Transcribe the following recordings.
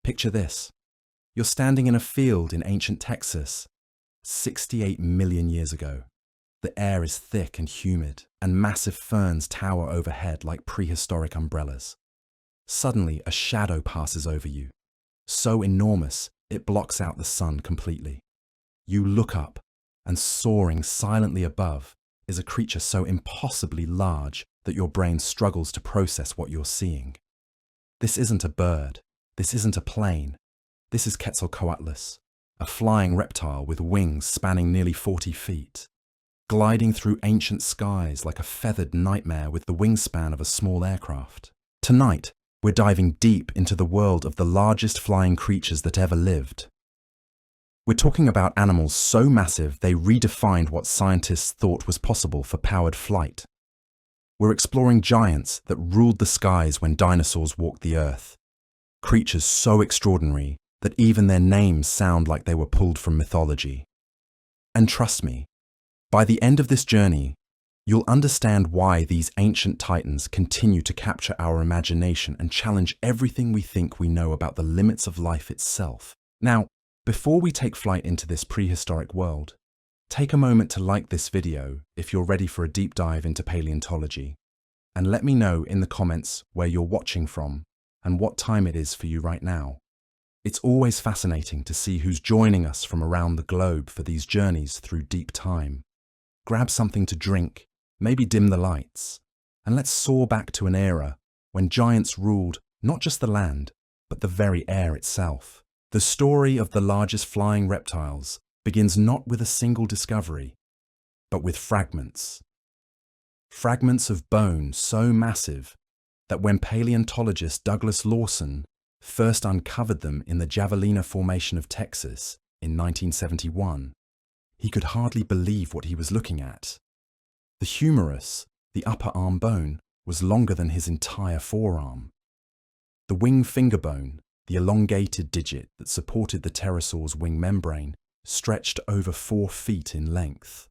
Picture this. You're standing in a field in ancient Texas, 68 million years ago. The air is thick and humid, and massive ferns tower overhead like prehistoric umbrellas. Suddenly, a shadow passes over you, so enormous it blocks out the sun completely. You look up, and soaring silently above is a creature so impossibly large that your brain struggles to process what you're seeing. This isn't a bird. This isn't a plane. This is Quetzalcoatlus, a flying reptile with wings spanning nearly 40 feet, gliding through ancient skies like a feathered nightmare with the wingspan of a small aircraft. Tonight, we're diving deep into the world of the largest flying creatures that ever lived. We're talking about animals so massive they redefined what scientists thought was possible for powered flight. We're exploring giants that ruled the skies when dinosaurs walked the earth. Creatures so extraordinary that even their names sound like they were pulled from mythology. And trust me, by the end of this journey, you'll understand why these ancient titans continue to capture our imagination and challenge everything we think we know about the limits of life itself. Now, before we take flight into this prehistoric world, take a moment to like this video if you're ready for a deep dive into paleontology, and let me know in the comments where you're watching from and what time it is for you right now. It's always fascinating to see who's joining us from around the globe for these journeys through deep time. Grab something to drink, maybe dim the lights, and let's soar back to an era when giants ruled not just the land, but the very air itself. The story of the largest flying reptiles begins not with a single discovery, but with fragments. Fragments of bone so massive that when paleontologist Douglas Lawson first uncovered them in the Javelina Formation of Texas in 1971, he could hardly believe what he was looking at. The humerus, the upper arm bone, was longer than his entire forearm. The wing finger bone, the elongated digit that supported the pterosaur's wing membrane, stretched over 4 feet in length.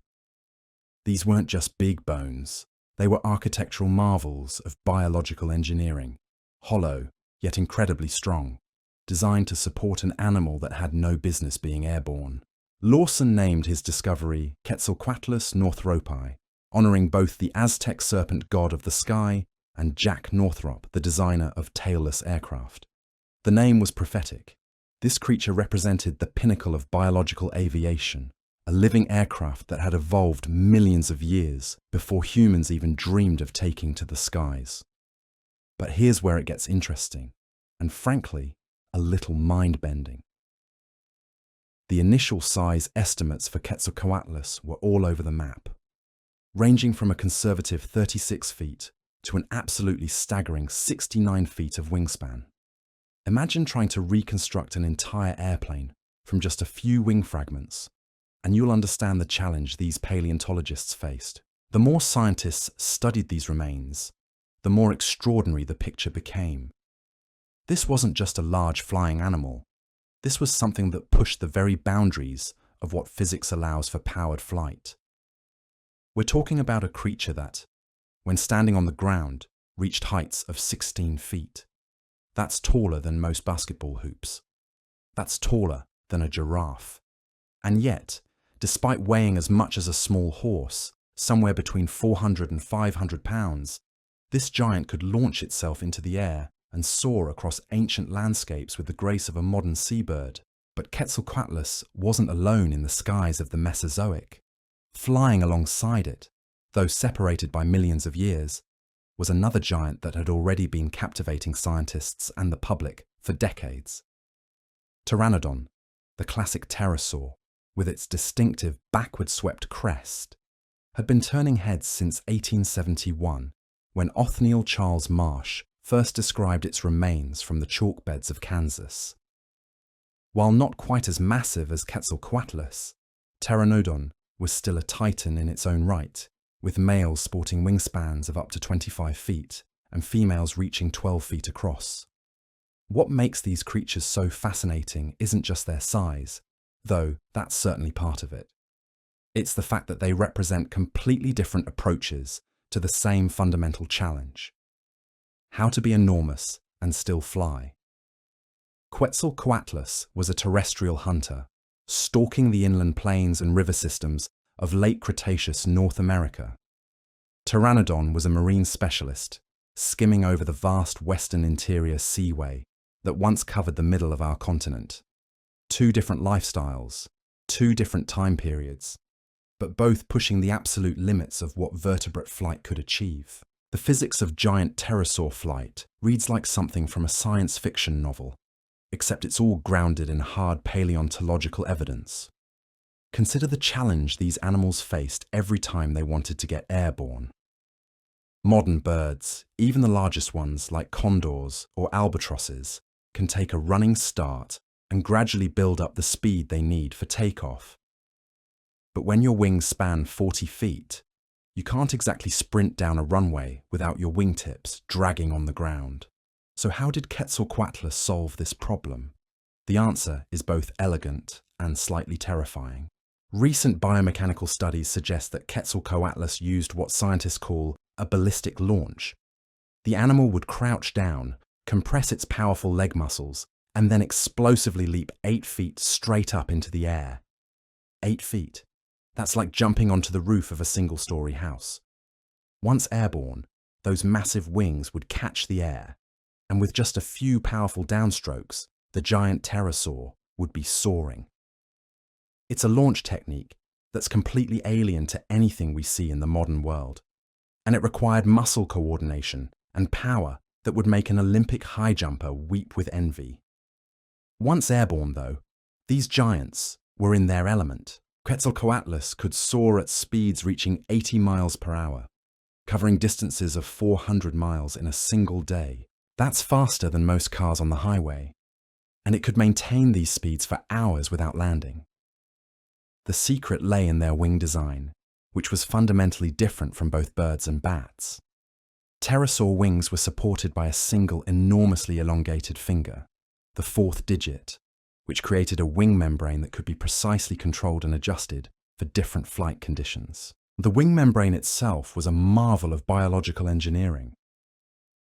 These weren't just big bones, they were architectural marvels of biological engineering, hollow yet incredibly strong, designed to support an animal that had no business being airborne. Lawson named his discovery Quetzalcoatlus Northropi, honoring both the Aztec serpent god of the sky and Jack Northrop, the designer of tailless aircraft. The name was prophetic. This creature represented the pinnacle of biological aviation, a living aircraft that had evolved millions of years before humans even dreamed of taking to the skies. But here's where it gets interesting, and frankly, a little mind-bending. The initial size estimates for Quetzalcoatlus were all over the map, ranging from a conservative 36 feet to an absolutely staggering 69 feet of wingspan. Imagine trying to reconstruct an entire airplane from just a few wing fragments, and you'll understand the challenge these paleontologists faced. The more scientists studied these remains, the more extraordinary the picture became. This wasn't just a large flying animal. This was something that pushed the very boundaries of what physics allows for powered flight. We're talking about a creature that, when standing on the ground, reached heights of 16 feet. That's taller than most basketball hoops. That's taller than a giraffe. And yet, despite weighing as much as a small horse, somewhere between 400 and 500 pounds, this giant could launch itself into the air and soar across ancient landscapes with the grace of a modern seabird. But Quetzalcoatlus wasn't alone in the skies of the Mesozoic. Flying alongside it, though separated by millions of years, was another giant that had already been captivating scientists and the public for decades. Pteranodon, the classic pterosaur, with its distinctive backward-swept crest, had been turning heads since 1871, when Othniel Charles Marsh first described its remains from the chalk beds of Kansas. While not quite as massive as Quetzalcoatlus, Pteranodon was still a titan in its own right, with males sporting wingspans of up to 25 feet and females reaching 12 feet across. What makes these creatures so fascinating isn't just their size, though that's certainly part of it. It's the fact that they represent completely different approaches to the same fundamental challenge: how to be enormous and still fly. Quetzalcoatlus was a terrestrial hunter, stalking the inland plains and river systems of late Cretaceous North America. Pteranodon was a marine specialist, skimming over the vast western interior seaway that once covered the middle of our continent. Two different lifestyles, two different time periods, but both pushing the absolute limits of what vertebrate flight could achieve. The physics of giant pterosaur flight reads like something from a science fiction novel, except it's all grounded in hard paleontological evidence. Consider the challenge these animals faced every time they wanted to get airborne. Modern birds, even the largest ones like condors or albatrosses, can take a running start and gradually build up the speed they need for takeoff. But when your wings span 40 feet, you can't exactly sprint down a runway without your wingtips dragging on the ground. So how did Quetzalcoatlus solve this problem? The answer is both elegant and slightly terrifying. Recent biomechanical studies suggest that Quetzalcoatlus used what scientists call a ballistic launch. The animal would crouch down, compress its powerful leg muscles, and then explosively leap 8 feet straight up into the air. 8 feet. That's like jumping onto the roof of a single-story house. Once airborne, those massive wings would catch the air, and with just a few powerful downstrokes, the giant pterosaur would be soaring. It's a launch technique that's completely alien to anything we see in the modern world, and it required muscle coordination and power that would make an Olympic high jumper weep with envy. Once airborne, though, these giants were in their element. Quetzalcoatlus could soar at speeds reaching 80 miles per hour, covering distances of 400 miles in a single day. That's faster than most cars on the highway, and it could maintain these speeds for hours without landing. The secret lay in their wing design, which was fundamentally different from both birds and bats. Pterosaur wings were supported by a single enormously elongated finger, the fourth digit, which created a wing membrane that could be precisely controlled and adjusted for different flight conditions. The wing membrane itself was a marvel of biological engineering.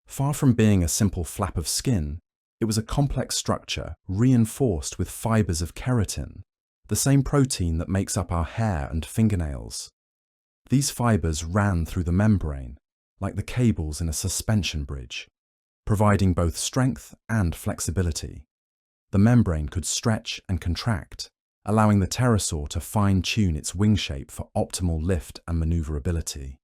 Far from being a simple flap of skin, it was a complex structure reinforced with fibers of keratin, the same protein that makes up our hair and fingernails. These fibers ran through the membrane, like the cables in a suspension bridge, providing both strength and flexibility. The membrane could stretch and contract, allowing the pterosaur to fine-tune its wing shape for optimal lift and maneuverability.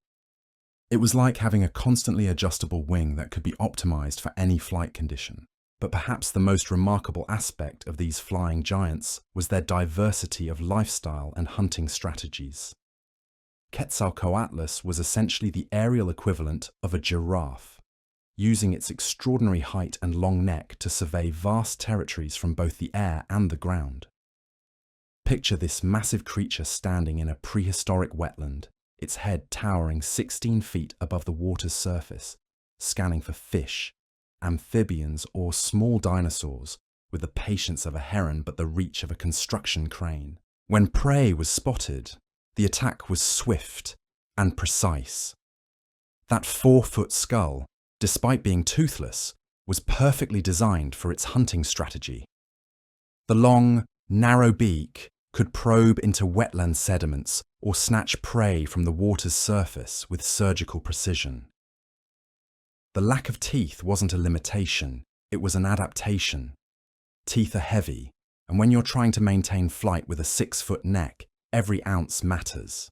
It was like having a constantly adjustable wing that could be optimized for any flight condition. But perhaps the most remarkable aspect of these flying giants was their diversity of lifestyle and hunting strategies. Quetzalcoatlus was essentially the aerial equivalent of a giraffe, using its extraordinary height and long neck to survey vast territories from both the air and the ground. Picture this massive creature standing in a prehistoric wetland, its head towering 16 feet above the water's surface, scanning for fish, amphibians, or small dinosaurs with the patience of a heron but the reach of a construction crane. When prey was spotted, the attack was swift and precise. That 4-foot skull, despite being toothless, was perfectly designed for its hunting strategy. The long, narrow beak could probe into wetland sediments or snatch prey from the water's surface with surgical precision. The lack of teeth wasn't a limitation, it was an adaptation. Teeth are heavy, and when you're trying to maintain flight with a 6-foot neck, every ounce matters.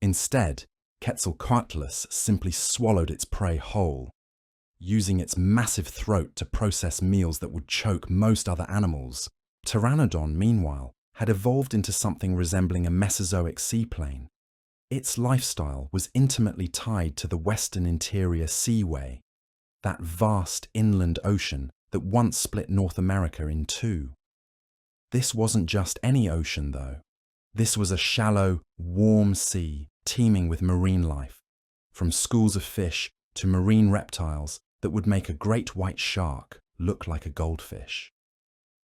Instead, Quetzalcoatlus simply swallowed its prey whole, using its massive throat to process meals that would choke most other animals. Pteranodon, meanwhile, had evolved into something resembling a Mesozoic seaplane. Its lifestyle was intimately tied to the western interior seaway, that vast inland ocean that once split North America in two. This wasn't just any ocean, though. This was a shallow, warm sea teeming with marine life, from schools of fish to marine reptiles that would make a great white shark look like a goldfish.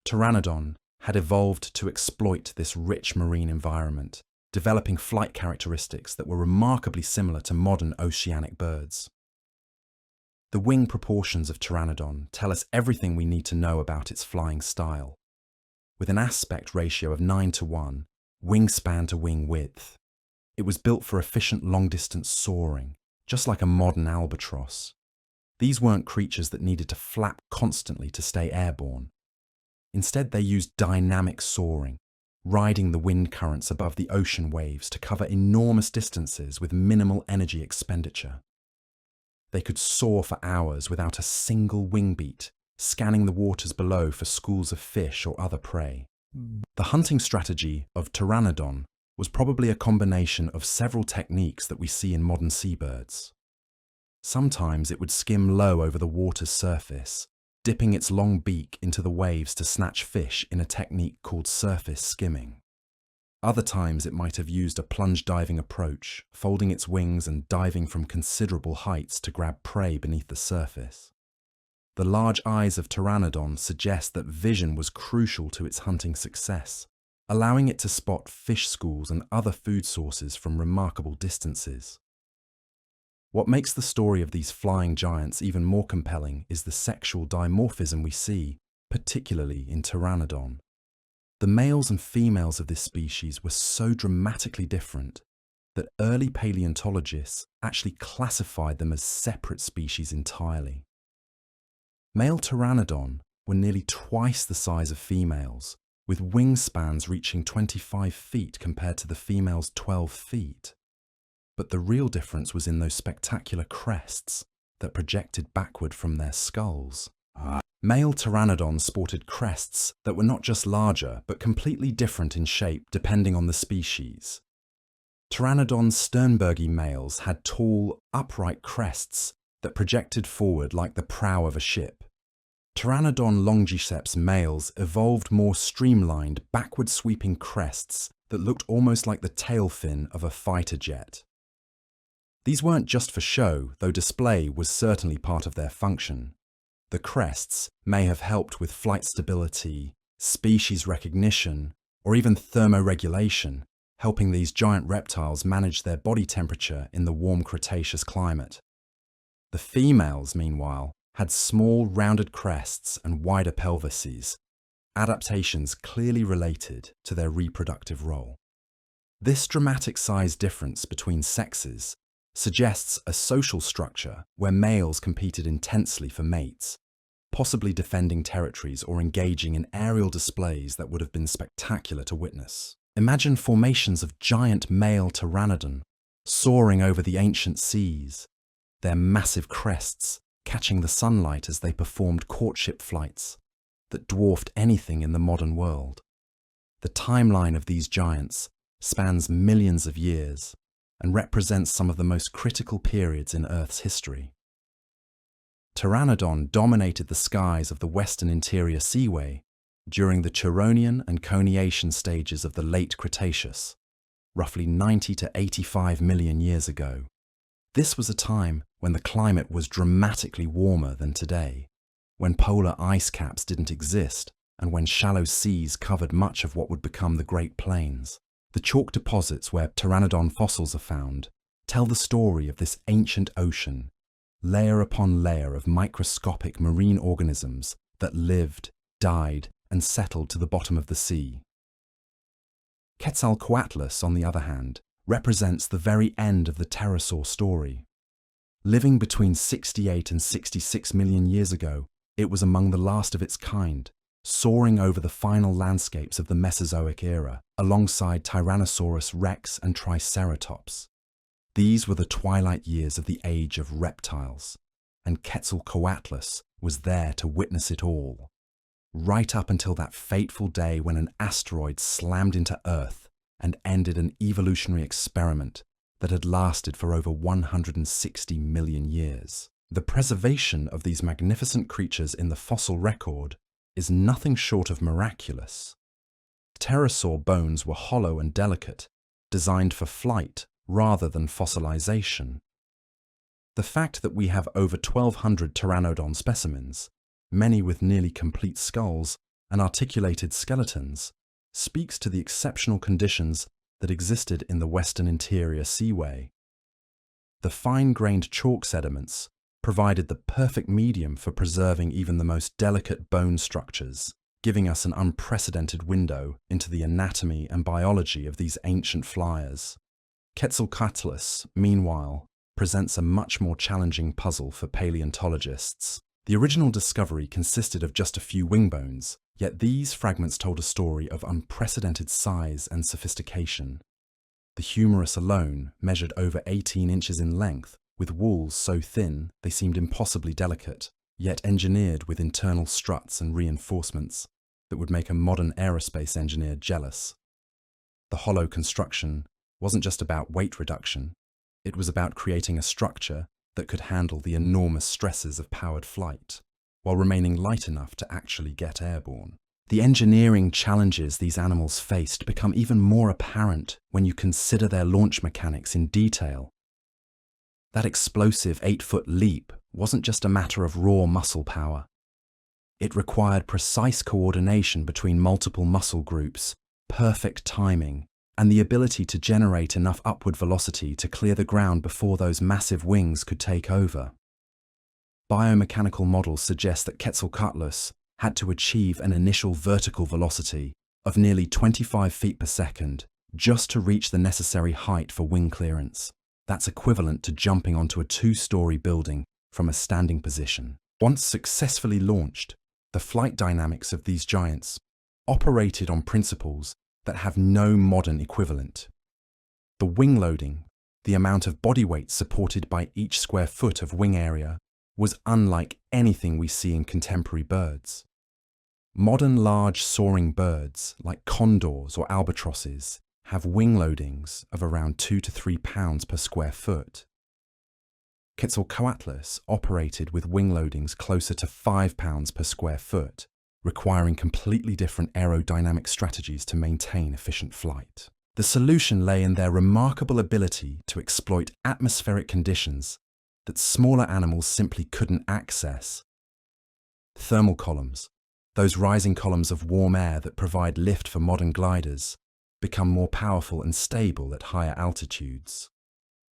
Pteranodon had evolved to exploit this rich marine environment, developing flight characteristics that were remarkably similar to modern oceanic birds. The wing proportions of Pteranodon tell us everything we need to know about its flying style. With an aspect ratio of 9:1, wingspan to wing width, it was built for efficient long-distance soaring, just like a modern albatross. These weren't creatures that needed to flap constantly to stay airborne. Instead, they used dynamic soaring, riding the wind currents above the ocean waves to cover enormous distances with minimal energy expenditure. They could soar for hours without a single wing beat, scanning the waters below for schools of fish or other prey. The hunting strategy of Pteranodon was probably a combination of several techniques that we see in modern seabirds. Sometimes it would skim low over the water's surface, dipping its long beak into the waves to snatch fish in a technique called surface skimming. Other times it might have used a plunge diving approach, folding its wings and diving from considerable heights to grab prey beneath the surface. The large eyes of Pteranodon suggest that vision was crucial to its hunting success, allowing it to spot fish schools and other food sources from remarkable distances. What makes the story of these flying giants even more compelling is the sexual dimorphism we see, particularly in Pteranodon. The males and females of this species were so dramatically different that early paleontologists actually classified them as separate species entirely. Male Pteranodon were nearly twice the size of females, with wingspans reaching 25 feet compared to the female's 12 feet. But the real difference was in those spectacular crests that projected backward from their skulls. Male Pteranodon sported crests that were not just larger, but completely different in shape depending on the species. Pteranodon's Sternbergi males had tall, upright crests that projected forward like the prow of a ship. Pteranodon longiceps males evolved more streamlined, backward-sweeping crests that looked almost like the tail fin of a fighter jet. These weren't just for show, though display was certainly part of their function. The crests may have helped with flight stability, species recognition, or even thermoregulation, helping these giant reptiles manage their body temperature in the warm Cretaceous climate. The females, meanwhile, had small, rounded crests and wider pelvises, adaptations clearly related to their reproductive role. This dramatic size difference between sexes suggests a social structure where males competed intensely for mates, possibly defending territories or engaging in aerial displays that would have been spectacular to witness. Imagine formations of giant male Pteranodon soaring over the ancient seas, their massive crests catching the sunlight as they performed courtship flights that dwarfed anything in the modern world. The timeline of these giants spans millions of years and represents some of the most critical periods in Earth's history. Pteranodon dominated the skies of the Western Interior Seaway during the Turonian and Coniacian stages of the late Cretaceous, roughly 90 to 85 million years ago. This was a time when the climate was dramatically warmer than today, when polar ice caps didn't exist, and when shallow seas covered much of what would become the Great Plains. The chalk deposits where Pteranodon fossils are found tell the story of this ancient ocean, layer upon layer of microscopic marine organisms that lived, died, and settled to the bottom of the sea. Quetzalcoatlus, on the other hand, represents the very end of the pterosaur story. Living between 68 and 66 million years ago, it was among the last of its kind, soaring over the final landscapes of the Mesozoic era, alongside Tyrannosaurus rex and Triceratops. These were the twilight years of the age of reptiles, and Quetzalcoatlus was there to witness it all, right up until that fateful day when an asteroid slammed into Earth and ended an evolutionary experiment that had lasted for over 160 million years. The preservation of these magnificent creatures in the fossil record is nothing short of miraculous. Pterosaur bones were hollow and delicate, designed for flight rather than fossilization. The fact that we have over 1,200 Pteranodon specimens, many with nearly complete skulls and articulated skeletons, speaks to the exceptional conditions that existed in the Western Interior Seaway. The fine-grained chalk sediments provided the perfect medium for preserving even the most delicate bone structures, giving us an unprecedented window into the anatomy and biology of these ancient flyers. Quetzalcoatlus, meanwhile, presents a much more challenging puzzle for paleontologists. The original discovery consisted of just a few wing bones, yet these fragments told a story of unprecedented size and sophistication. The humerus alone measured over 18 inches in length, with walls so thin they seemed impossibly delicate, yet engineered with internal struts and reinforcements that would make a modern aerospace engineer jealous. The hollow construction wasn't just about weight reduction, it was about creating a structure that could handle the enormous stresses of powered flight, while remaining light enough to actually get airborne. The engineering challenges these animals faced become even more apparent when you consider their launch mechanics in detail. That explosive 8-foot leap wasn't just a matter of raw muscle power. It required precise coordination between multiple muscle groups, perfect timing, and the ability to generate enough upward velocity to clear the ground before those massive wings could take over. Biomechanical models suggest that Quetzalcoatlus had to achieve an initial vertical velocity of nearly 25 feet per second just to reach the necessary height for wing clearance. That's equivalent to jumping onto a 2-story building from a standing position. Once successfully launched, the flight dynamics of these giants operated on principles that have no modern equivalent. The wing loading, the amount of body weight supported by each square foot of wing area, was unlike anything we see in contemporary birds. Modern large soaring birds, like condors or albatrosses, have wing loadings of around 2 to 3 pounds per square foot. Quetzalcoatlus operated with wing loadings closer to 5 pounds per square foot, requiring completely different aerodynamic strategies to maintain efficient flight. The solution lay in their remarkable ability to exploit atmospheric conditions that smaller animals simply couldn't access. Thermal columns, those rising columns of warm air that provide lift for modern gliders, become more powerful and stable at higher altitudes.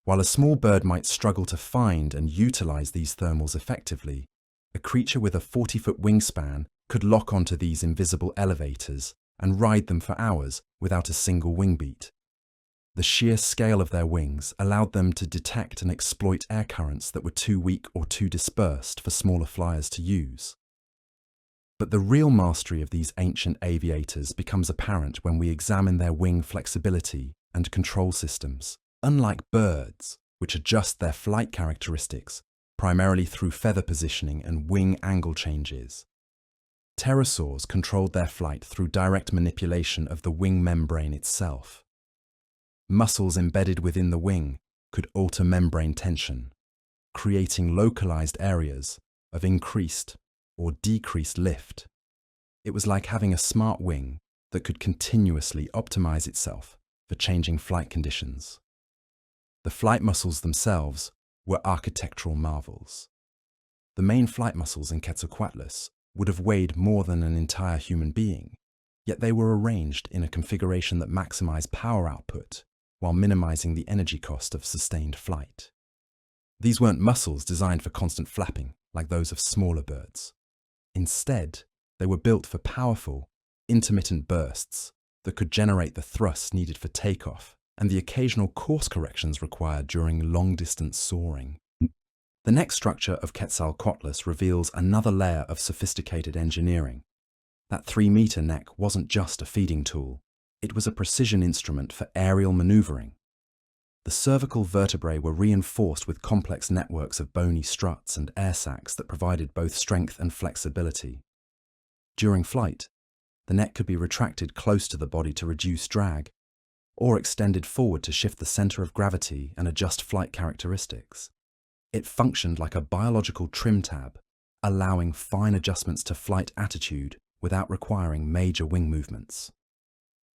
While a small bird might struggle to find and utilize these thermals effectively, a creature with a 40-foot wingspan could lock onto these invisible elevators and ride them for hours without a single wing beat. The sheer scale of their wings allowed them to detect and exploit air currents that were too weak or too dispersed for smaller flyers to use. But the real mastery of these ancient aviators becomes apparent when we examine their wing flexibility and control systems. Unlike birds, which adjust their flight characteristics primarily through feather positioning and wing angle changes, pterosaurs controlled their flight through direct manipulation of the wing membrane itself. Muscles embedded within the wing could alter membrane tension, creating localized areas of increased or decreased lift. It was like having a smart wing that could continuously optimize itself for changing flight conditions. The flight muscles themselves were architectural marvels. The main flight muscles in Quetzalcoatlus would have weighed more than an entire human being, yet they were arranged in a configuration that maximized power output while minimizing the energy cost of sustained flight. These weren't muscles designed for constant flapping like those of smaller birds. Instead, they were built for powerful, intermittent bursts that could generate the thrust needed for takeoff and the occasional course corrections required during long-distance soaring. The neck structure of Quetzalcoatlus reveals another layer of sophisticated engineering. That 3-meter neck wasn't just a feeding tool, it was a precision instrument for aerial maneuvering. The cervical vertebrae were reinforced with complex networks of bony struts and air sacs that provided both strength and flexibility. During flight, the neck could be retracted close to the body to reduce drag, or extended forward to shift the center of gravity and adjust flight characteristics. It functioned like a biological trim tab, allowing fine adjustments to flight attitude without requiring major wing movements.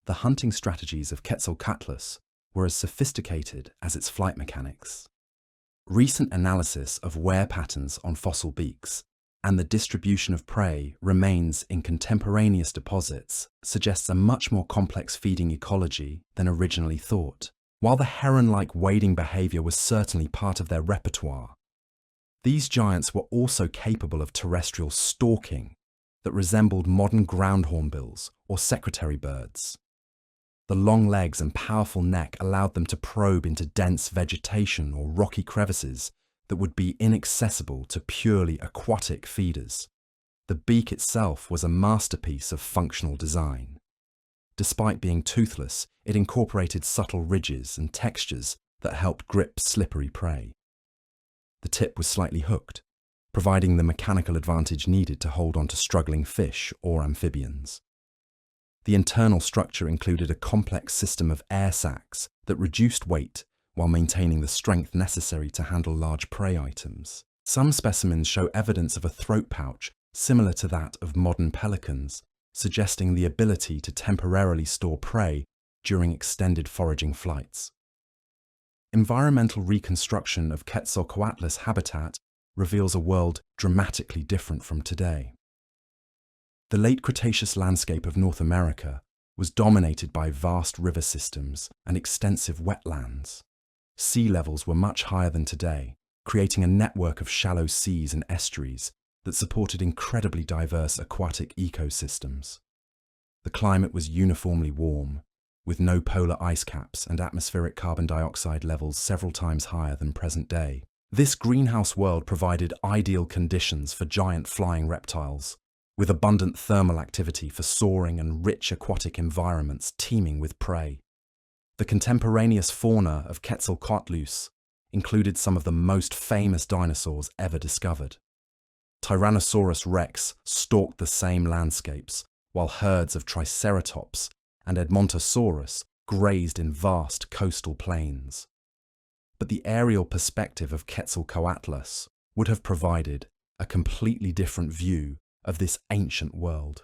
The hunting strategies of Quetzalcoatlus were as sophisticated as its flight mechanics. Recent analysis of wear patterns on fossil beaks and the distribution of prey remains in contemporaneous deposits suggests a much more complex feeding ecology than originally thought. While the heron-like wading behavior was certainly part of their repertoire, These giants were also capable of terrestrial stalking that resembled modern ground hornbills or secretary birds. The long legs and powerful neck allowed them to probe into dense vegetation or rocky crevices that would be inaccessible to purely aquatic feeders. The beak itself was a masterpiece of functional design. Despite being toothless, it incorporated subtle ridges and textures that helped grip slippery prey. The tip was slightly hooked, providing the mechanical advantage needed to hold onto struggling fish or amphibians. The internal structure included a complex system of air sacs that reduced weight while maintaining the strength necessary to handle large prey items. Some specimens show evidence of a throat pouch similar to that of modern pelicans, suggesting the ability to temporarily store prey during extended foraging flights. Environmental reconstruction of Quetzalcoatlus habitat reveals a world dramatically different from today. The late Cretaceous landscape of North America was dominated by vast river systems and extensive wetlands. Sea levels were much higher than today, creating a network of shallow seas and estuaries that supported incredibly diverse aquatic ecosystems. The climate was uniformly warm, with no polar ice caps and atmospheric carbon dioxide levels several times higher than present day. This greenhouse world provided ideal conditions for giant flying reptiles, with abundant thermal activity for soaring and rich aquatic environments teeming with prey. The contemporaneous fauna of Quetzalcoatlus included some of the most famous dinosaurs ever discovered. Tyrannosaurus rex stalked the same landscapes, while herds of Triceratops and Edmontosaurus grazed in vast coastal plains. But the aerial perspective of Quetzalcoatlus would have provided a completely different view of this ancient world.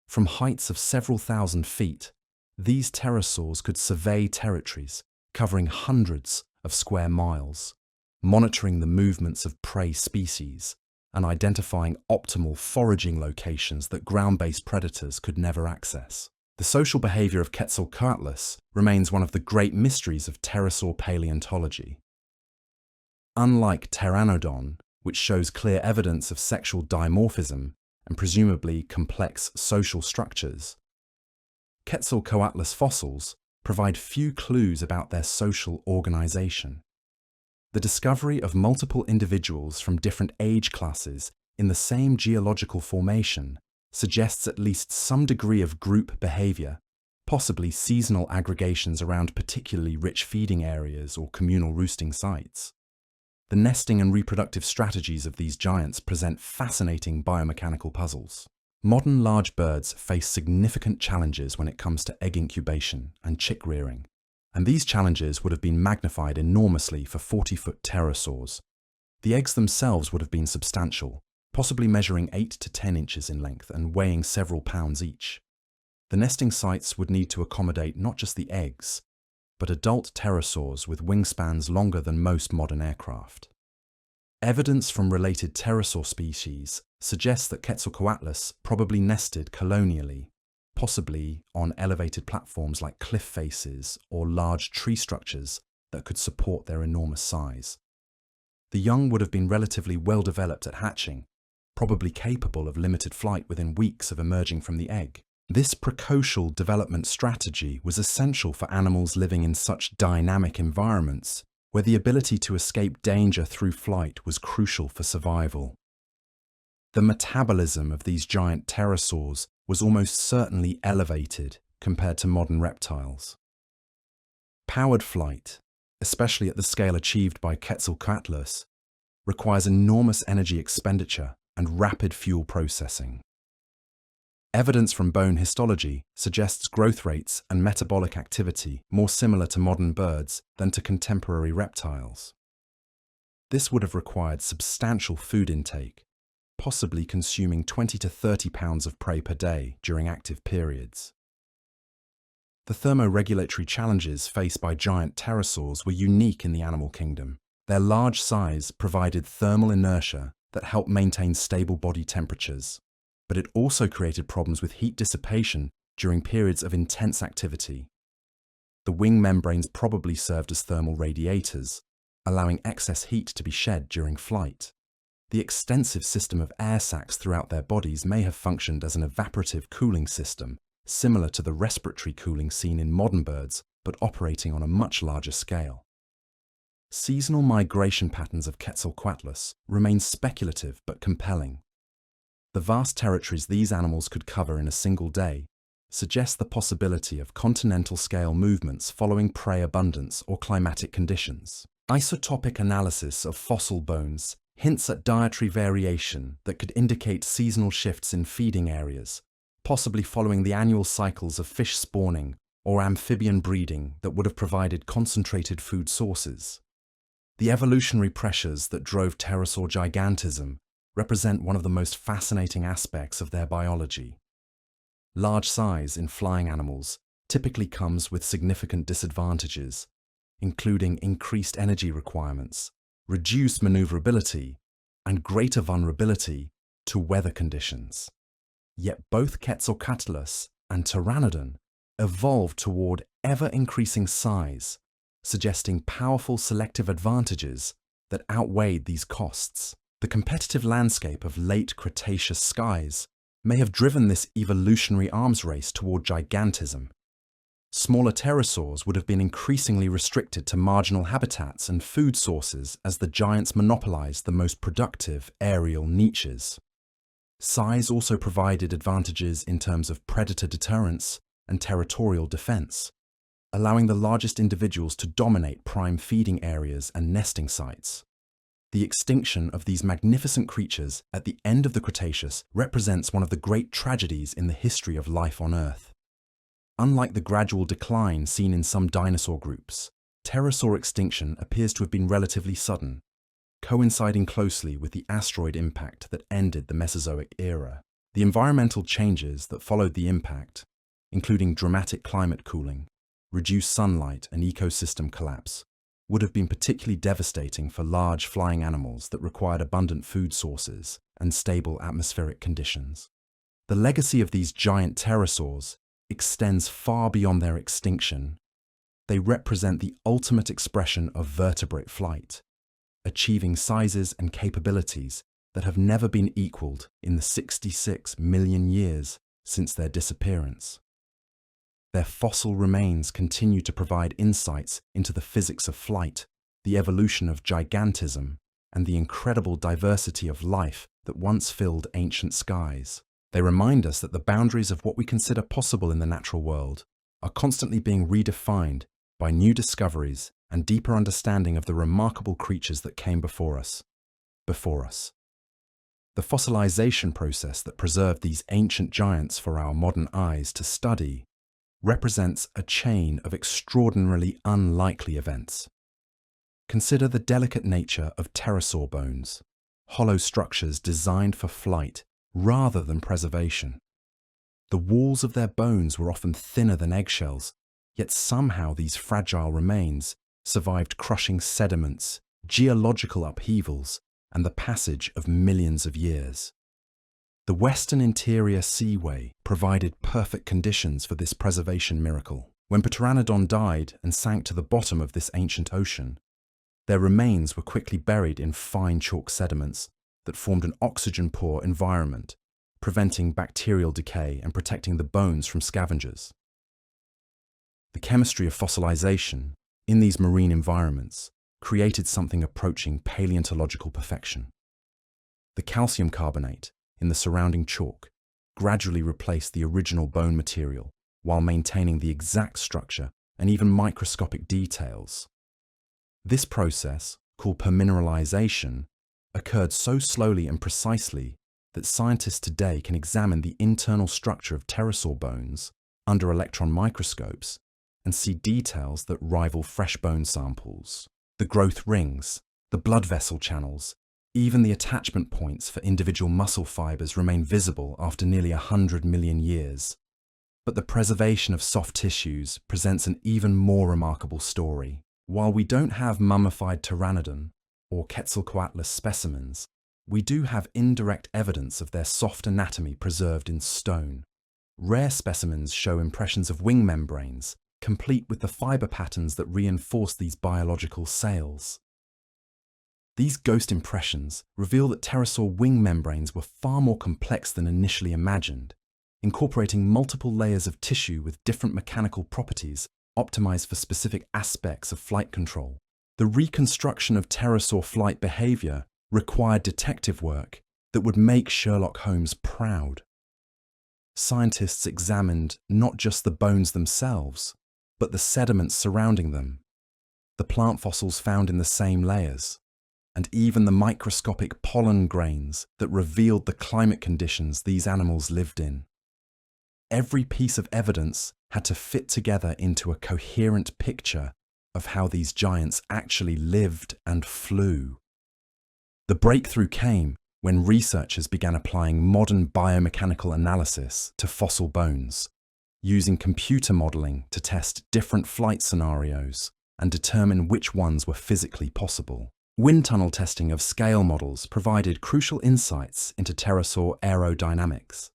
From heights of several thousand feet, these pterosaurs could survey territories covering hundreds of square miles, monitoring the movements of prey species and identifying optimal foraging locations that ground-based predators could never access. The social behavior of Quetzalcoatlus remains one of the great mysteries of pterosaur paleontology. Unlike Pteranodon, which shows clear evidence of sexual dimorphism and presumably complex social structures, Quetzalcoatlus fossils provide few clues about their social organization. The discovery of multiple individuals from different age classes in the same geological formation suggests at least some degree of group behavior, possibly seasonal aggregations around particularly rich feeding areas or communal roosting sites. The nesting and reproductive strategies of these giants present fascinating biomechanical puzzles. Modern large birds face significant challenges when it comes to egg incubation and chick rearing, and these challenges would have been magnified enormously for 40-foot pterosaurs. The eggs themselves would have been substantial, possibly measuring 8 to 10 inches in length and weighing several pounds each. The nesting sites would need to accommodate not just the eggs, but adult pterosaurs with wingspans longer than most modern aircraft. Evidence from related pterosaur species suggests that Quetzalcoatlus probably nested colonially, possibly on elevated platforms like cliff faces or large tree structures that could support their enormous size. The young would have been relatively well developed at hatching, probably capable of limited flight within weeks of emerging from the egg. This precocial development strategy was essential for animals living in such dynamic environments, where the ability to escape danger through flight was crucial for survival. The metabolism of these giant pterosaurs was almost certainly elevated compared to modern reptiles. Powered flight, especially at the scale achieved by Quetzalcoatlus, requires enormous energy expenditure and rapid fuel processing. Evidence from bone histology suggests growth rates and metabolic activity more similar to modern birds than to contemporary reptiles. This would have required substantial food intake, possibly consuming 20 to 30 pounds of prey per day during active periods. The thermoregulatory challenges faced by giant pterosaurs were unique in the animal kingdom. Their large size provided thermal inertia that helped maintain stable body temperatures, but it also created problems with heat dissipation during periods of intense activity. The wing membranes probably served as thermal radiators, allowing excess heat to be shed during flight. The extensive system of air sacs throughout their bodies may have functioned as an evaporative cooling system, similar to the respiratory cooling seen in modern birds, but operating on a much larger scale. Seasonal migration patterns of Quetzalcoatlus remain speculative but compelling. The vast territories these animals could cover in a single day suggest the possibility of continental-scale movements following prey abundance or climatic conditions. Isotopic analysis of fossil bones hints at dietary variation that could indicate seasonal shifts in feeding areas, possibly following the annual cycles of fish spawning or amphibian breeding that would have provided concentrated food sources. The evolutionary pressures that drove pterosaur gigantism represent one of the most fascinating aspects of their biology. Large size in flying animals typically comes with significant disadvantages, including increased energy requirements, reduced maneuverability, and greater vulnerability to weather conditions. Yet both Quetzalcoatlus and Pteranodon evolved toward ever-increasing size, suggesting powerful selective advantages that outweighed these costs. The competitive landscape of late Cretaceous skies may have driven this evolutionary arms race toward gigantism. Smaller pterosaurs would have been increasingly restricted to marginal habitats and food sources as the giants monopolized the most productive aerial niches. Size also provided advantages in terms of predator deterrence and territorial defense, allowing the largest individuals to dominate prime feeding areas and nesting sites. The extinction of these magnificent creatures at the end of the Cretaceous represents one of the great tragedies in the history of life on Earth. Unlike the gradual decline seen in some dinosaur groups, pterosaur extinction appears to have been relatively sudden, coinciding closely with the asteroid impact that ended the Mesozoic era. The environmental changes that followed the impact, including dramatic climate cooling, reduced sunlight, and ecosystem collapse, would have been particularly devastating for large flying animals that required abundant food sources and stable atmospheric conditions. The legacy of these giant pterosaurs extends far beyond their extinction. They represent the ultimate expression of vertebrate flight, achieving sizes and capabilities that have never been equaled in the 66 million years since their disappearance. Their fossil remains continue to provide insights into the physics of flight, the evolution of gigantism, and the incredible diversity of life that once filled ancient skies. They remind us that the boundaries of what we consider possible in the natural world are constantly being redefined by new discoveries and deeper understanding of the remarkable creatures that came before us. The fossilization process that preserved these ancient giants for our modern eyes to study represents a chain of extraordinarily unlikely events. Consider the delicate nature of pterosaur bones, hollow structures designed for flight rather than preservation. The walls of their bones were often thinner than eggshells, yet somehow these fragile remains survived crushing sediments, geological upheavals, and the passage of millions of years. The Western Interior Seaway provided perfect conditions for this preservation miracle. When Pteranodon died and sank to the bottom of this ancient ocean, their remains were quickly buried in fine chalk sediments that formed an oxygen-poor environment, preventing bacterial decay and protecting the bones from scavengers. The chemistry of fossilization in these marine environments created something approaching paleontological perfection. The calcium carbonate in the surrounding chalk gradually replaced the original bone material while maintaining the exact structure and even microscopic details. This process, called permineralization, occurred so slowly and precisely that scientists today can examine the internal structure of pterosaur bones under electron microscopes and see details that rival fresh bone samples. The growth rings, the blood vessel channels, even the attachment points for individual muscle fibers remain visible after nearly 100 million years. But the preservation of soft tissues presents an even more remarkable story. While we don't have mummified Pteranodon or Quetzalcoatlus specimens, we do have indirect evidence of their soft anatomy preserved in stone. Rare specimens show impressions of wing membranes, complete with the fiber patterns that reinforce these biological sails. These ghost impressions reveal that pterosaur wing membranes were far more complex than initially imagined, incorporating multiple layers of tissue with different mechanical properties optimized for specific aspects of flight control. The reconstruction of pterosaur flight behavior required detective work that would make Sherlock Holmes proud. Scientists examined not just the bones themselves, but the sediments surrounding them, the plant fossils found in the same layers, and even the microscopic pollen grains that revealed the climate conditions these animals lived in. Every piece of evidence had to fit together into a coherent picture of how these giants actually lived and flew. The breakthrough came when researchers began applying modern biomechanical analysis to fossil bones, using computer modeling to test different flight scenarios and determine which ones were physically possible. Wind tunnel testing of scale models provided crucial insights into pterosaur aerodynamics.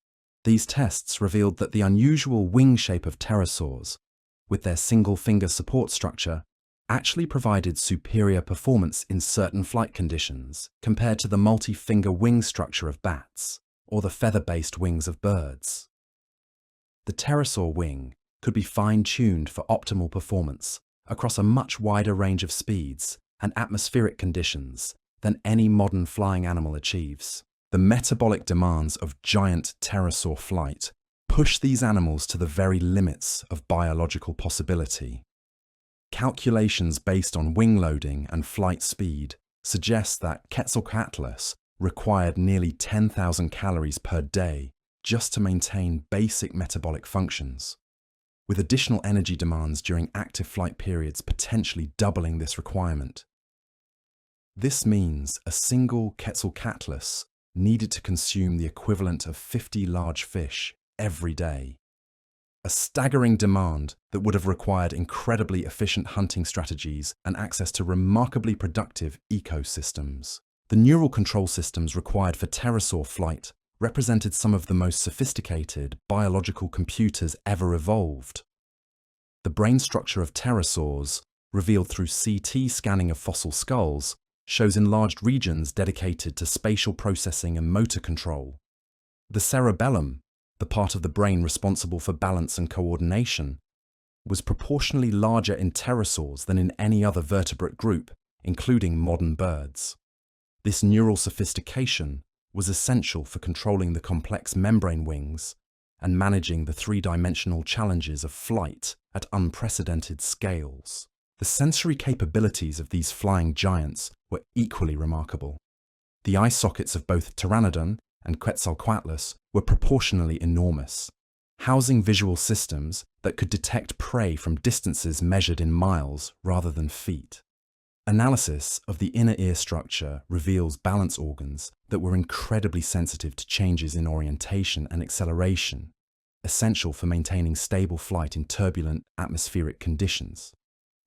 These tests revealed that the unusual wing shape of pterosaurs, with their single-finger support structure, actually provided superior performance in certain flight conditions compared to the multi-finger wing structure of bats or the feather-based wings of birds. The pterosaur wing could be fine-tuned for optimal performance across a much wider range of speeds and atmospheric conditions than any modern flying animal achieves. The metabolic demands of giant pterosaur flight push these animals to the very limits of biological possibility. Calculations based on wing loading and flight speed suggest that Quetzalcoatlus required nearly 10,000 calories per day just to maintain basic metabolic functions, with additional energy demands during active flight periods potentially doubling this requirement. This means a single Quetzalcoatlus needed to consume the equivalent of 50 large fish every day. A staggering demand that would have required incredibly efficient hunting strategies and access to remarkably productive ecosystems. The neural control systems required for pterosaur flight represented some of the most sophisticated biological computers ever evolved. The brain structure of pterosaurs, revealed through CT scanning of fossil skulls, shows enlarged regions dedicated to spatial processing and motor control. The cerebellum, the part of the brain responsible for balance and coordination, was proportionally larger in pterosaurs than in any other vertebrate group, including modern birds. This neural sophistication was essential for controlling the complex membrane wings and managing the three-dimensional challenges of flight at unprecedented scales. The sensory capabilities of these flying giants were equally remarkable. The eye sockets of both Pteranodon and Quetzalcoatlus were proportionally enormous, housing visual systems that could detect prey from distances measured in miles rather than feet. Analysis of the inner ear structure reveals balance organs that were incredibly sensitive to changes in orientation and acceleration, essential for maintaining stable flight in turbulent atmospheric conditions.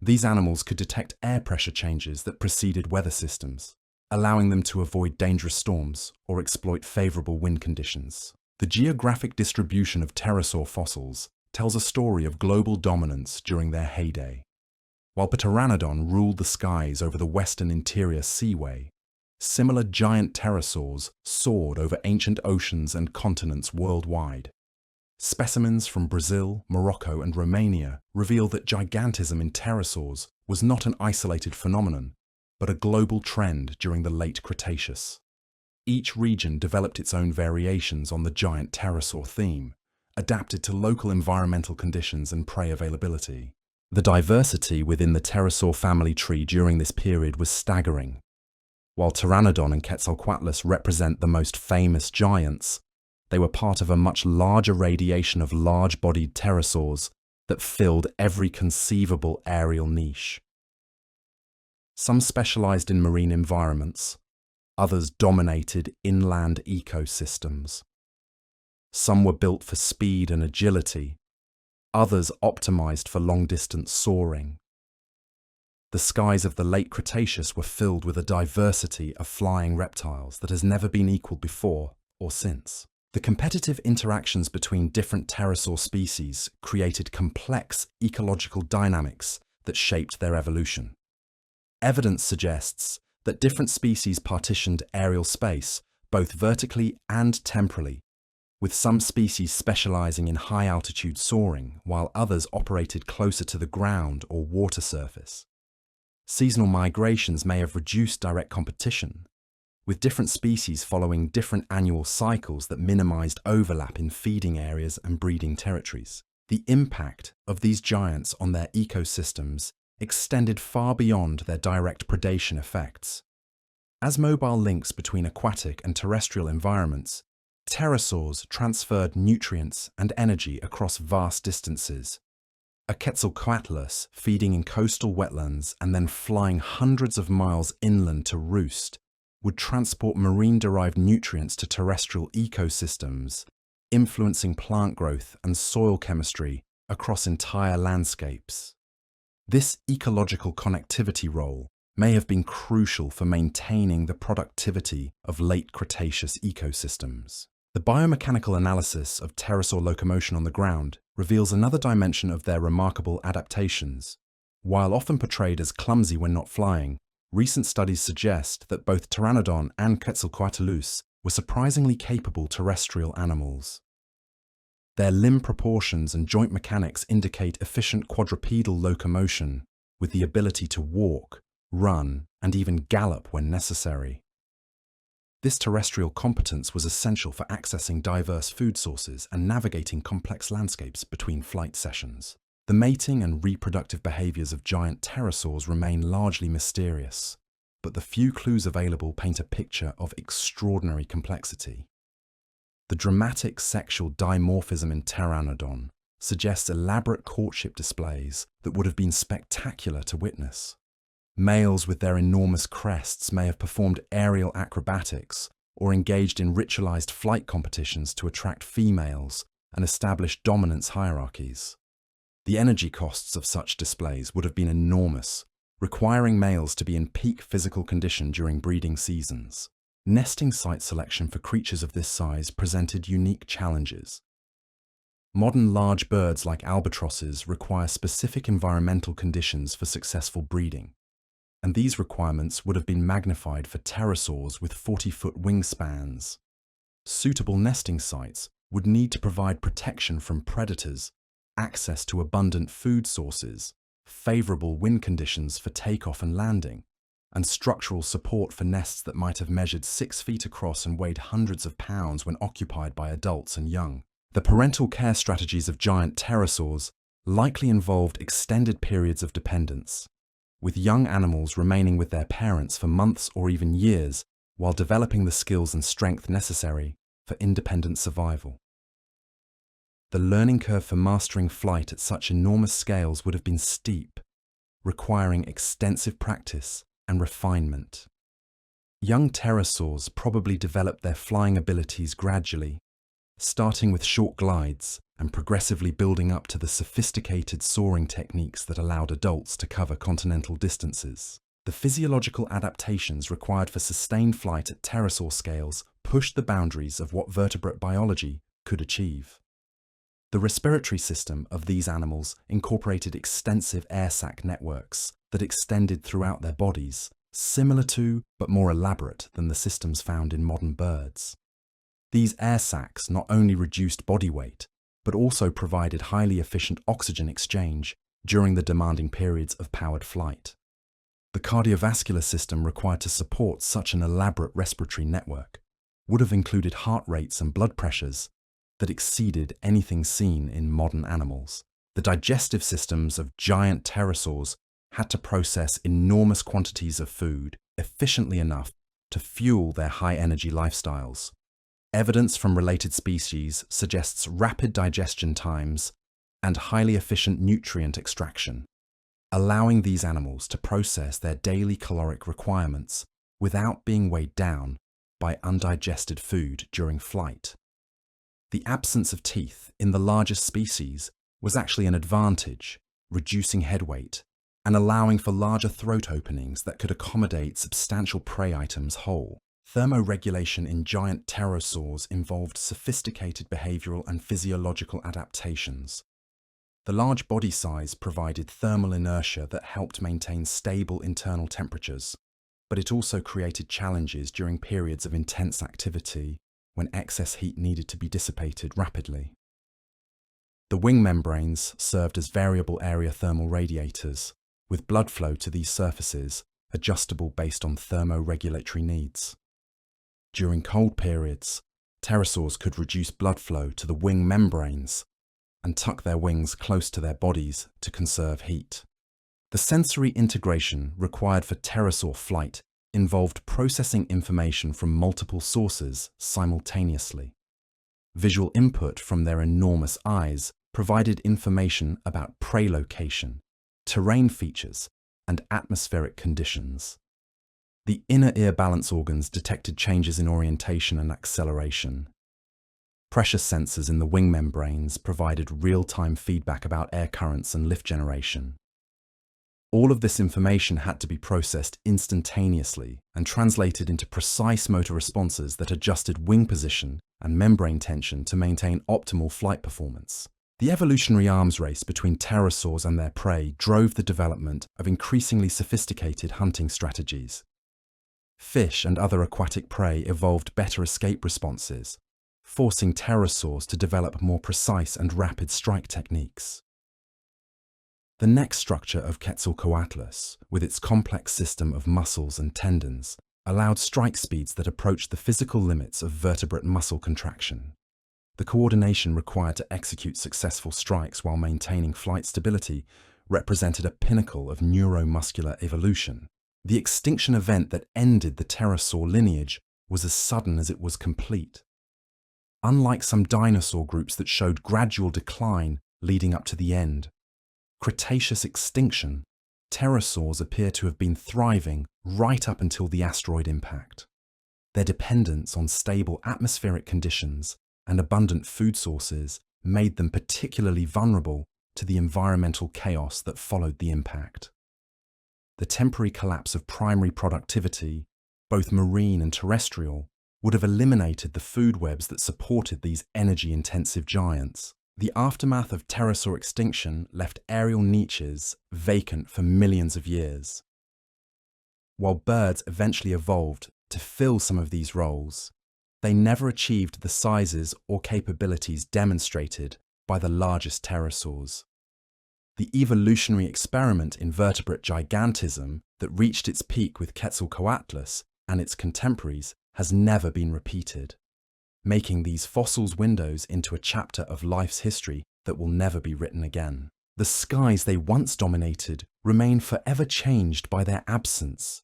These animals could detect air pressure changes that preceded weather systems, allowing them to avoid dangerous storms or exploit favorable wind conditions. The geographic distribution of pterosaur fossils tells a story of global dominance during their heyday. While Pteranodon ruled the skies over the western interior seaway, similar giant pterosaurs soared over ancient oceans and continents worldwide. Specimens from Brazil, Morocco, and Romania reveal that gigantism in pterosaurs was not an isolated phenomenon, but a global trend during the late Cretaceous. Each region developed its own variations on the giant pterosaur theme, adapted to local environmental conditions and prey availability. The diversity within the pterosaur family tree during this period was staggering. While Pteranodon and Quetzalcoatlus represent the most famous giants, they were part of a much larger radiation of large-bodied pterosaurs that filled every conceivable aerial niche. Some specialized in marine environments, others dominated inland ecosystems. Some were built for speed and agility, others optimized for long-distance soaring. The skies of the late Cretaceous were filled with a diversity of flying reptiles that has never been equaled before or since. The competitive interactions between different pterosaur species created complex ecological dynamics that shaped their evolution. Evidence suggests that different species partitioned aerial space, both vertically and temporally, with some species specializing in high-altitude soaring, while others operated closer to the ground or water surface. Seasonal migrations may have reduced direct competition, with different species following different annual cycles that minimized overlap in feeding areas and breeding territories. The impact of these giants on their ecosystems extended far beyond their direct predation effects. As mobile links between aquatic and terrestrial environments, pterosaurs transferred nutrients and energy across vast distances. A Quetzalcoatlus feeding in coastal wetlands and then flying hundreds of miles inland to roost would transport marine-derived nutrients to terrestrial ecosystems, influencing plant growth and soil chemistry across entire landscapes. This ecological connectivity role may have been crucial for maintaining the productivity of late Cretaceous ecosystems. The biomechanical analysis of pterosaur locomotion on the ground reveals another dimension of their remarkable adaptations. While often portrayed as clumsy when not flying, recent studies suggest that both Pteranodon and Quetzalcoatlus were surprisingly capable terrestrial animals. Their limb proportions and joint mechanics indicate efficient quadrupedal locomotion, with the ability to walk, run, and even gallop when necessary. This terrestrial competence was essential for accessing diverse food sources and navigating complex landscapes between flight sessions. The mating and reproductive behaviors of giant pterosaurs remain largely mysterious, but the few clues available paint a picture of extraordinary complexity. The dramatic sexual dimorphism in Pteranodon suggests elaborate courtship displays that would have been spectacular to witness. Males with their enormous crests may have performed aerial acrobatics or engaged in ritualized flight competitions to attract females and establish dominance hierarchies. The energy costs of such displays would have been enormous, requiring males to be in peak physical condition during breeding seasons. Nesting site selection for creatures of this size presented unique challenges. Modern large birds like albatrosses require specific environmental conditions for successful breeding, and these requirements would have been magnified for pterosaurs with 40-foot wingspans. Suitable nesting sites would need to provide protection from predators, access to abundant food sources, favorable wind conditions for takeoff and landing, and structural support for nests that might have measured 6 feet across and weighed hundreds of pounds when occupied by adults and young. The parental care strategies of giant pterosaurs likely involved extended periods of dependence, with young animals remaining with their parents for months or even years while developing the skills and strength necessary for independent survival. The learning curve for mastering flight at such enormous scales would have been steep, requiring extensive practice and refinement. Young pterosaurs probably developed their flying abilities gradually, starting with short glides and progressively building up to the sophisticated soaring techniques that allowed adults to cover continental distances. The physiological adaptations required for sustained flight at pterosaur scales pushed the boundaries of what vertebrate biology could achieve. The respiratory system of these animals incorporated extensive air sac networks that extended throughout their bodies, similar to, but more elaborate than the systems found in modern birds. These air sacs not only reduced body weight, but also provided highly efficient oxygen exchange during the demanding periods of powered flight. The cardiovascular system required to support such an elaborate respiratory network would have included heart rates and blood pressures that exceeded anything seen in modern animals. The digestive systems of giant pterosaurs had to process enormous quantities of food efficiently enough to fuel their high-energy lifestyles. Evidence from related species suggests rapid digestion times and highly efficient nutrient extraction, allowing these animals to process their daily caloric requirements without being weighed down by undigested food during flight. The absence of teeth in the largest species was actually an advantage, reducing head weight and allowing for larger throat openings that could accommodate substantial prey items whole. Thermoregulation in giant pterosaurs involved sophisticated behavioral and physiological adaptations. The large body size provided thermal inertia that helped maintain stable internal temperatures, but it also created challenges during periods of intense activity when excess heat needed to be dissipated rapidly. The wing membranes served as variable area thermal radiators, with blood flow to these surfaces adjustable based on thermoregulatory needs. During cold periods, pterosaurs could reduce blood flow to the wing membranes and tuck their wings close to their bodies to conserve heat. The sensory integration required for pterosaur flight involved processing information from multiple sources simultaneously. Visual input from their enormous eyes provided information about prey location, terrain features, and atmospheric conditions. The inner ear balance organs detected changes in orientation and acceleration. Pressure sensors in the wing membranes provided real-time feedback about air currents and lift generation. All of this information had to be processed instantaneously and translated into precise motor responses that adjusted wing position and membrane tension to maintain optimal flight performance. The evolutionary arms race between pterosaurs and their prey drove the development of increasingly sophisticated hunting strategies. Fish and other aquatic prey evolved better escape responses, forcing pterosaurs to develop more precise and rapid strike techniques. The neck structure of Quetzalcoatlus, with its complex system of muscles and tendons, allowed strike speeds that approached the physical limits of vertebrate muscle contraction. The coordination required to execute successful strikes while maintaining flight stability represented a pinnacle of neuromuscular evolution. The extinction event that ended the pterosaur lineage was as sudden as it was complete. Unlike some dinosaur groups that showed gradual decline leading up to the end, Cretaceous extinction, pterosaurs appear to have been thriving right up until the asteroid impact. Their dependence on stable atmospheric conditions and abundant food sources made them particularly vulnerable to the environmental chaos that followed the impact. The temporary collapse of primary productivity, both marine and terrestrial, would have eliminated the food webs that supported these energy-intensive giants. The aftermath of pterosaur extinction left aerial niches vacant for millions of years. While birds eventually evolved to fill some of these roles, they never achieved the sizes or capabilities demonstrated by the largest pterosaurs. The evolutionary experiment in vertebrate gigantism that reached its peak with Quetzalcoatlus and its contemporaries has never been repeated, making these fossils windows into a chapter of life's history that will never be written again. The skies they once dominated remain forever changed by their absence,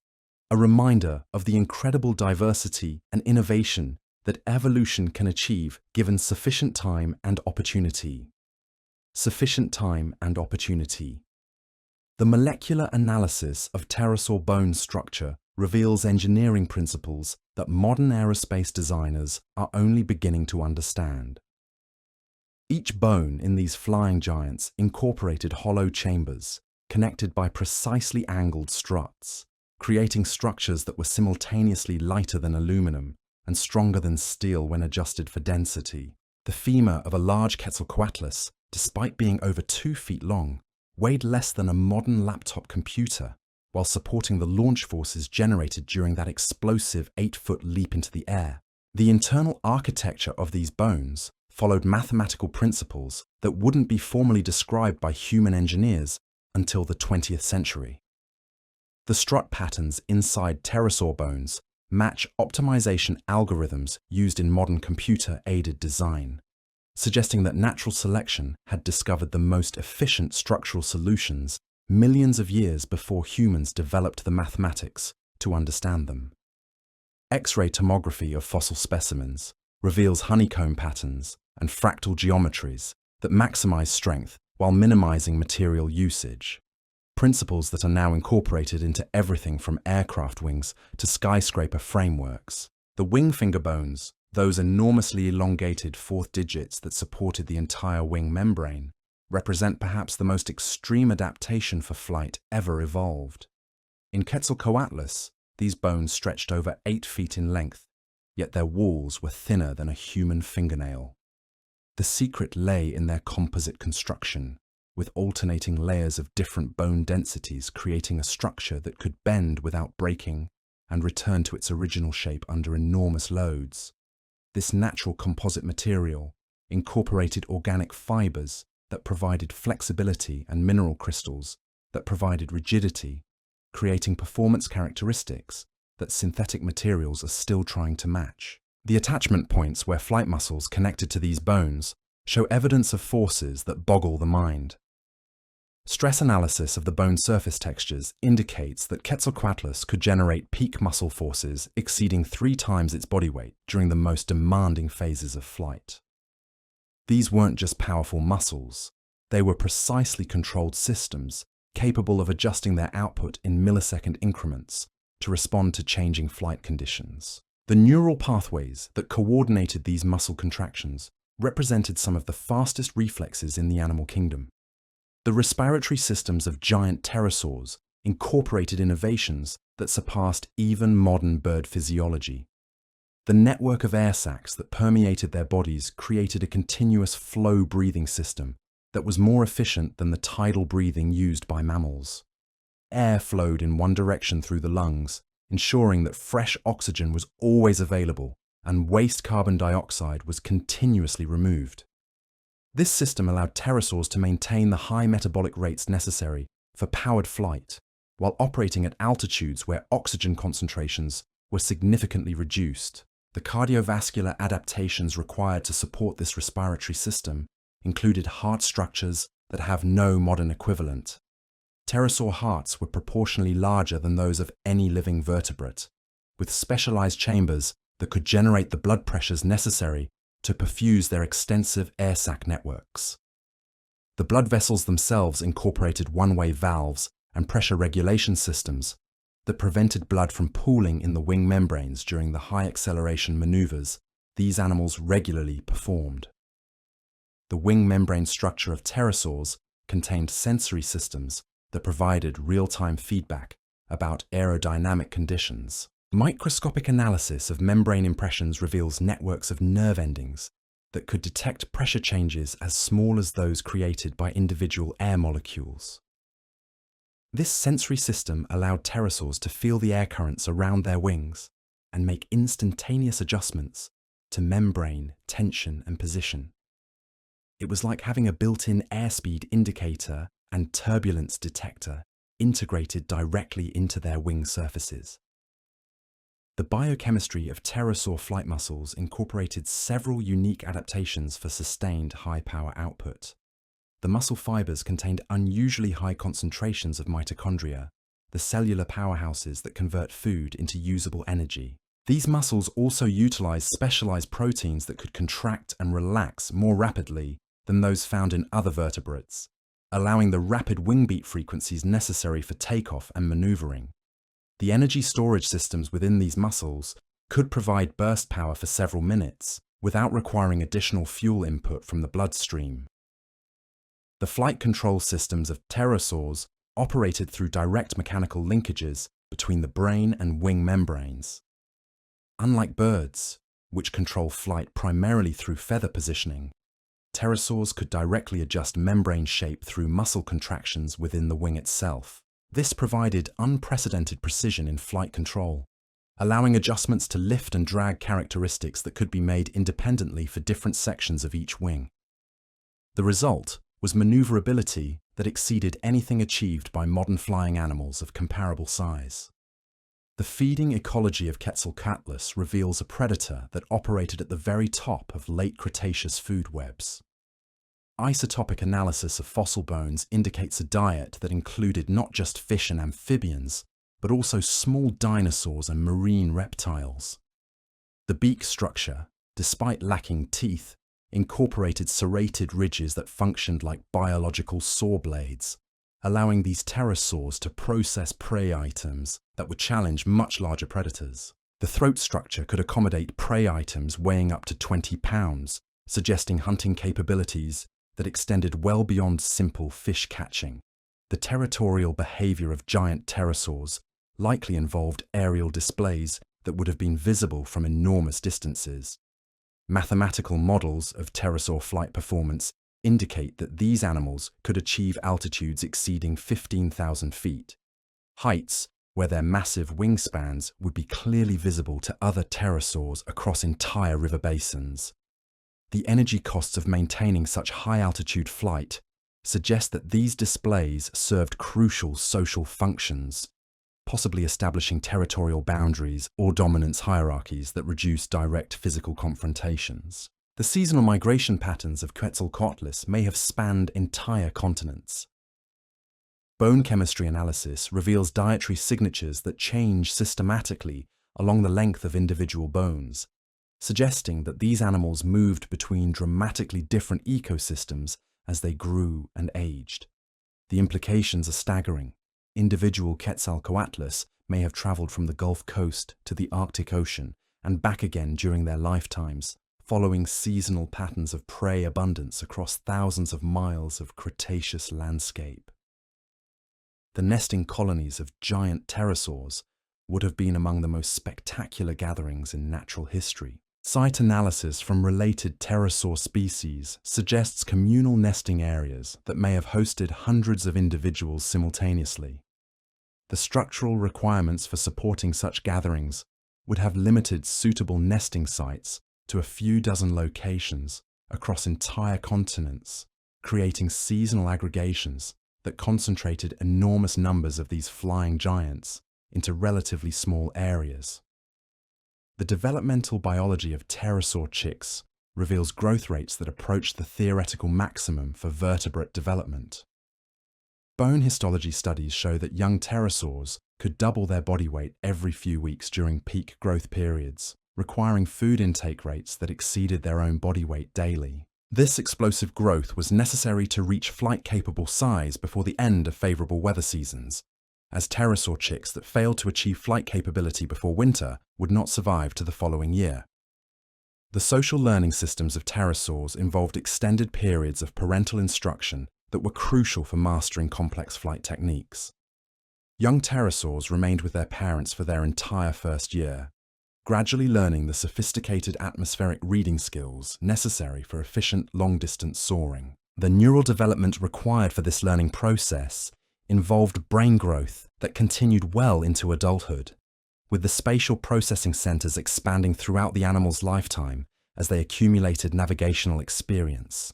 a reminder of the incredible diversity and innovation that evolution can achieve given sufficient time and opportunity. Sufficient time and opportunity. The molecular analysis of pterosaur bone structure reveals engineering principles that modern aerospace designers are only beginning to understand. Each bone in these flying giants incorporated hollow chambers, connected by precisely angled struts, creating structures that were simultaneously lighter than aluminum and stronger than steel when adjusted for density. The femur of a large Quetzalcoatlus, despite being over 2 feet long, weighed less than a modern laptop computer, while supporting the launch forces generated during that explosive 8-foot leap into the air. The internal architecture of these bones followed mathematical principles that wouldn't be formally described by human engineers until the 20th century. The strut patterns inside pterosaur bones match optimization algorithms used in modern computer-aided design, suggesting that natural selection had discovered the most efficient structural solutions millions of years before humans developed the mathematics to understand them. X-ray tomography of fossil specimens reveals honeycomb patterns and fractal geometries that maximize strength while minimizing material usage, principles that are now incorporated into everything from aircraft wings to skyscraper frameworks. The wing finger bones, those enormously elongated fourth digits that supported the entire wing membrane, represent perhaps the most extreme adaptation for flight ever evolved. In Quetzalcoatlus, these bones stretched over 8 feet in length, yet their walls were thinner than a human fingernail. The secret lay in their composite construction, with alternating layers of different bone densities creating a structure that could bend without breaking and return to its original shape under enormous loads. This natural composite material incorporated organic fibers that provided flexibility and mineral crystals that provided rigidity, creating performance characteristics that synthetic materials are still trying to match. The attachment points where flight muscles connected to these bones show evidence of forces that boggle the mind. Stress analysis of the bone surface textures indicates that Quetzalcoatlus could generate peak muscle forces exceeding 3 times its body weight during the most demanding phases of flight. These weren't just powerful muscles, they were precisely controlled systems capable of adjusting their output in millisecond increments to respond to changing flight conditions. The neural pathways that coordinated these muscle contractions represented some of the fastest reflexes in the animal kingdom. The respiratory systems of giant pterosaurs incorporated innovations that surpassed even modern bird physiology. The network of air sacs that permeated their bodies created a continuous flow breathing system that was more efficient than the tidal breathing used by mammals. Air flowed in one direction through the lungs, ensuring that fresh oxygen was always available and waste carbon dioxide was continuously removed. This system allowed pterosaurs to maintain the high metabolic rates necessary for powered flight, while operating at altitudes where oxygen concentrations were significantly reduced. The cardiovascular adaptations required to support this respiratory system included heart structures that have no modern equivalent. Pterosaur hearts were proportionally larger than those of any living vertebrate, with specialized chambers that could generate the blood pressures necessary to perfuse their extensive air sac networks. The blood vessels themselves incorporated one-way valves and pressure regulation systems that prevented blood from pooling in the wing membranes during the high acceleration maneuvers these animals regularly performed. The wing membrane structure of pterosaurs contained sensory systems that provided real-time feedback about aerodynamic conditions. Microscopic analysis of membrane impressions reveals networks of nerve endings that could detect pressure changes as small as those created by individual air molecules. This sensory system allowed pterosaurs to feel the air currents around their wings and make instantaneous adjustments to membrane, tension, and position. It was like having a built-in airspeed indicator and turbulence detector integrated directly into their wing surfaces. The biochemistry of pterosaur flight muscles incorporated several unique adaptations for sustained high-power output. The muscle fibers contained unusually high concentrations of mitochondria, the cellular powerhouses that convert food into usable energy. These muscles also utilized specialized proteins that could contract and relax more rapidly than those found in other vertebrates, allowing the rapid wing beat frequencies necessary for takeoff and maneuvering. The energy storage systems within these muscles could provide burst power for several minutes without requiring additional fuel input from the bloodstream. The flight control systems of pterosaurs operated through direct mechanical linkages between the brain and wing membranes. Unlike birds, which control flight primarily through feather positioning, pterosaurs could directly adjust membrane shape through muscle contractions within the wing itself. This provided unprecedented precision in flight control, allowing adjustments to lift and drag characteristics that could be made independently for different sections of each wing. The result was maneuverability that exceeded anything achieved by modern flying animals of comparable size. The feeding ecology of Quetzalcoatlus reveals a predator that operated at the very top of late Cretaceous food webs. Isotopic analysis of fossil bones indicates a diet that included not just fish and amphibians, but also small dinosaurs and marine reptiles. The beak structure, despite lacking teeth, incorporated serrated ridges that functioned like biological saw blades, allowing these pterosaurs to process prey items that would challenge much larger predators. The throat structure could accommodate prey items weighing up to 20 pounds, suggesting hunting capabilities that extended well beyond simple fish catching. The territorial behavior of giant pterosaurs likely involved aerial displays that would have been visible from enormous distances. Mathematical models of pterosaur flight performance indicate that these animals could achieve altitudes exceeding 15,000 feet, heights where their massive wingspans would be clearly visible to other pterosaurs across entire river basins. The energy costs of maintaining such high-altitude flight suggest that these displays served crucial social functions, possibly establishing territorial boundaries or dominance hierarchies that reduce direct physical confrontations. The seasonal migration patterns of Quetzalcoatlus may have spanned entire continents. Bone chemistry analysis reveals dietary signatures that change systematically along the length of individual bones, suggesting that these animals moved between dramatically different ecosystems as they grew and aged. The implications are staggering. Individual Quetzalcoatlus may have traveled from the Gulf Coast to the Arctic Ocean and back again during their lifetimes, following seasonal patterns of prey abundance across thousands of miles of Cretaceous landscape. The nesting colonies of giant pterosaurs would have been among the most spectacular gatherings in natural history. Site analysis from related pterosaur species suggests communal nesting areas that may have hosted hundreds of individuals simultaneously. The structural requirements for supporting such gatherings would have limited suitable nesting sites to a few dozen locations across entire continents, creating seasonal aggregations that concentrated enormous numbers of these flying giants into relatively small areas. The developmental biology of pterosaur chicks reveals growth rates that approach the theoretical maximum for vertebrate development. Bone histology studies show that young pterosaurs could double their body weight every few weeks during peak growth periods, requiring food intake rates that exceeded their own body weight daily. This explosive growth was necessary to reach flight-capable size before the end of favorable weather seasons, as pterosaur chicks that failed to achieve flight capability before winter would not survive to the following year. The social learning systems of pterosaurs involved extended periods of parental instruction that were crucial for mastering complex flight techniques. Young pterosaurs remained with their parents for their entire first year, gradually learning the sophisticated atmospheric reading skills necessary for efficient long-distance soaring. The neural development required for this learning process involved brain growth that continued well into adulthood, with the spatial processing centers expanding throughout the animal's lifetime as they accumulated navigational experience.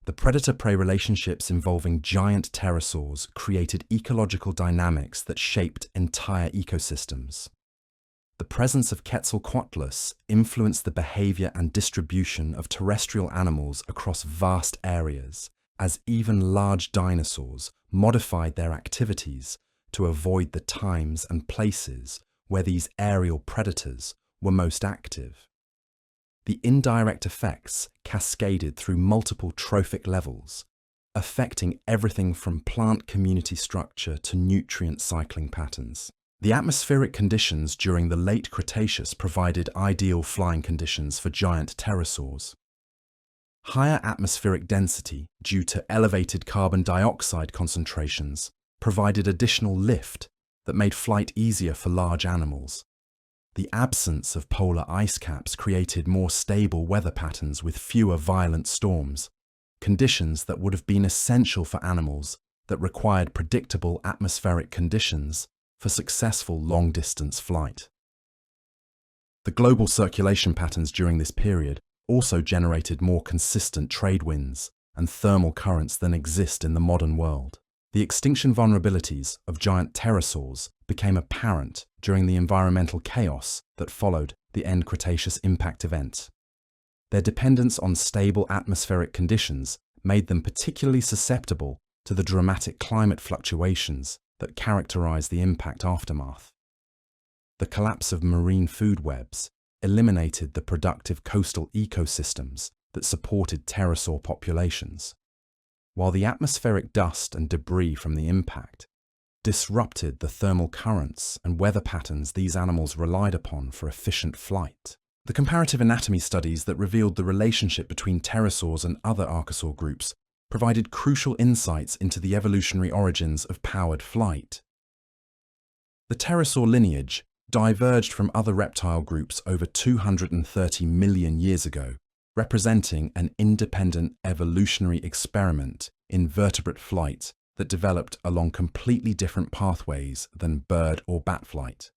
The predator-prey relationships involving giant pterosaurs created ecological dynamics that shaped entire ecosystems. The presence of Quetzalcoatlus influenced the behavior and distribution of terrestrial animals across vast areas, as even large dinosaurs modified their activities to avoid the times and places where these aerial predators were most active. The indirect effects cascaded through multiple trophic levels, affecting everything from plant community structure to nutrient cycling patterns. The atmospheric conditions during the late Cretaceous provided ideal flying conditions for giant pterosaurs. Higher atmospheric density due to elevated carbon dioxide concentrations provided additional lift that made flight easier for large animals. The absence of polar ice caps created more stable weather patterns with fewer violent storms, conditions that would have been essential for animals that required predictable atmospheric conditions for successful long-distance flight. The global circulation patterns during this period also generated more consistent trade winds and thermal currents than exist in the modern world. The extinction vulnerabilities of giant pterosaurs became apparent during the environmental chaos that followed the end Cretaceous impact event. Their dependence on stable atmospheric conditions made them particularly susceptible to the dramatic climate fluctuations that characterize the impact aftermath. The collapse of marine food webs eliminated the productive coastal ecosystems that supported pterosaur populations, while the atmospheric dust and debris from the impact disrupted the thermal currents and weather patterns these animals relied upon for efficient flight. The comparative anatomy studies that revealed the relationship between pterosaurs and other archosaur groups provided crucial insights into the evolutionary origins of powered flight. The pterosaur lineage diverged from other reptile groups over 230 million years ago, representing an independent evolutionary experiment in vertebrate flight that developed along completely different pathways than bird or bat flight.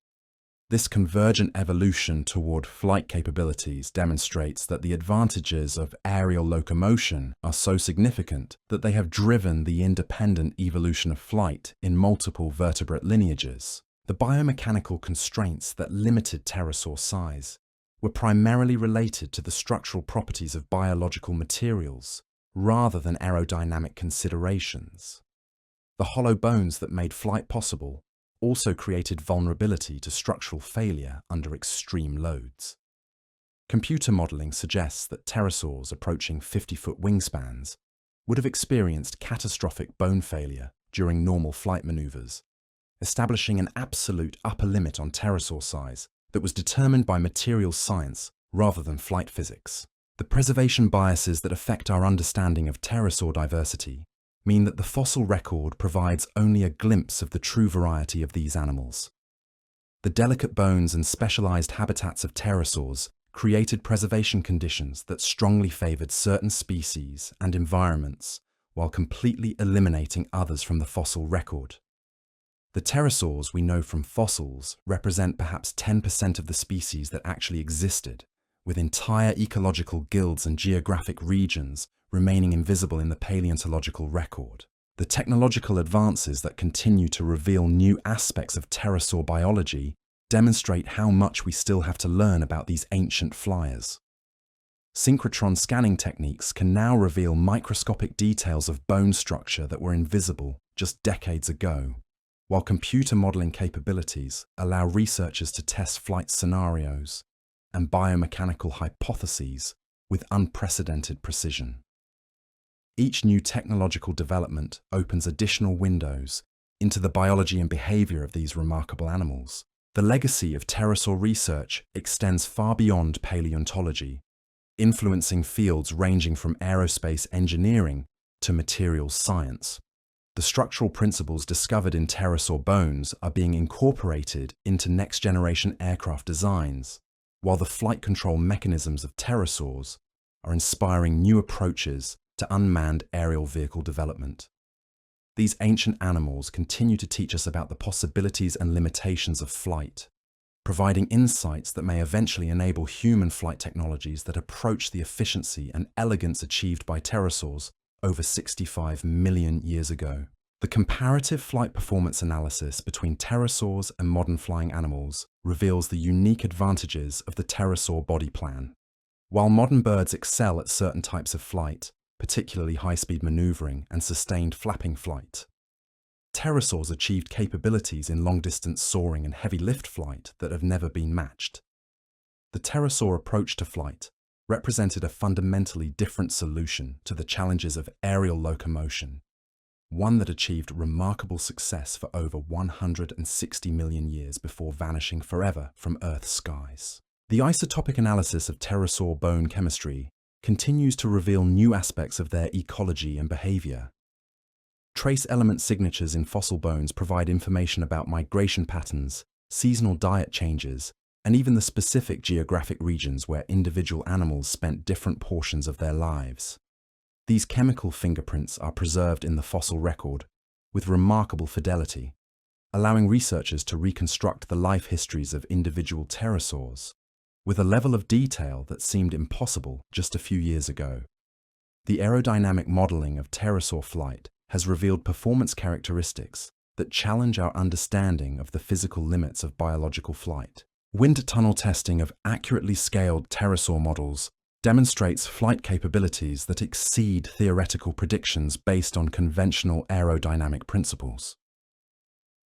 This convergent evolution toward flight capabilities demonstrates that the advantages of aerial locomotion are so significant that they have driven the independent evolution of flight in multiple vertebrate lineages. The biomechanical constraints that limited pterosaur size were primarily related to the structural properties of biological materials rather than aerodynamic considerations. The hollow bones that made flight possible also created vulnerability to structural failure under extreme loads. Computer modeling suggests that pterosaurs approaching 50-foot wingspans would have experienced catastrophic bone failure during normal flight maneuvers, establishing an absolute upper limit on pterosaur size that was determined by materials science rather than flight physics. The preservation biases that affect our understanding of pterosaur diversity mean that the fossil record provides only a glimpse of the true variety of these animals. The delicate bones and specialized habitats of pterosaurs created preservation conditions that strongly favored certain species and environments while completely eliminating others from the fossil record. The pterosaurs we know from fossils represent perhaps 10% of the species that actually existed, with entire ecological guilds and geographic regions remaining invisible in the paleontological record. The technological advances that continue to reveal new aspects of pterosaur biology demonstrate how much we still have to learn about these ancient flyers. Synchrotron scanning techniques can now reveal microscopic details of bone structure that were invisible just decades ago, while computer modeling capabilities allow researchers to test flight scenarios and biomechanical hypotheses with unprecedented precision. Each new technological development opens additional windows into the biology and behavior of these remarkable animals. The legacy of pterosaur research extends far beyond paleontology, influencing fields ranging from aerospace engineering to materials science. The structural principles discovered in pterosaur bones are being incorporated into next-generation aircraft designs, while the flight control mechanisms of pterosaurs are inspiring new approaches to unmanned aerial vehicle development. These ancient animals continue to teach us about the possibilities and limitations of flight, providing insights that may eventually enable human flight technologies that approach the efficiency and elegance achieved by pterosaurs over 65 million years ago. The comparative flight performance analysis between pterosaurs and modern flying animals reveals the unique advantages of the pterosaur body plan. While modern birds excel at certain types of flight, particularly high-speed maneuvering and sustained flapping flight, pterosaurs achieved capabilities in long-distance soaring and heavy lift flight that have never been matched. The pterosaur approach to flight represented a fundamentally different solution to the challenges of aerial locomotion, one that achieved remarkable success for over 160 million years before vanishing forever from Earth's skies. The isotopic analysis of pterosaur bone chemistry continues to reveal new aspects of their ecology and behavior. Trace element signatures in fossil bones provide information about migration patterns, seasonal diet changes, and even the specific geographic regions where individual animals spent different portions of their lives. These chemical fingerprints are preserved in the fossil record with remarkable fidelity, allowing researchers to reconstruct the life histories of individual pterosaurs with a level of detail that seemed impossible just a few years ago. The aerodynamic modeling of pterosaur flight has revealed performance characteristics that challenge our understanding of the physical limits of biological flight. Wind tunnel testing of accurately scaled pterosaur models demonstrates flight capabilities that exceed theoretical predictions based on conventional aerodynamic principles.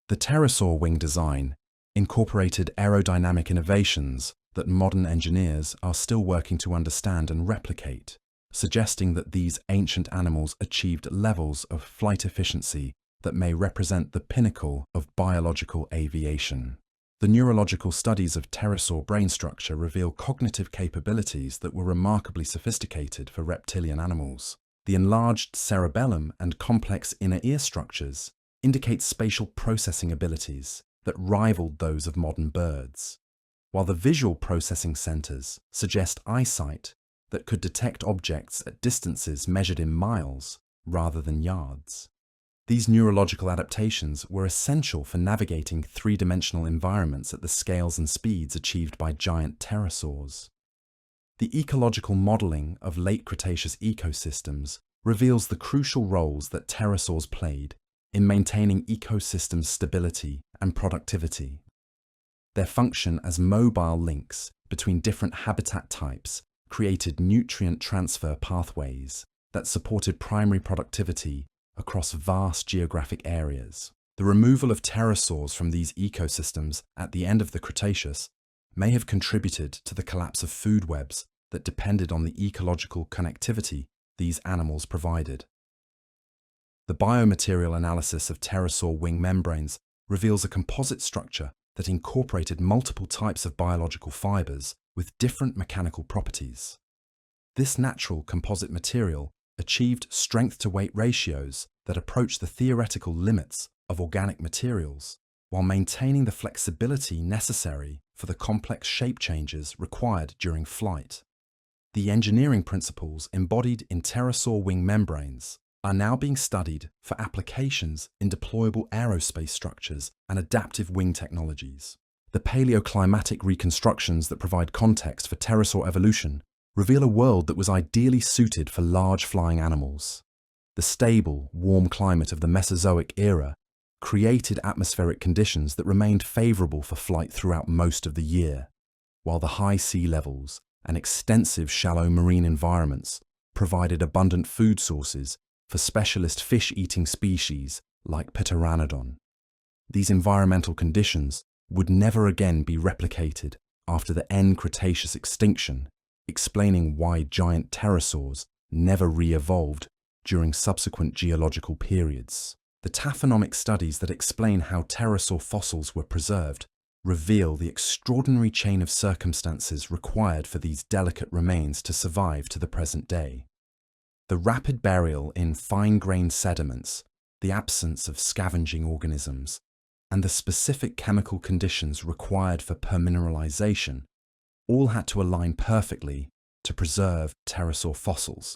The pterosaur wing design incorporated aerodynamic innovations that modern engineers are still working to understand and replicate, suggesting that these ancient animals achieved levels of flight efficiency that may represent the pinnacle of biological aviation. The neurological studies of pterosaur brain structure reveal cognitive capabilities that were remarkably sophisticated for reptilian animals. The enlarged cerebellum and complex inner ear structures indicate spatial processing abilities that rivaled those of modern birds, while the visual processing centers suggest eyesight that could detect objects at distances measured in miles rather than yards. These neurological adaptations were essential for navigating three-dimensional environments at the scales and speeds achieved by giant pterosaurs. The ecological modeling of late Cretaceous ecosystems reveals the crucial roles that pterosaurs played in maintaining ecosystem stability and productivity. Their function as mobile links between different habitat types created nutrient transfer pathways that supported primary productivity across vast geographic areas. The removal of pterosaurs from these ecosystems at the end of the Cretaceous may have contributed to the collapse of food webs that depended on the ecological connectivity these animals provided. The biomaterial analysis of pterosaur wing membranes reveals a composite structure that incorporated multiple types of biological fibers with different mechanical properties. This natural composite material achieved strength-to-weight ratios that approach the theoretical limits of organic materials, while maintaining the flexibility necessary for the complex shape changes required during flight. The engineering principles embodied in pterosaur wing membranes are now being studied for applications in deployable aerospace structures and adaptive wing technologies. The paleoclimatic reconstructions that provide context for pterosaur evolution reveal a world that was ideally suited for large flying animals. The stable, warm climate of the Mesozoic era created atmospheric conditions that remained favorable for flight throughout most of the year, while the high sea levels and extensive shallow marine environments provided abundant food sources for specialist fish-eating species like Pteranodon. These environmental conditions would never again be replicated after the end Cretaceous extinction, explaining why giant pterosaurs never re-evolved during subsequent geological periods. The taphonomic studies that explain how pterosaur fossils were preserved reveal the extraordinary chain of circumstances required for these delicate remains to survive to the present day. The rapid burial in fine-grained sediments, the absence of scavenging organisms, and the specific chemical conditions required for permineralization all had to align perfectly to preserve pterosaur fossils.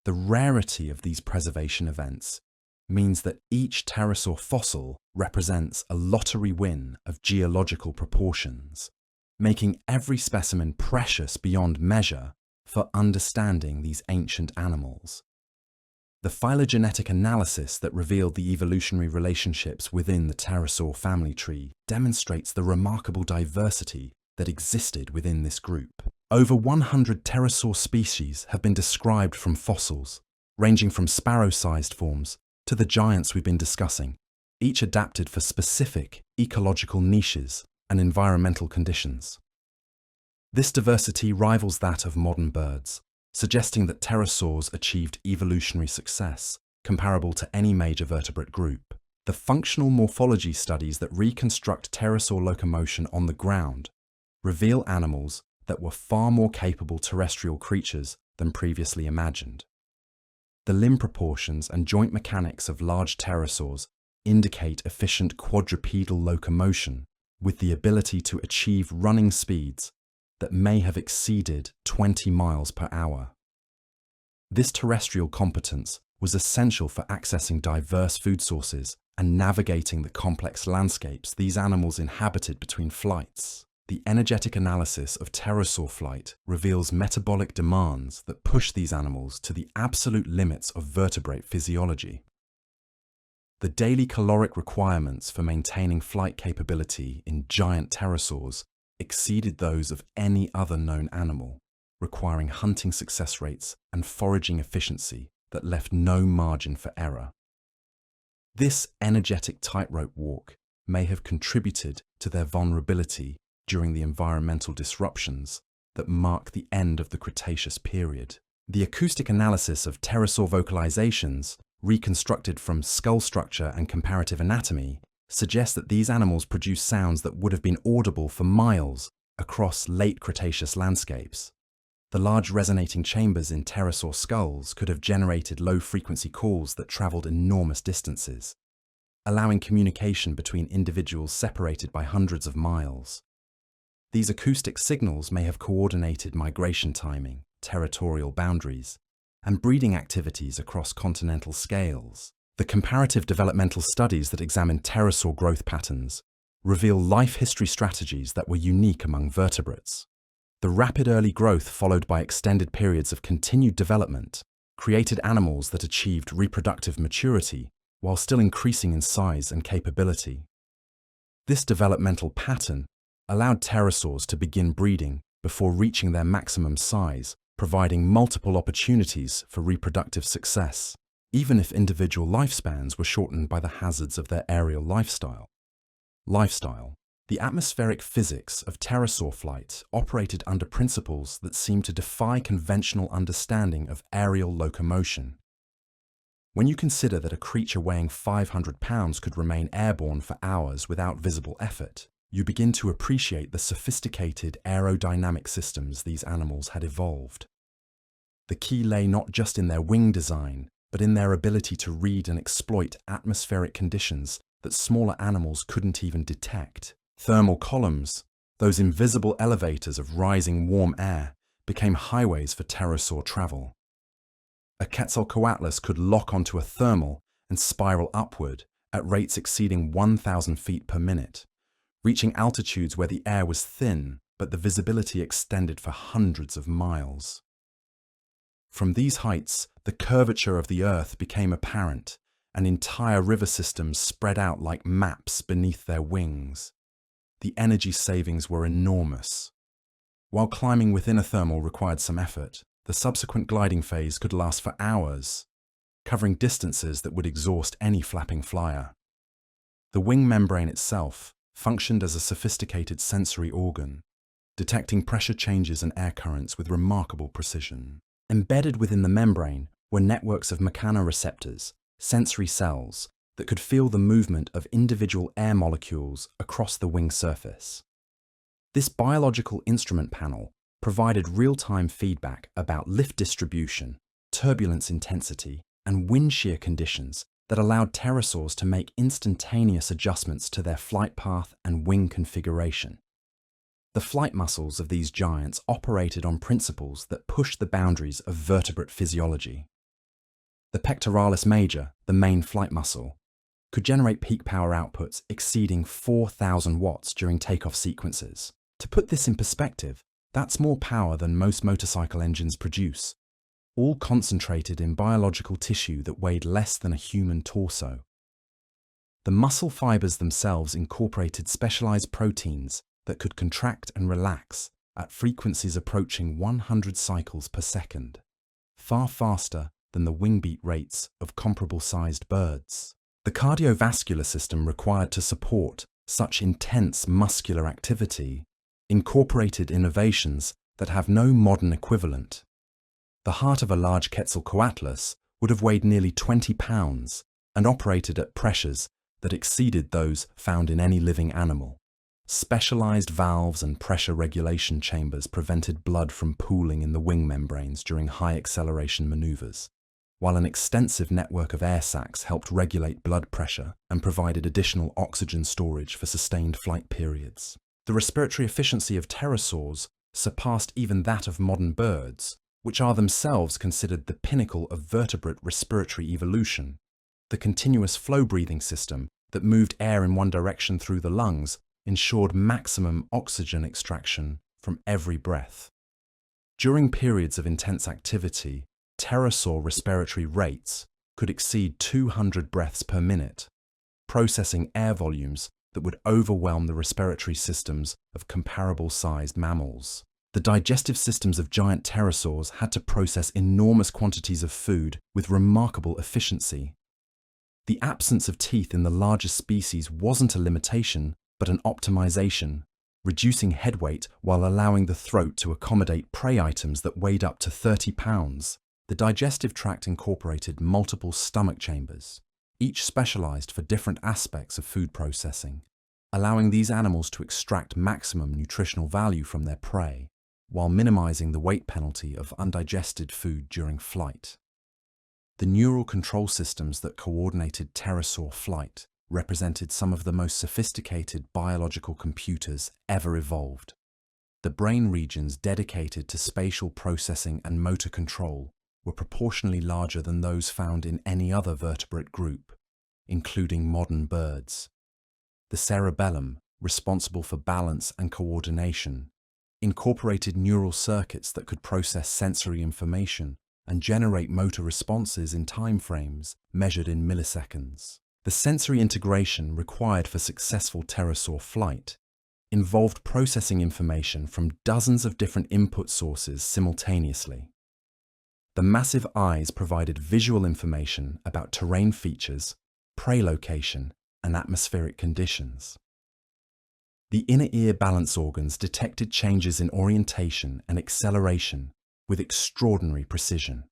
The rarity of these preservation events means that each pterosaur fossil represents a lottery win of geological proportions, making every specimen precious beyond measure for understanding these ancient animals. The phylogenetic analysis that revealed the evolutionary relationships within the pterosaur family tree demonstrates the remarkable diversity that existed within this group. Over 100 pterosaur species have been described from fossils, ranging from sparrow-sized forms to the giants we've been discussing, each adapted for specific ecological niches and environmental conditions. This diversity rivals that of modern birds, suggesting that pterosaurs achieved evolutionary success comparable to any major vertebrate group. The functional morphology studies that reconstruct pterosaur locomotion on the ground reveal animals that were far more capable terrestrial creatures than previously imagined. The limb proportions and joint mechanics of large pterosaurs indicate efficient quadrupedal locomotion with the ability to achieve running speeds that may have exceeded 20 miles per hour. This terrestrial competence was essential for accessing diverse food sources and navigating the complex landscapes these animals inhabited between flights. The energetic analysis of pterosaur flight reveals metabolic demands that push these animals to the absolute limits of vertebrate physiology. The daily caloric requirements for maintaining flight capability in giant pterosaurs exceeded those of any other known animal, requiring hunting success rates and foraging efficiency that left no margin for error. This energetic tightrope walk may have contributed to their vulnerability during the environmental disruptions that mark the end of the Cretaceous period. The acoustic analysis of pterosaur vocalizations, reconstructed from skull structure and comparative anatomy, suggests that these animals produce sounds that would have been audible for miles across late Cretaceous landscapes. The large resonating chambers in pterosaur skulls could have generated low-frequency calls that traveled enormous distances, allowing communication between individuals separated by hundreds of miles. These acoustic signals may have coordinated migration timing, territorial boundaries, and breeding activities across continental scales. The comparative developmental studies that examine pterosaur growth patterns reveal life history strategies that were unique among vertebrates. The rapid early growth followed by extended periods of continued development created animals that achieved reproductive maturity while still increasing in size and capability. This developmental pattern allowed pterosaurs to begin breeding before reaching their maximum size, providing multiple opportunities for reproductive success, even if individual lifespans were shortened by the hazards of their aerial lifestyle. The atmospheric physics of pterosaur flight operated under principles that seemed to defy conventional understanding of aerial locomotion. When you consider that a creature weighing 500 pounds could remain airborne for hours without visible effort, you begin to appreciate the sophisticated aerodynamic systems these animals had evolved. The key lay not just in their wing design, but in their ability to read and exploit atmospheric conditions that smaller animals couldn't even detect. Thermal columns, those invisible elevators of rising warm air, became highways for pterosaur travel. A Quetzalcoatlus could lock onto a thermal and spiral upward at rates exceeding 1,000 feet per minute, reaching altitudes where the air was thin but the visibility extended for hundreds of miles. From these heights, the curvature of the Earth became apparent, and entire river systems spread out like maps beneath their wings. The energy savings were enormous. While climbing within a thermal required some effort, the subsequent gliding phase could last for hours, covering distances that would exhaust any flapping flyer. The wing membrane itself functioned as a sophisticated sensory organ, detecting pressure changes and air currents with remarkable precision. Embedded within the membrane were networks of mechanoreceptors, sensory cells, that could feel the movement of individual air molecules across the wing surface. This biological instrument panel provided real-time feedback about lift distribution, turbulence intensity, and wind shear conditions that allowed pterosaurs to make instantaneous adjustments to their flight path and wing configuration. The flight muscles of these giants operated on principles that pushed the boundaries of vertebrate physiology. The pectoralis major, the main flight muscle, could generate peak power outputs exceeding 4,000 watts during takeoff sequences. To put this in perspective, that's more power than most motorcycle engines produce, all concentrated in biological tissue that weighed less than a human torso. The muscle fibers themselves incorporated specialized proteins that could contract and relax at frequencies approaching 100 cycles per second, far faster than the wing beat rates of comparable-sized birds. The cardiovascular system required to support such intense muscular activity incorporated innovations that have no modern equivalent. The heart of a large Quetzalcoatlus would have weighed nearly 20 pounds and operated at pressures that exceeded those found in any living animal. Specialized valves and pressure regulation chambers prevented blood from pooling in the wing membranes during high acceleration maneuvers, while an extensive network of air sacs helped regulate blood pressure and provided additional oxygen storage for sustained flight periods. The respiratory efficiency of pterosaurs surpassed even that of modern birds, which are themselves considered the pinnacle of vertebrate respiratory evolution. The continuous flow breathing system that moved air in one direction through the lungs ensured maximum oxygen extraction from every breath. During periods of intense activity, pterosaur respiratory rates could exceed 200 breaths per minute, processing air volumes that would overwhelm the respiratory systems of comparable-sized mammals. The digestive systems of giant pterosaurs had to process enormous quantities of food with remarkable efficiency. The absence of teeth in the largest species wasn't a limitation, but an optimization, reducing head weight while allowing the throat to accommodate prey items that weighed up to 30 pounds. The digestive tract incorporated multiple stomach chambers, each specialized for different aspects of food processing, allowing these animals to extract maximum nutritional value from their prey, while minimizing the weight penalty of undigested food during flight. The neural control systems that coordinated pterosaur flight represented some of the most sophisticated biological computers ever evolved. The brain regions dedicated to spatial processing and motor control were proportionally larger than those found in any other vertebrate group, including modern birds. The cerebellum, responsible for balance and coordination, incorporated neural circuits that could process sensory information and generate motor responses in timeframes measured in milliseconds. The sensory integration required for successful pterosaur flight involved processing information from dozens of different input sources simultaneously. The massive eyes provided visual information about terrain features, prey location, and atmospheric conditions. The inner ear balance organs detected changes in orientation and acceleration with extraordinary precision.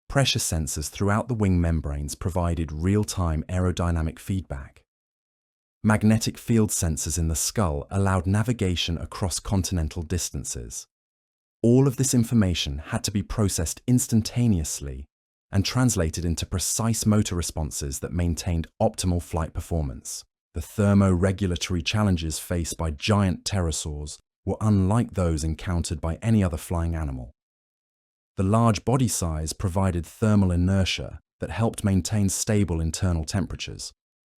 Pressure sensors throughout the wing membranes provided real-time aerodynamic feedback. Magnetic field sensors in the skull allowed navigation across continental distances. All of this information had to be processed instantaneously and translated into precise motor responses that maintained optimal flight performance. The thermoregulatory challenges faced by giant pterosaurs were unlike those encountered by any other flying animal. The large body size provided thermal inertia that helped maintain stable internal temperatures,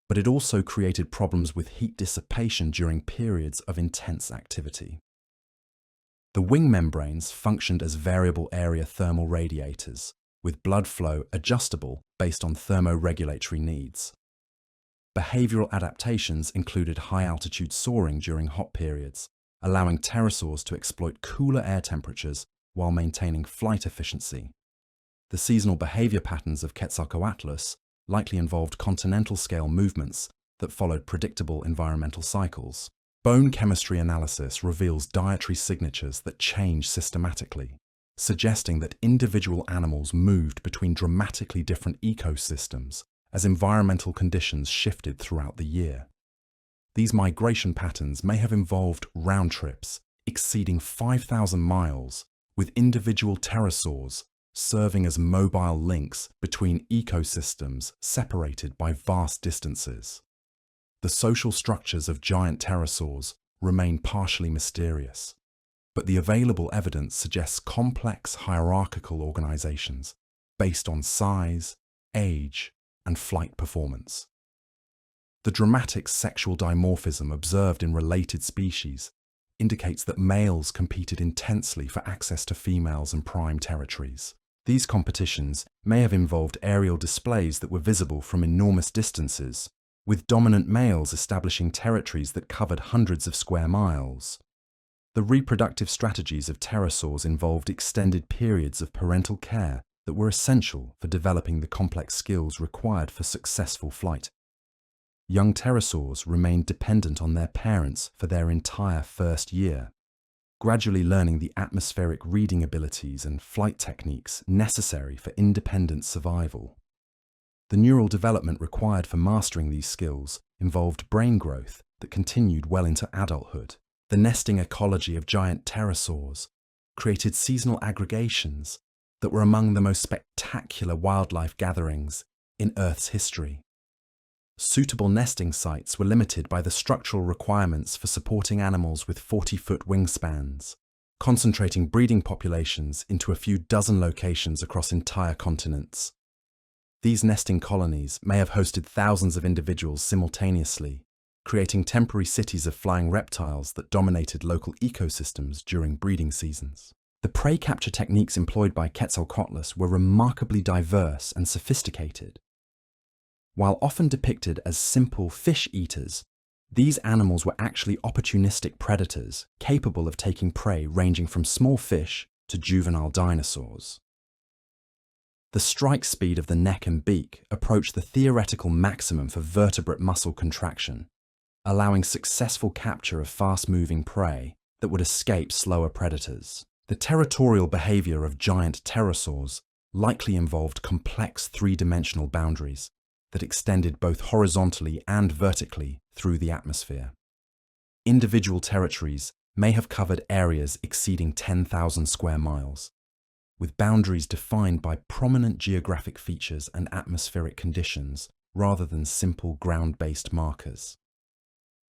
but it also created problems with heat dissipation during periods of intense activity. The wing membranes functioned as variable area thermal radiators, with blood flow adjustable based on thermoregulatory needs. Behavioral adaptations included high-altitude soaring during hot periods, allowing pterosaurs to exploit cooler air temperatures while maintaining flight efficiency. The seasonal behavior patterns of Quetzalcoatlus likely involved continental-scale movements that followed predictable environmental cycles. Bone chemistry analysis reveals dietary signatures that change systematically, suggesting that individual animals moved between dramatically different ecosystems as environmental conditions shifted throughout the year. These migration patterns may have involved round trips exceeding 5,000 miles, with individual pterosaurs serving as mobile links between ecosystems separated by vast distances. The social structures of giant pterosaurs remain partially mysterious, but the available evidence suggests complex hierarchical organizations based on size, age, and flight performance. The dramatic sexual dimorphism observed in related species indicates that males competed intensely for access to females and prime territories. These competitions may have involved aerial displays that were visible from enormous distances, with dominant males establishing territories that covered hundreds of square miles. The reproductive strategies of pterosaurs involved extended periods of parental care that were essential for developing the complex skills required for successful flight. Young pterosaurs remained dependent on their parents for their entire first year, gradually learning the atmospheric reading abilities and flight techniques necessary for independent survival. The neural development required for mastering these skills involved brain growth that continued well into adulthood. The nesting ecology of giant pterosaurs created seasonal aggregations that were among the most spectacular wildlife gatherings in Earth's history. Suitable nesting sites were limited by the structural requirements for supporting animals with 40-foot wingspans, concentrating breeding populations into a few dozen locations across entire continents. These nesting colonies may have hosted thousands of individuals simultaneously, creating temporary cities of flying reptiles that dominated local ecosystems during breeding seasons. The prey capture techniques employed by Quetzalcoatlus were remarkably diverse and sophisticated. While often depicted as simple fish eaters, these animals were actually opportunistic predators capable of taking prey ranging from small fish to juvenile dinosaurs. The strike speed of the neck and beak approached the theoretical maximum for vertebrate muscle contraction, allowing successful capture of fast-moving prey that would escape slower predators. The territorial behavior of giant pterosaurs likely involved complex three-dimensional boundaries that extended both horizontally and vertically through the atmosphere. Individual territories may have covered areas exceeding 10,000 square miles, with boundaries defined by prominent geographic features and atmospheric conditions rather than simple ground-based markers.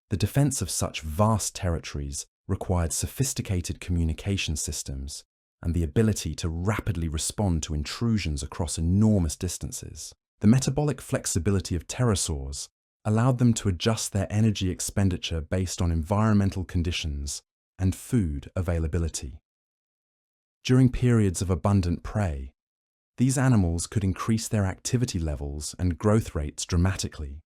The defense of such vast territories required sophisticated communication systems and the ability to rapidly respond to intrusions across enormous distances. The metabolic flexibility of pterosaurs allowed them to adjust their energy expenditure based on environmental conditions and food availability. During periods of abundant prey, these animals could increase their activity levels and growth rates dramatically.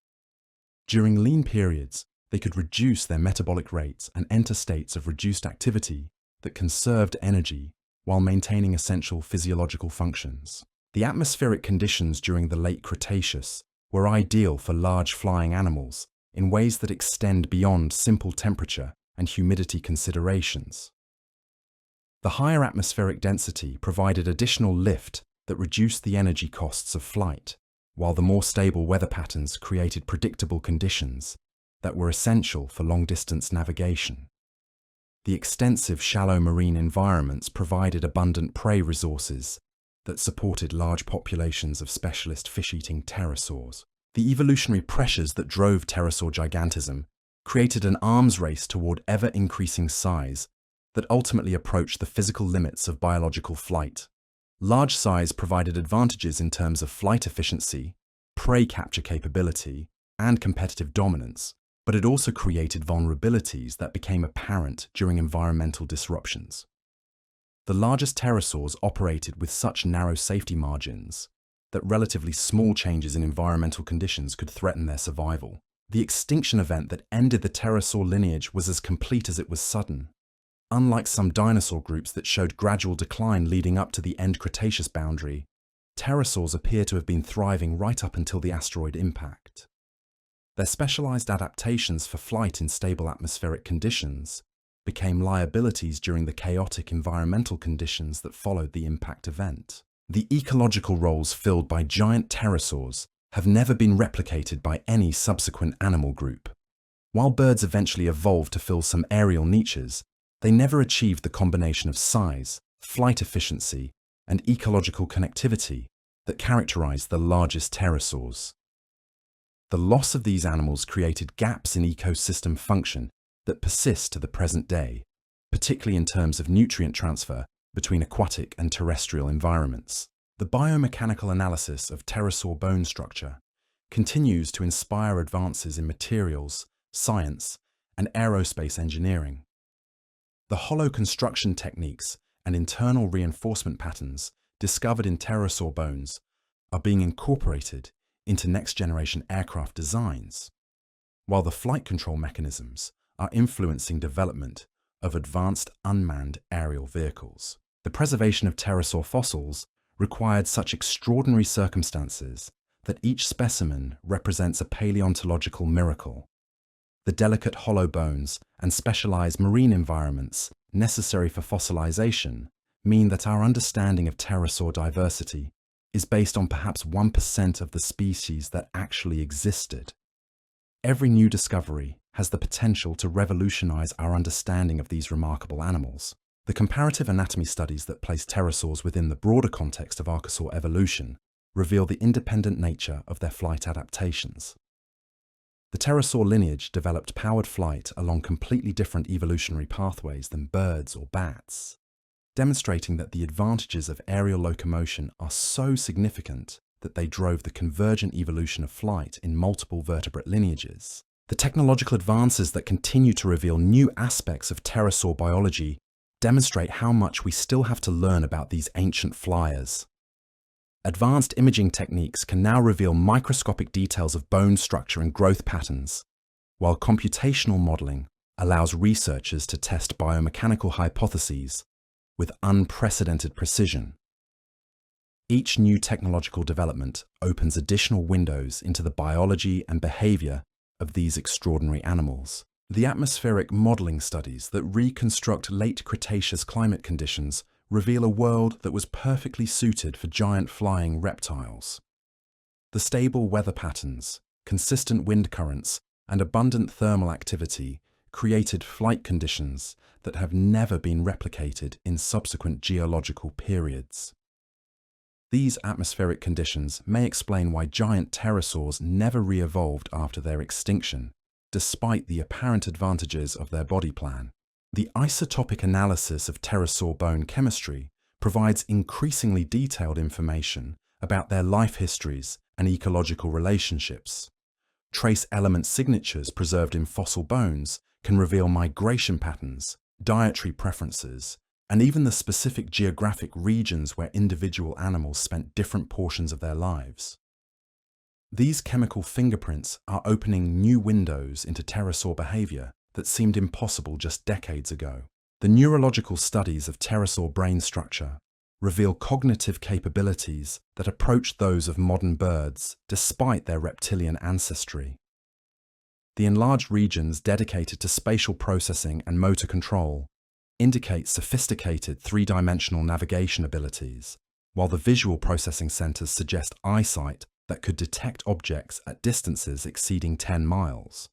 During lean periods, they could reduce their metabolic rates and enter states of reduced activity that conserved energy while maintaining essential physiological functions. The atmospheric conditions during the late Cretaceous were ideal for large flying animals in ways that extend beyond simple temperature and humidity considerations. The higher atmospheric density provided additional lift that reduced the energy costs of flight, while the more stable weather patterns created predictable conditions that were essential for long-distance navigation. The extensive shallow marine environments provided abundant prey resources that supported large populations of specialist fish-eating pterosaurs. The evolutionary pressures that drove pterosaur gigantism created an arms race toward ever-increasing size that ultimately approached the physical limits of biological flight. Large size provided advantages in terms of flight efficiency, prey capture capability, and competitive dominance, but it also created vulnerabilities that became apparent during environmental disruptions. The largest pterosaurs operated with such narrow safety margins that relatively small changes in environmental conditions could threaten their survival. The extinction event that ended the pterosaur lineage was as complete as it was sudden. Unlike some dinosaur groups that showed gradual decline leading up to the end Cretaceous boundary, pterosaurs appear to have been thriving right up until the asteroid impact. Their specialized adaptations for flight in stable atmospheric conditions became liabilities during the chaotic environmental conditions that followed the impact event. The ecological roles filled by giant pterosaurs have never been replicated by any subsequent animal group. While birds eventually evolved to fill some aerial niches, they never achieved the combination of size, flight efficiency, and ecological connectivity that characterized the largest pterosaurs. The loss of these animals created gaps in ecosystem function that persist to the present day, particularly in terms of nutrient transfer between aquatic and terrestrial environments. The biomechanical analysis of pterosaur bone structure continues to inspire advances in materials, science, and aerospace engineering. The hollow construction techniques and internal reinforcement patterns discovered in pterosaur bones are being incorporated into next-generation aircraft designs, while the flight control mechanisms are influencing development of advanced unmanned aerial vehicles. The preservation of pterosaur fossils required such extraordinary circumstances that each specimen represents a paleontological miracle. The delicate hollow bones and specialized marine environments necessary for fossilization mean that our understanding of pterosaur diversity is based on perhaps 1% of the species that actually existed. Every new discovery has the potential to revolutionize our understanding of these remarkable animals. The comparative anatomy studies that place pterosaurs within the broader context of archosaur evolution reveal the independent nature of their flight adaptations. The pterosaur lineage developed powered flight along completely different evolutionary pathways than birds or bats, demonstrating that the advantages of aerial locomotion are so significant that they drove the convergent evolution of flight in multiple vertebrate lineages. The technological advances that continue to reveal new aspects of pterosaur biology demonstrate how much we still have to learn about these ancient flyers. Advanced imaging techniques can now reveal microscopic details of bone structure and growth patterns, while computational modeling allows researchers to test biomechanical hypotheses with unprecedented precision. Each new technological development opens additional windows into the biology and behavior of these extraordinary animals. The atmospheric modeling studies that reconstruct late Cretaceous climate conditions reveal a world that was perfectly suited for giant flying reptiles. The stable weather patterns, consistent wind currents, and abundant thermal activity created flight conditions that have never been replicated in subsequent geological periods. These atmospheric conditions may explain why giant pterosaurs never re-evolved after their extinction, despite the apparent advantages of their body plan. The isotopic analysis of pterosaur bone chemistry provides increasingly detailed information about their life histories and ecological relationships. Trace element signatures preserved in fossil bones can reveal migration patterns, dietary preferences, and even the specific geographic regions where individual animals spent different portions of their lives. These chemical fingerprints are opening new windows into pterosaur behavior that seemed impossible just decades ago. The neurological studies of pterosaur brain structure reveal cognitive capabilities that approach those of modern birds despite their reptilian ancestry. The enlarged regions dedicated to spatial processing and motor control indicate sophisticated three-dimensional navigation abilities, while the visual processing centers suggest eyesight that could detect objects at distances exceeding 10 miles.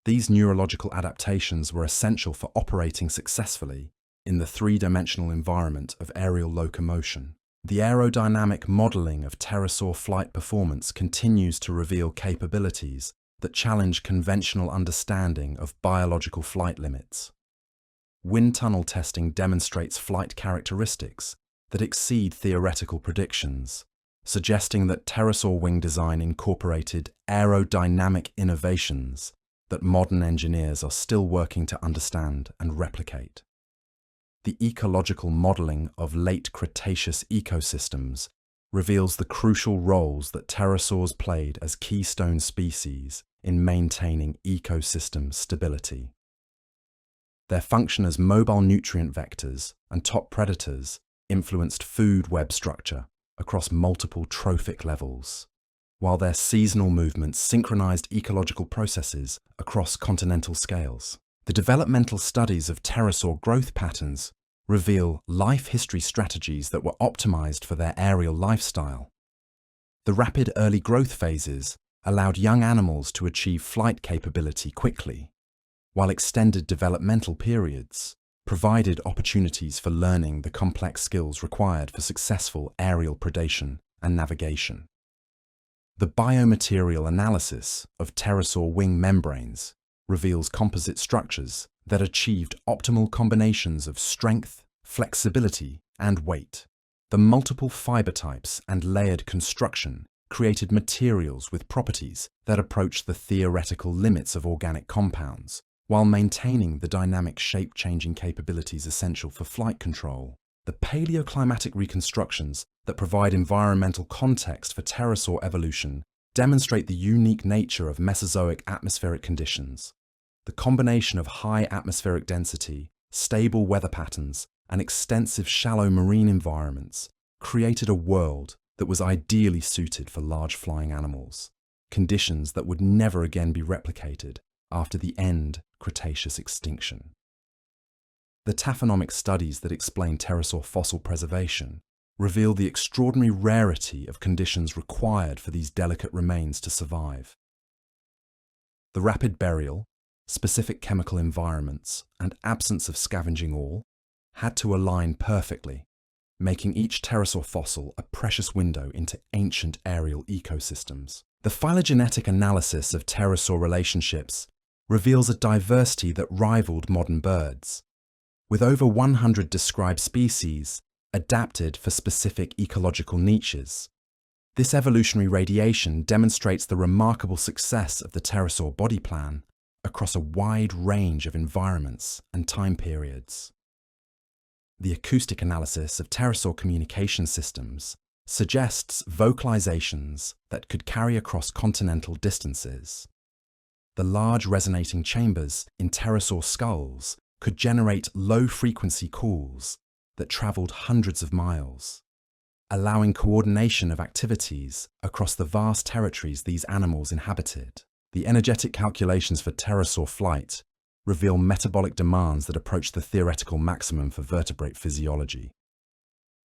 These neurological adaptations were essential for operating successfully in the three-dimensional environment of aerial locomotion. The aerodynamic modeling of pterosaur flight performance continues to reveal capabilities that challenge conventional understanding of biological flight limits. Wind tunnel testing demonstrates flight characteristics that exceed theoretical predictions, suggesting that pterosaur wing design incorporated aerodynamic innovations that modern engineers are still working to understand and replicate. The ecological modeling of late Cretaceous ecosystems reveals the crucial roles that pterosaurs played as keystone species in maintaining ecosystem stability. Their function as mobile nutrient vectors and top predators influenced food web structure across multiple trophic levels, while their seasonal movements synchronized ecological processes across continental scales. The developmental studies of pterosaur growth patterns reveal life history strategies that were optimized for their aerial lifestyle. The rapid early growth phases allowed young animals to achieve flight capability quickly, while extended developmental periods provided opportunities for learning the complex skills required for successful aerial predation and navigation. The biomaterial analysis of pterosaur wing membranes reveals composite structures that achieved optimal combinations of strength, flexibility, and weight. The multiple fiber types and layered construction created materials with properties that approach the theoretical limits of organic compounds, while maintaining the dynamic shape-changing capabilities essential for flight control. The paleoclimatic reconstructions that provide environmental context for pterosaur evolution demonstrate the unique nature of Mesozoic atmospheric conditions. The combination of high atmospheric density, stable weather patterns, and extensive shallow marine environments created a world that was ideally suited for large flying animals, conditions that would never again be replicated after the end Cretaceous extinction. The taphonomic studies that explain pterosaur fossil preservation reveal the extraordinary rarity of conditions required for these delicate remains to survive. The rapid burial, specific chemical environments, and absence of scavenging ore had to align perfectly, making each pterosaur fossil a precious window into ancient aerial ecosystems. The phylogenetic analysis of pterosaur relationships reveals a diversity that rivaled modern birds, with over 100 described species adapted for specific ecological niches. This evolutionary radiation demonstrates the remarkable success of the pterosaur body plan across a wide range of environments and time periods. The acoustic analysis of pterosaur communication systems suggests vocalizations that could carry across continental distances. The large resonating chambers in pterosaur skulls could generate low-frequency calls that traveled hundreds of miles, allowing coordination of activities across the vast territories these animals inhabited. The energetic calculations for pterosaur flight reveal metabolic demands that approach the theoretical maximum for vertebrate physiology.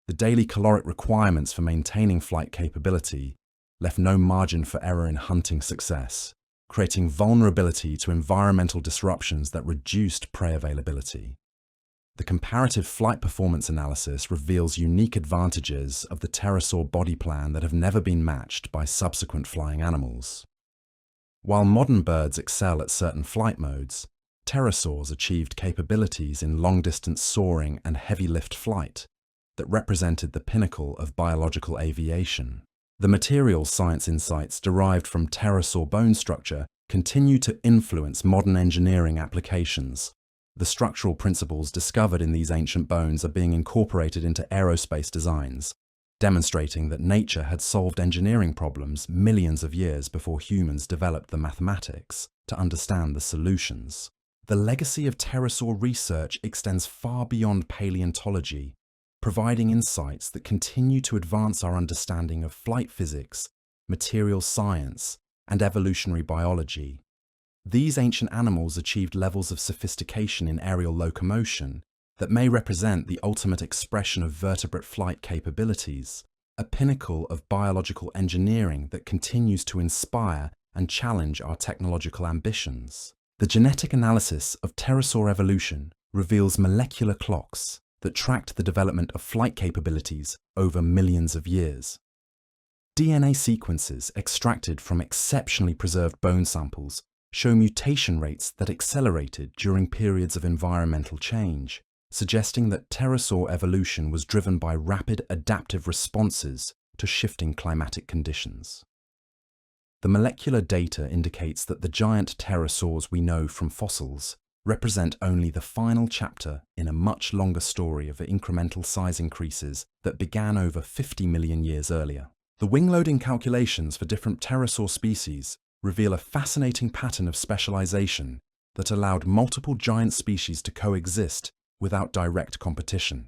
The daily caloric requirements for maintaining flight capability left no margin for error in hunting success, creating vulnerability to environmental disruptions that reduced prey availability. The comparative flight performance analysis reveals unique advantages of the pterosaur body plan that have never been matched by subsequent flying animals. While modern birds excel at certain flight modes, pterosaurs achieved capabilities in long-distance soaring and heavy-lift flight that represented the pinnacle of biological aviation. The materials science insights derived from pterosaur bone structure continue to influence modern engineering applications. The structural principles discovered in these ancient bones are being incorporated into aerospace designs, demonstrating that nature had solved engineering problems millions of years before humans developed the mathematics to understand the solutions. The legacy of pterosaur research extends far beyond paleontology, providing insights that continue to advance our understanding of flight physics, materials science, and evolutionary biology. These ancient animals achieved levels of sophistication in aerial locomotion that may represent the ultimate expression of vertebrate flight capabilities, a pinnacle of biological engineering that continues to inspire and challenge our technological ambitions. The genetic analysis of pterosaur evolution reveals molecular clocks that tracked the development of flight capabilities over millions of years. DNA sequences extracted from exceptionally preserved bone samples show mutation rates that accelerated during periods of environmental change, suggesting that pterosaur evolution was driven by rapid adaptive responses to shifting climatic conditions. The molecular data indicates that the giant pterosaurs we know from fossils represent only the final chapter in a much longer story of incremental size increases that began over 50 million years earlier. The wing loading calculations for different pterosaur species reveal a fascinating pattern of specialization that allowed multiple giant species to coexist without direct competition.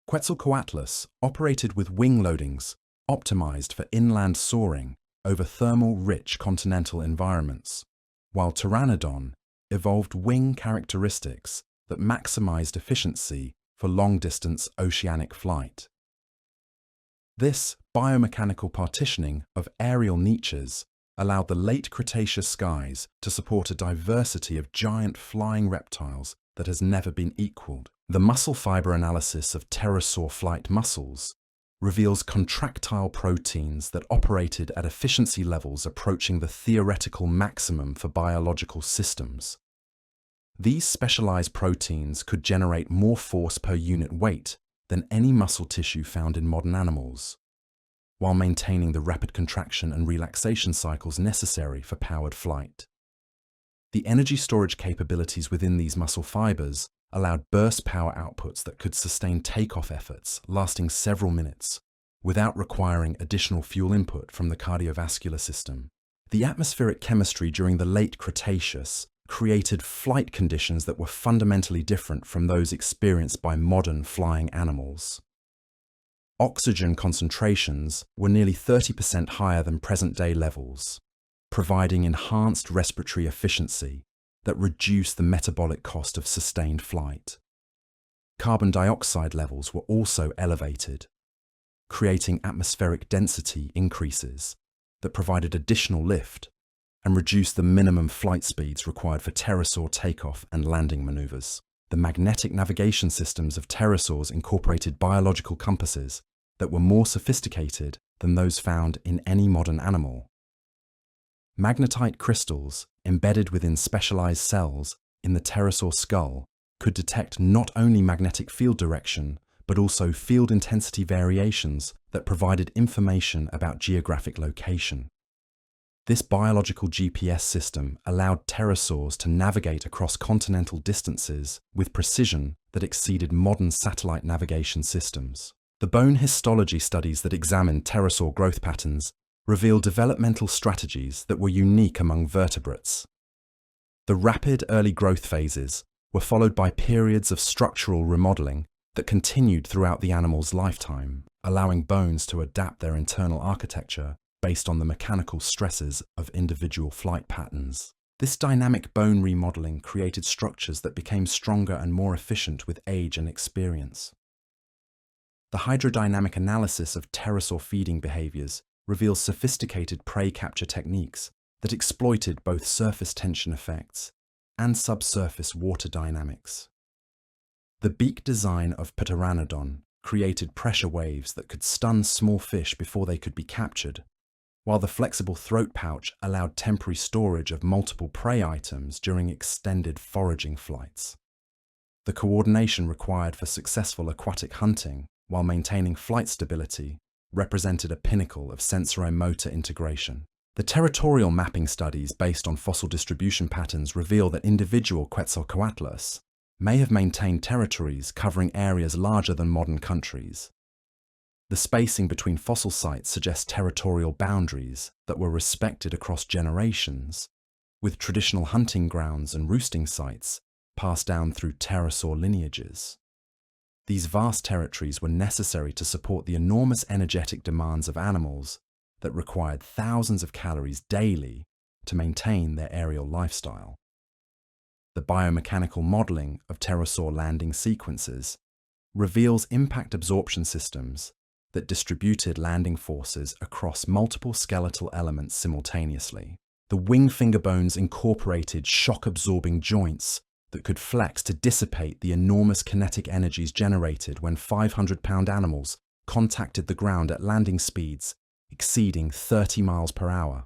Quetzalcoatlus operated with wing loadings optimized for inland soaring over thermal-rich continental environments, while Pteranodon evolved wing characteristics that maximized efficiency for long-distance oceanic flight. This biomechanical partitioning of aerial niches allowed the late Cretaceous skies to support a diversity of giant flying reptiles that has never been equaled. The muscle fiber analysis of pterosaur flight muscles reveals contractile proteins that operated at efficiency levels approaching the theoretical maximum for biological systems. These specialized proteins could generate more force per unit weight than any muscle tissue found in modern animals, while maintaining the rapid contraction and relaxation cycles necessary for powered flight. The energy storage capabilities within these muscle fibers allowed burst power outputs that could sustain takeoff efforts lasting several minutes without requiring additional fuel input from the cardiovascular system. The atmospheric chemistry during the late Cretaceous created flight conditions that were fundamentally different from those experienced by modern flying animals. Oxygen concentrations were nearly 30% higher than present-day levels, providing enhanced respiratory efficiency that reduced the metabolic cost of sustained flight. Carbon dioxide levels were also elevated, creating atmospheric density increases that provided additional lift and reduced the minimum flight speeds required for pterosaur takeoff and landing maneuvers. The magnetic navigation systems of pterosaurs incorporated biological compasses that were more sophisticated than those found in any modern animal. Magnetite crystals embedded within specialized cells in the pterosaur skull could detect not only magnetic field direction, but also field intensity variations that provided information about geographic location. This biological GPS system allowed pterosaurs to navigate across continental distances with precision that exceeded modern satellite navigation systems. The bone histology studies that examined pterosaur growth patterns reveal developmental strategies that were unique among vertebrates. The rapid early growth phases were followed by periods of structural remodeling that continued throughout the animal's lifetime, allowing bones to adapt their internal architecture based on the mechanical stresses of individual flight patterns. This dynamic bone remodeling created structures that became stronger and more efficient with age and experience. The hydrodynamic analysis of pterosaur feeding behaviors reveals sophisticated prey capture techniques that exploited both surface tension effects and subsurface water dynamics. The beak design of Pteranodon created pressure waves that could stun small fish before they could be captured, while the flexible throat pouch allowed temporary storage of multiple prey items during extended foraging flights. The coordination required for successful aquatic hunting while maintaining flight stability, represented a pinnacle of sensoromotor integration. The territorial mapping studies based on fossil distribution patterns reveal that individual Quetzalcoatlus may have maintained territories covering areas larger than modern countries. The spacing between fossil sites suggests territorial boundaries that were respected across generations, with traditional hunting grounds and roosting sites passed down through pterosaur lineages. These vast territories were necessary to support the enormous energetic demands of animals that required thousands of calories daily to maintain their aerial lifestyle. The biomechanical modeling of pterosaur landing sequences reveals impact absorption systems that distributed landing forces across multiple skeletal elements simultaneously. The wing finger bones incorporated shock-absorbing joints that could flex to dissipate the enormous kinetic energies generated when 500-pound animals contacted the ground at landing speeds exceeding 30 miles per hour.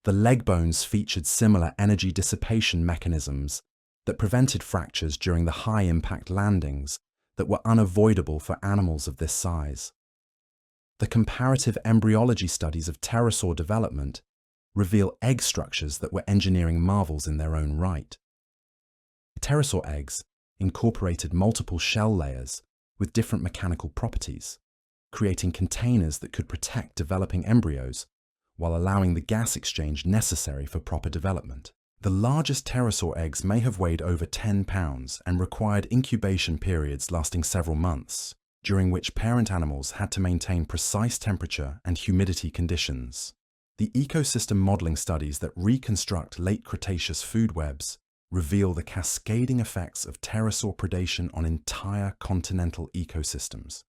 The leg bones featured similar energy dissipation mechanisms that prevented fractures during the high-impact landings that were unavoidable for animals of this size. The comparative embryology studies of pterosaur development reveal egg structures that were engineering marvels in their own right. Pterosaur eggs incorporated multiple shell layers with different mechanical properties, creating containers that could protect developing embryos while allowing the gas exchange necessary for proper development. The largest pterosaur eggs may have weighed over 10 pounds and required incubation periods lasting several months, during which parent animals had to maintain precise temperature and humidity conditions. The ecosystem modeling studies that reconstruct late Cretaceous food webs reveal the cascading effects of pterosaur predation on entire continental ecosystems.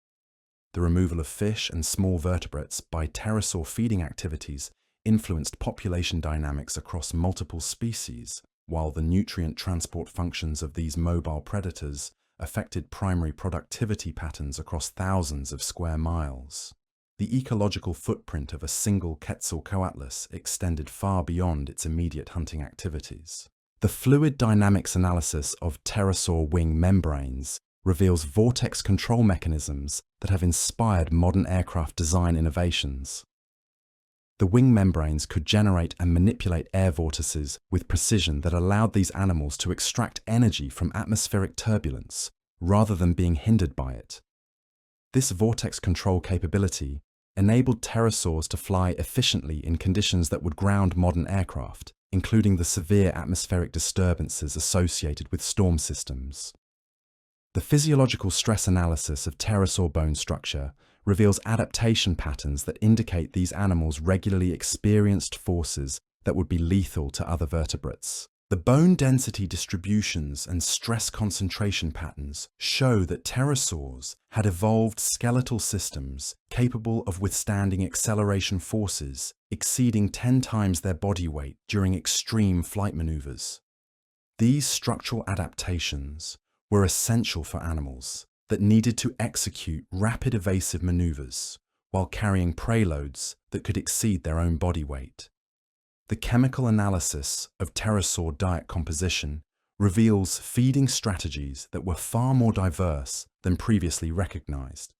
The removal of fish and small vertebrates by pterosaur feeding activities influenced population dynamics across multiple species, while the nutrient transport functions of these mobile predators affected primary productivity patterns across thousands of square miles. The ecological footprint of a single Quetzalcoatlus extended far beyond its immediate hunting activities. The fluid dynamics analysis of pterosaur wing membranes reveals vortex control mechanisms that have inspired modern aircraft design innovations. The wing membranes could generate and manipulate air vortices with precision that allowed these animals to extract energy from atmospheric turbulence rather than being hindered by it. This vortex control capability enabled pterosaurs to fly efficiently in conditions that would ground modern aircraft, including the severe atmospheric disturbances associated with storm systems. The physiological stress analysis of pterosaur bone structure reveals adaptation patterns that indicate these animals regularly experienced forces that would be lethal to other vertebrates. The bone density distributions and stress concentration patterns show that pterosaurs had evolved skeletal systems capable of withstanding acceleration forces exceeding 10 times their body weight during extreme flight maneuvers. These structural adaptations were essential for animals that needed to execute rapid evasive maneuvers while carrying prey loads that could exceed their own body weight. The chemical analysis of pterosaur diet composition reveals feeding strategies that were far more diverse than previously recognized.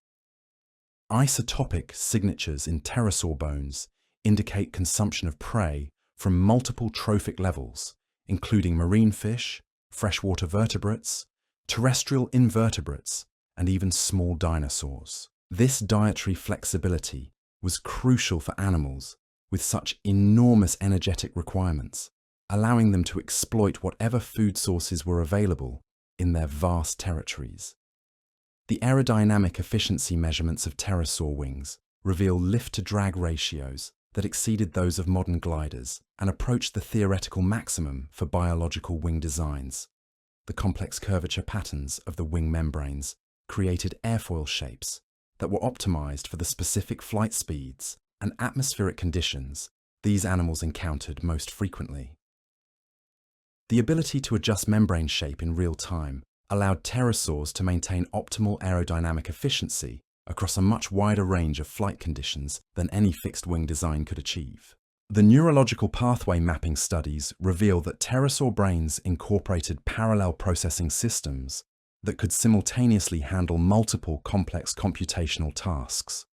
Isotopic signatures in pterosaur bones indicate consumption of prey from multiple trophic levels, including marine fish, freshwater vertebrates, terrestrial invertebrates, and even small dinosaurs. This dietary flexibility was crucial for animals with such enormous energetic requirements, allowing them to exploit whatever food sources were available in their vast territories. The aerodynamic efficiency measurements of pterosaur wings reveal lift-to-drag ratios that exceeded those of modern gliders and approached the theoretical maximum for biological wing designs. The complex curvature patterns of the wing membranes created airfoil shapes that were optimized for the specific flight speeds and atmospheric conditions these animals encountered most frequently. The ability to adjust membrane shape in real time allowed pterosaurs to maintain optimal aerodynamic efficiency across a much wider range of flight conditions than any fixed wing design could achieve. The neurological pathway mapping studies reveal that pterosaur brains incorporated parallel processing systems that could simultaneously handle multiple complex computational tasks.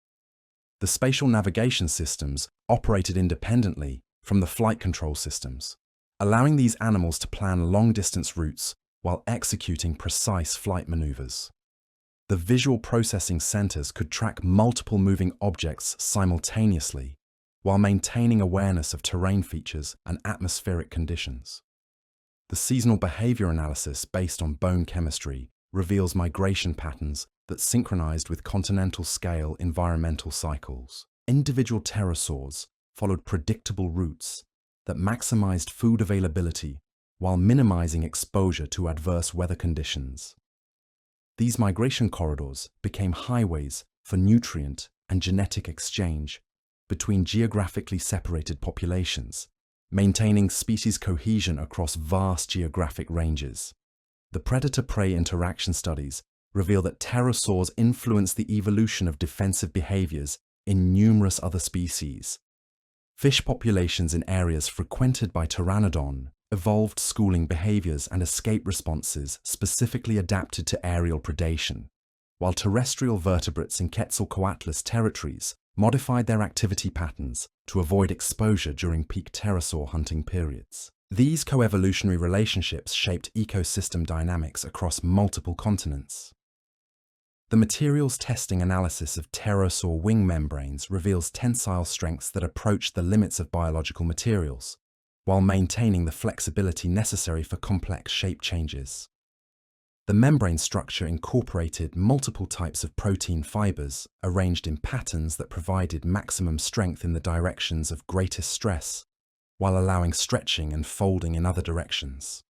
The spatial navigation systems operated independently from the flight control systems, allowing these animals to plan long-distance routes while executing precise flight maneuvers. The visual processing centers could track multiple moving objects simultaneously while maintaining awareness of terrain features and atmospheric conditions. The seasonal behavior analysis based on bone chemistry reveals migration patterns that synchronized with continental-scale environmental cycles. Individual pterosaurs followed predictable routes that maximized food availability while minimizing exposure to adverse weather conditions. These migration corridors became highways for nutrient and genetic exchange between geographically separated populations, maintaining species cohesion across vast geographic ranges. The predator-prey interaction studies reveal that pterosaurs influenced the evolution of defensive behaviors in numerous other species. Fish populations in areas frequented by Pteranodon evolved schooling behaviors and escape responses specifically adapted to aerial predation, while terrestrial vertebrates in Quetzalcoatlus territories modified their activity patterns to avoid exposure during peak pterosaur hunting periods. These coevolutionary relationships shaped ecosystem dynamics across multiple continents. The materials testing analysis of pterosaur wing membranes reveals tensile strengths that approach the limits of biological materials, while maintaining the flexibility necessary for complex shape changes. The membrane structure incorporated multiple types of protein fibers arranged in patterns that provided maximum strength in the directions of greatest stress, while allowing stretching and folding in other directions.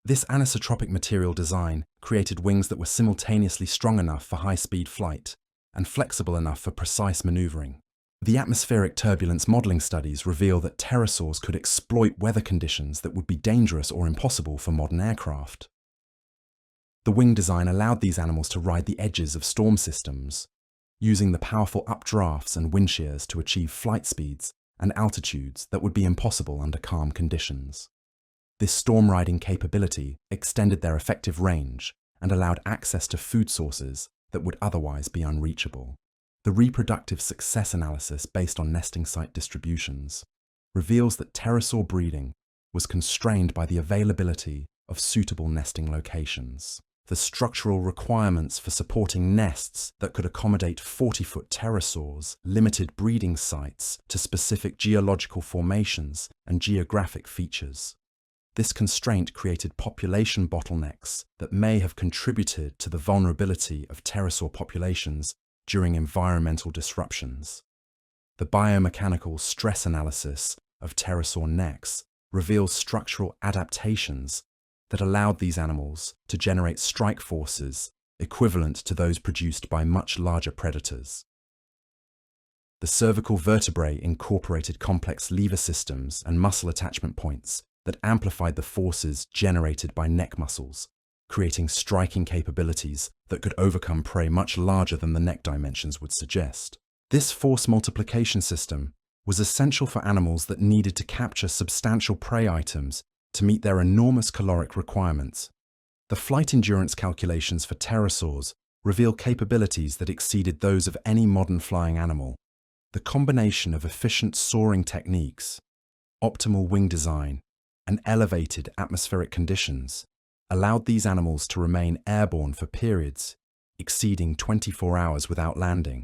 This anisotropic material design created wings that were simultaneously strong enough for high-speed flight and flexible enough for precise maneuvering. The atmospheric turbulence modeling studies reveal that pterosaurs could exploit weather conditions that would be dangerous or impossible for modern aircraft. The wing design allowed these animals to ride the edges of storm systems, using the powerful updrafts and wind shears to achieve flight speeds and altitudes that would be impossible under calm conditions. This storm riding capability extended their effective range and allowed access to food sources that would otherwise be unreachable. The reproductive success analysis based on nesting site distributions reveals that pterosaur breeding was constrained by the availability of suitable nesting locations. The structural requirements for supporting nests that could accommodate 40-foot pterosaurs limited breeding sites to specific geological formations and geographic features. This constraint created population bottlenecks that may have contributed to the vulnerability of pterosaur populations during environmental disruptions. The biomechanical stress analysis of pterosaur necks reveals structural adaptations that allowed these animals to generate strike forces equivalent to those produced by much larger predators. The cervical vertebrae incorporated complex lever systems and muscle attachment points that amplified the forces generated by neck muscles, creating striking capabilities that could overcome prey much larger than the neck dimensions would suggest. This force multiplication system was essential for animals that needed to capture substantial prey items to meet their enormous caloric requirements. The flight endurance calculations for pterosaurs reveal capabilities that exceeded those of any modern flying animal. The combination of efficient soaring techniques, optimal wing design, and elevated atmospheric conditions allowed these animals to remain airborne for periods exceeding 24 hours without landing.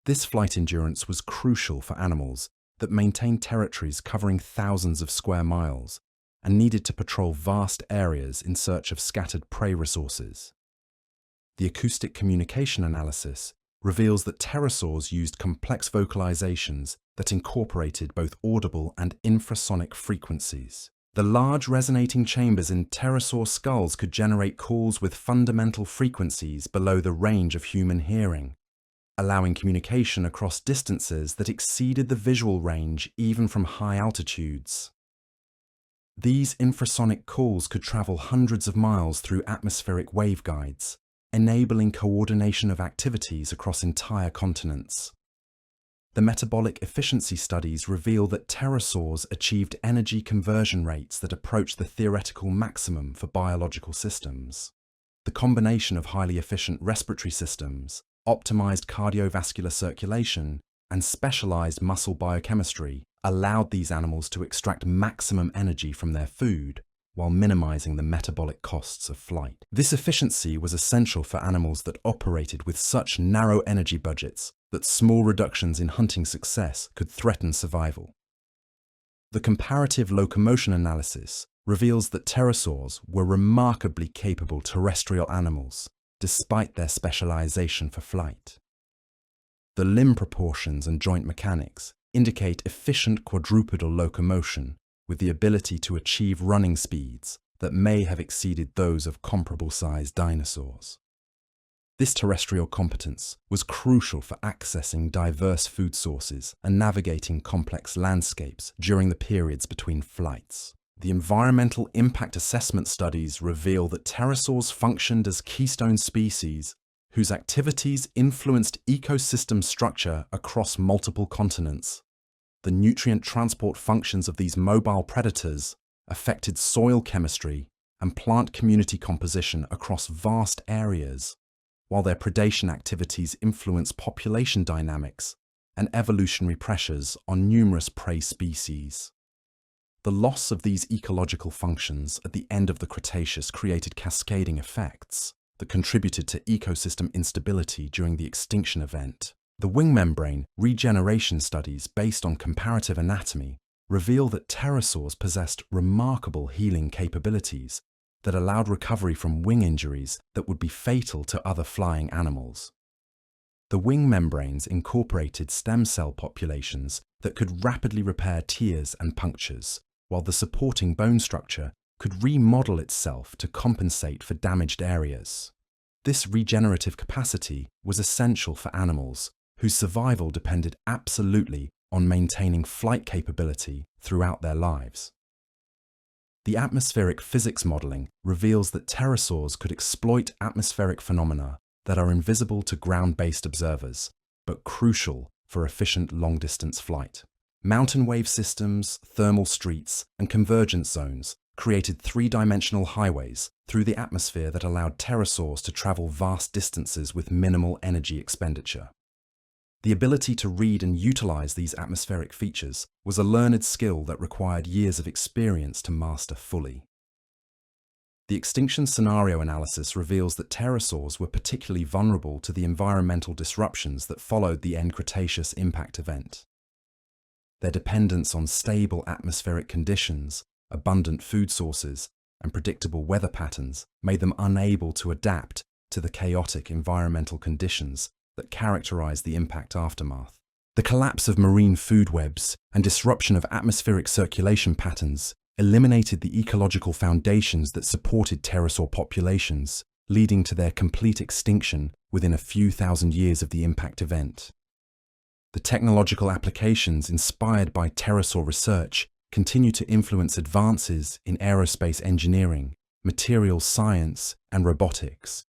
This flight endurance was crucial for animals that maintained territories covering thousands of square miles and needed to patrol vast areas in search of scattered prey resources. The acoustic communication analysis reveals that pterosaurs used complex vocalizations that incorporated both audible and infrasonic frequencies. The large resonating chambers in pterosaur skulls could generate calls with fundamental frequencies below the range of human hearing, allowing communication across distances that exceeded the visual range even from high altitudes. These infrasonic calls could travel hundreds of miles through atmospheric waveguides, enabling coordination of activities across entire continents. The metabolic efficiency studies reveal that pterosaurs achieved energy conversion rates that approach the theoretical maximum for biological systems. The combination of highly efficient respiratory systems, optimized cardiovascular circulation, and specialized muscle biochemistry allowed these animals to extract maximum energy from their food while minimizing the metabolic costs of flight. This efficiency was essential for animals that operated with such narrow energy budgets that small reductions in hunting success could threaten survival. The comparative locomotion analysis reveals that pterosaurs were remarkably capable terrestrial animals, despite their specialization for flight. The limb proportions and joint mechanics indicate efficient quadrupedal locomotion with the ability to achieve running speeds that may have exceeded those of comparable-sized dinosaurs. This terrestrial competence was crucial for accessing diverse food sources and navigating complex landscapes during the periods between flights. The environmental impact assessment studies reveal that pterosaurs functioned as keystone species whose activities influenced ecosystem structure across multiple continents. The nutrient transport functions of these mobile predators affected soil chemistry and plant community composition across vast areas, while their predation activities influence population dynamics and evolutionary pressures on numerous prey species. The loss of these ecological functions at the end of the Cretaceous created cascading effects that contributed to ecosystem instability during the extinction event. The wing membrane regeneration studies based on comparative anatomy reveal that pterosaurs possessed remarkable healing capabilities that allowed recovery from wing injuries that would be fatal to other flying animals. The wing membranes incorporated stem cell populations that could rapidly repair tears and punctures, while the supporting bone structure could remodel itself to compensate for damaged areas. This regenerative capacity was essential for animals whose survival depended absolutely on maintaining flight capability throughout their lives. The atmospheric physics modeling reveals that pterosaurs could exploit atmospheric phenomena that are invisible to ground-based observers, but crucial for efficient long-distance flight. Mountain wave systems, thermal streets, and convergence zones created three-dimensional highways through the atmosphere that allowed pterosaurs to travel vast distances with minimal energy expenditure. The ability to read and utilize these atmospheric features was a learned skill that required years of experience to master fully. The extinction scenario analysis reveals that pterosaurs were particularly vulnerable to the environmental disruptions that followed the end Cretaceous impact event. Their dependence on stable atmospheric conditions, abundant food sources, and predictable weather patterns made them unable to adapt to the chaotic environmental conditions that characterize the impact aftermath. The collapse of marine food webs and disruption of atmospheric circulation patterns eliminated the ecological foundations that supported pterosaur populations, leading to their complete extinction within a few thousand years of the impact event. The technological applications inspired by pterosaur research continue to influence advances in aerospace engineering, materials science, and robotics.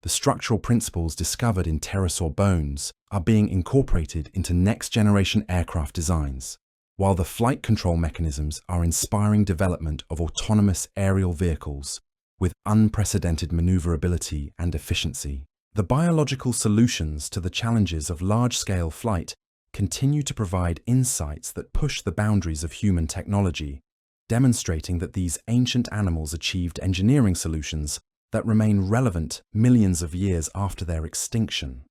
The structural principles discovered in pterosaur bones are being incorporated into next-generation aircraft designs, while the flight control mechanisms are inspiring development of autonomous aerial vehicles with unprecedented maneuverability and efficiency. The biological solutions to the challenges of large-scale flight continue to provide insights that push the boundaries of human technology, demonstrating that these ancient animals achieved engineering solutions that remain relevant millions of years after their extinction.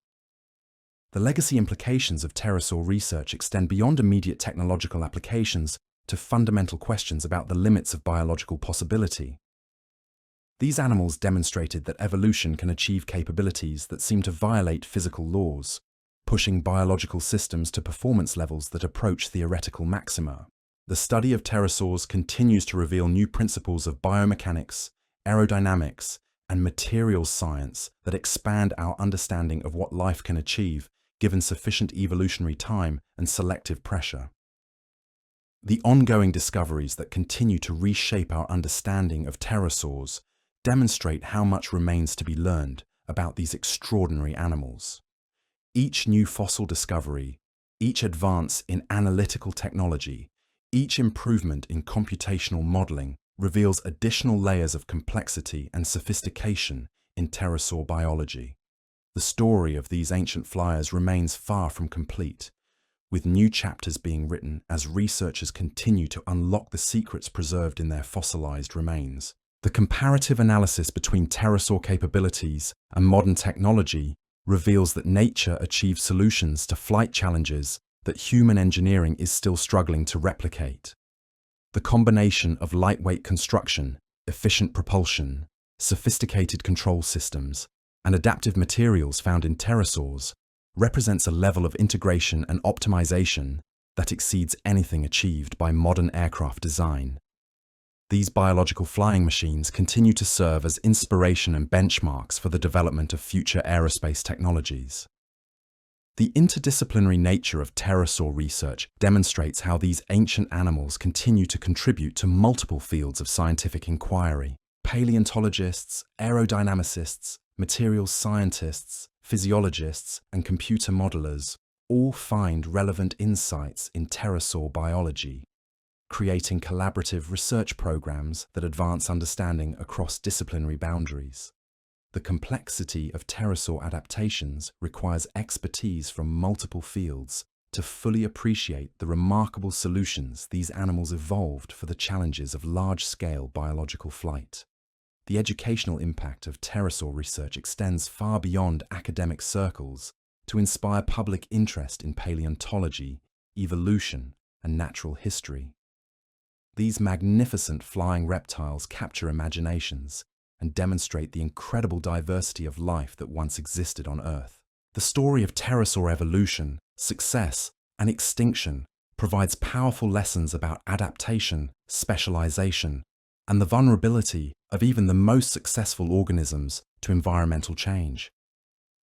The legacy implications of pterosaur research extend beyond immediate technological applications to fundamental questions about the limits of biological possibility. These animals demonstrated that evolution can achieve capabilities that seem to violate physical laws, pushing biological systems to performance levels that approach theoretical maxima. The study of pterosaurs continues to reveal new principles of biomechanics, aerodynamics, and materials science that expand our understanding of what life can achieve given sufficient evolutionary time and selective pressure. The ongoing discoveries that continue to reshape our understanding of pterosaurs demonstrate how much remains to be learned about these extraordinary animals. Each new fossil discovery, each advance in analytical technology, each improvement in computational modeling reveals additional layers of complexity and sophistication in pterosaur biology. The story of these ancient flyers remains far from complete, with new chapters being written as researchers continue to unlock the secrets preserved in their fossilized remains. The comparative analysis between pterosaur capabilities and modern technology reveals that nature achieved solutions to flight challenges that human engineering is still struggling to replicate. The combination of lightweight construction, efficient propulsion, sophisticated control systems, and adaptive materials found in pterosaurs represents a level of integration and optimization that exceeds anything achieved by modern aircraft design. These biological flying machines continue to serve as inspiration and benchmarks for the development of future aerospace technologies. The interdisciplinary nature of pterosaur research demonstrates how these ancient animals continue to contribute to multiple fields of scientific inquiry. Paleontologists, aerodynamicists, materials scientists, physiologists, and computer modelers all find relevant insights in pterosaur biology, creating collaborative research programs that advance understanding across disciplinary boundaries. The complexity of pterosaur adaptations requires expertise from multiple fields to fully appreciate the remarkable solutions these animals evolved for the challenges of large-scale biological flight. The educational impact of pterosaur research extends far beyond academic circles to inspire public interest in paleontology, evolution, and natural history. These magnificent flying reptiles capture imaginations and demonstrate the incredible diversity of life that once existed on Earth. The story of pterosaur evolution, success, and extinction provides powerful lessons about adaptation, specialization, and the vulnerability of even the most successful organisms to environmental change.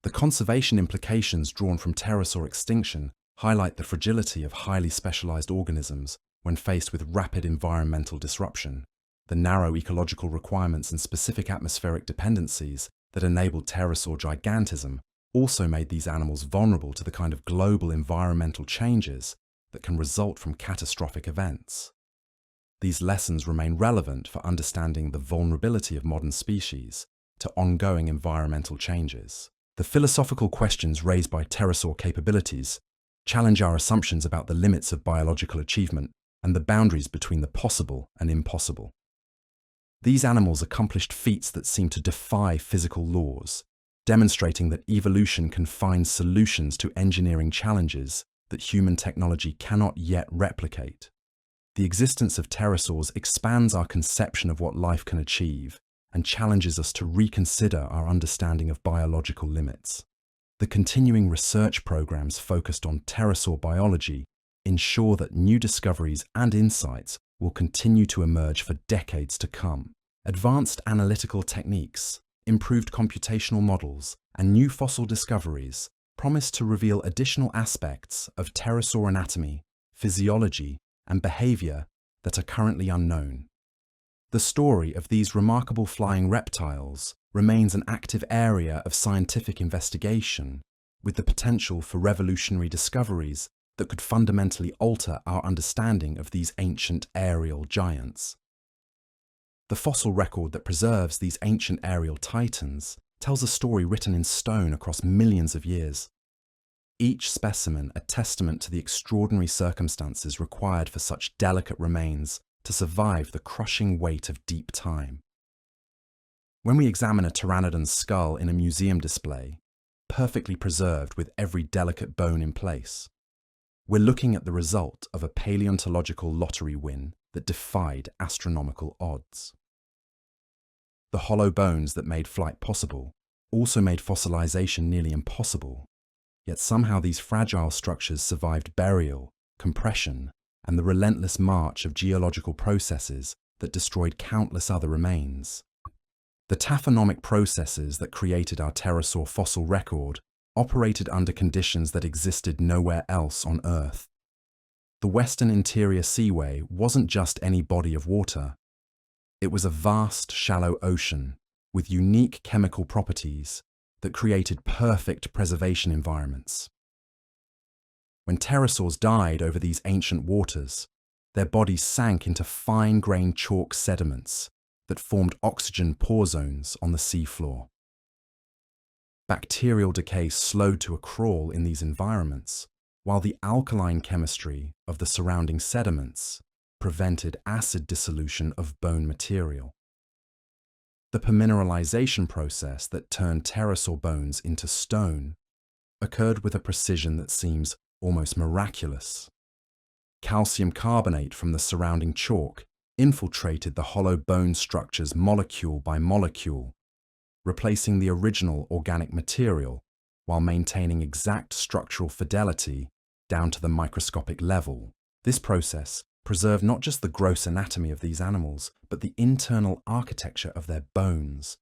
The conservation implications drawn from pterosaur extinction highlight the fragility of highly specialized organisms when faced with rapid environmental disruption. The narrow ecological requirements and specific atmospheric dependencies that enabled pterosaur gigantism also made these animals vulnerable to the kind of global environmental changes that can result from catastrophic events. These lessons remain relevant for understanding the vulnerability of modern species to ongoing environmental changes. The philosophical questions raised by pterosaur capabilities challenge our assumptions about the limits of biological achievement and the boundaries between the possible and impossible. These animals accomplished feats that seem to defy physical laws, demonstrating that evolution can find solutions to engineering challenges that human technology cannot yet replicate. The existence of pterosaurs expands our conception of what life can achieve and challenges us to reconsider our understanding of biological limits. The continuing research programs focused on pterosaur biology ensure that new discoveries and insights will continue to emerge for decades to come. Advanced analytical techniques, improved computational models, and new fossil discoveries promise to reveal additional aspects of pterosaur anatomy, physiology, and behavior that are currently unknown. The story of these remarkable flying reptiles remains an active area of scientific investigation, with the potential for revolutionary discoveries that could fundamentally alter our understanding of these ancient aerial giants. The fossil record that preserves these ancient aerial titans tells a story written in stone across millions of years. Each specimen a testament to the extraordinary circumstances required for such delicate remains to survive the crushing weight of deep time. When we examine a pteranodon's skull in a museum display, perfectly preserved with every delicate bone in place, we're looking at the result of a paleontological lottery win that defied astronomical odds. The hollow bones that made flight possible also made fossilization nearly impossible, yet somehow these fragile structures survived burial, compression, and the relentless march of geological processes that destroyed countless other remains. The taphonomic processes that created our pterosaur fossil record operated under conditions that existed nowhere else on Earth. The Western Interior Seaway wasn't just any body of water. It was a vast, shallow ocean with unique chemical properties that created perfect preservation environments. When pterosaurs died over these ancient waters, their bodies sank into fine-grained chalk sediments that formed oxygen pore zones on the seafloor. Bacterial decay slowed to a crawl in these environments, while the alkaline chemistry of the surrounding sediments prevented acid dissolution of bone material. The permineralization process that turned pterosaur bones into stone occurred with a precision that seems almost miraculous. Calcium carbonate from the surrounding chalk infiltrated the hollow bone structures molecule by molecule, replacing the original organic material while maintaining exact structural fidelity down to the microscopic level. This process preserved not just the gross anatomy of these animals, but the internal architecture of their bones,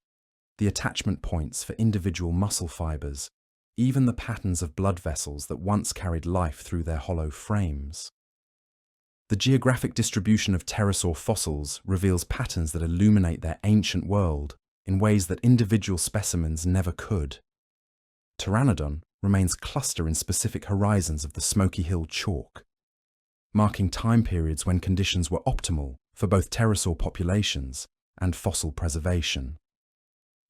the attachment points for individual muscle fibers, even the patterns of blood vessels that once carried life through their hollow frames. The geographic distribution of pterosaur fossils reveals patterns that illuminate their ancient world in ways that individual specimens never could. Pteranodon remains clustered in specific horizons of the Smoky Hill chalk, marking time periods when conditions were optimal for both pterosaur populations and fossil preservation.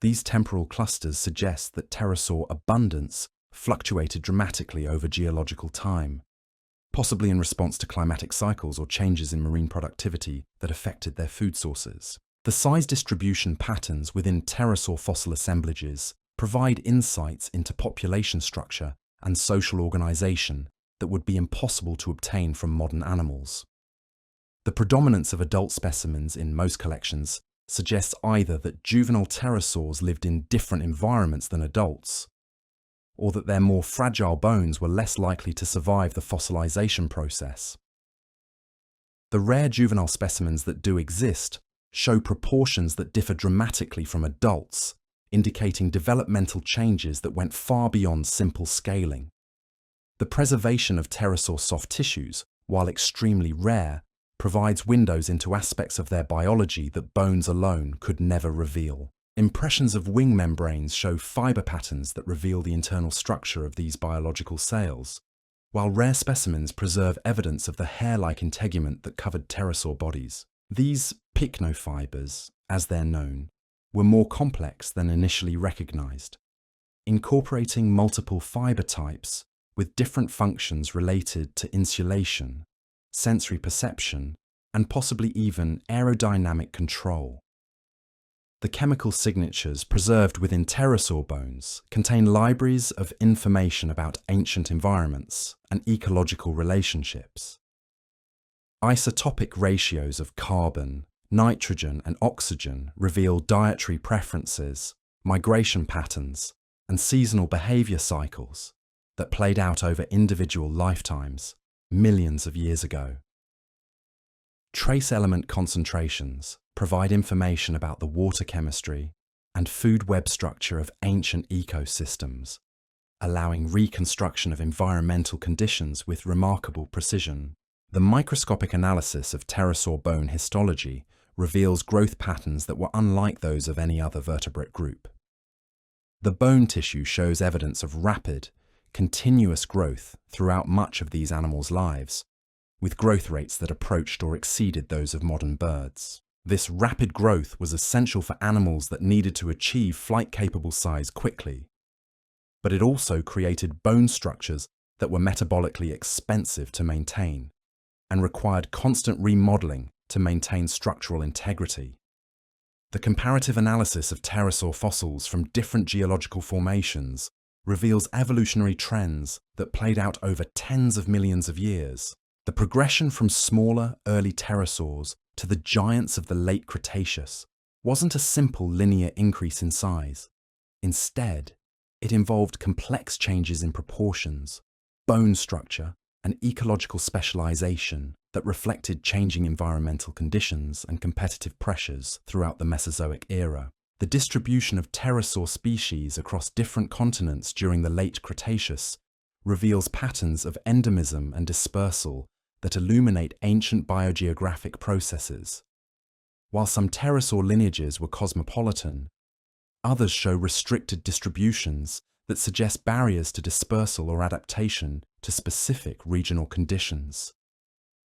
These temporal clusters suggest that pterosaur abundance fluctuated dramatically over geological time, possibly in response to climatic cycles or changes in marine productivity that affected their food sources. The size distribution patterns within pterosaur fossil assemblages provide insights into population structure and social organization that would be impossible to obtain from modern animals. The predominance of adult specimens in most collections suggests either that juvenile pterosaurs lived in different environments than adults, or that their more fragile bones were less likely to survive the fossilization process. The rare juvenile specimens that do exist show proportions that differ dramatically from adults, indicating developmental changes that went far beyond simple scaling. The preservation of pterosaur soft tissues, while extremely rare, provides windows into aspects of their biology that bones alone could never reveal. Impressions of wing membranes show fiber patterns that reveal the internal structure of these biological cells, while rare specimens preserve evidence of the hair-like integument that covered pterosaur bodies. These pycnofibers, as they're known, were more complex than initially recognized, incorporating multiple fiber types with different functions related to insulation, sensory perception, and possibly even aerodynamic control. The chemical signatures preserved within pterosaur bones contain libraries of information about ancient environments and ecological relationships. Isotopic ratios of carbon, nitrogen, and oxygen reveal dietary preferences, migration patterns, and seasonal behavior cycles that played out over individual lifetimes, millions of years ago. Trace element concentrations provide information about the water chemistry and food web structure of ancient ecosystems, allowing reconstruction of environmental conditions with remarkable precision. The microscopic analysis of pterosaur bone histology reveals growth patterns that were unlike those of any other vertebrate group. The bone tissue shows evidence of rapid, continuous growth throughout much of these animals' lives, with growth rates that approached or exceeded those of modern birds. This rapid growth was essential for animals that needed to achieve flight-capable size quickly, but it also created bone structures that were metabolically expensive to maintain and required constant remodeling to maintain structural integrity. The comparative analysis of pterosaur fossils from different geological formations reveals evolutionary trends that played out over tens of millions of years. The progression from smaller, early pterosaurs to the giants of the late Cretaceous wasn't a simple linear increase in size. Instead, it involved complex changes in proportions, bone structure, and ecological specialization that reflected changing environmental conditions and competitive pressures throughout the Mesozoic era. The distribution of pterosaur species across different continents during the late Cretaceous reveals patterns of endemism and dispersal that illuminate ancient biogeographic processes. While some pterosaur lineages were cosmopolitan, others show restricted distributions that suggest barriers to dispersal or adaptation to specific regional conditions.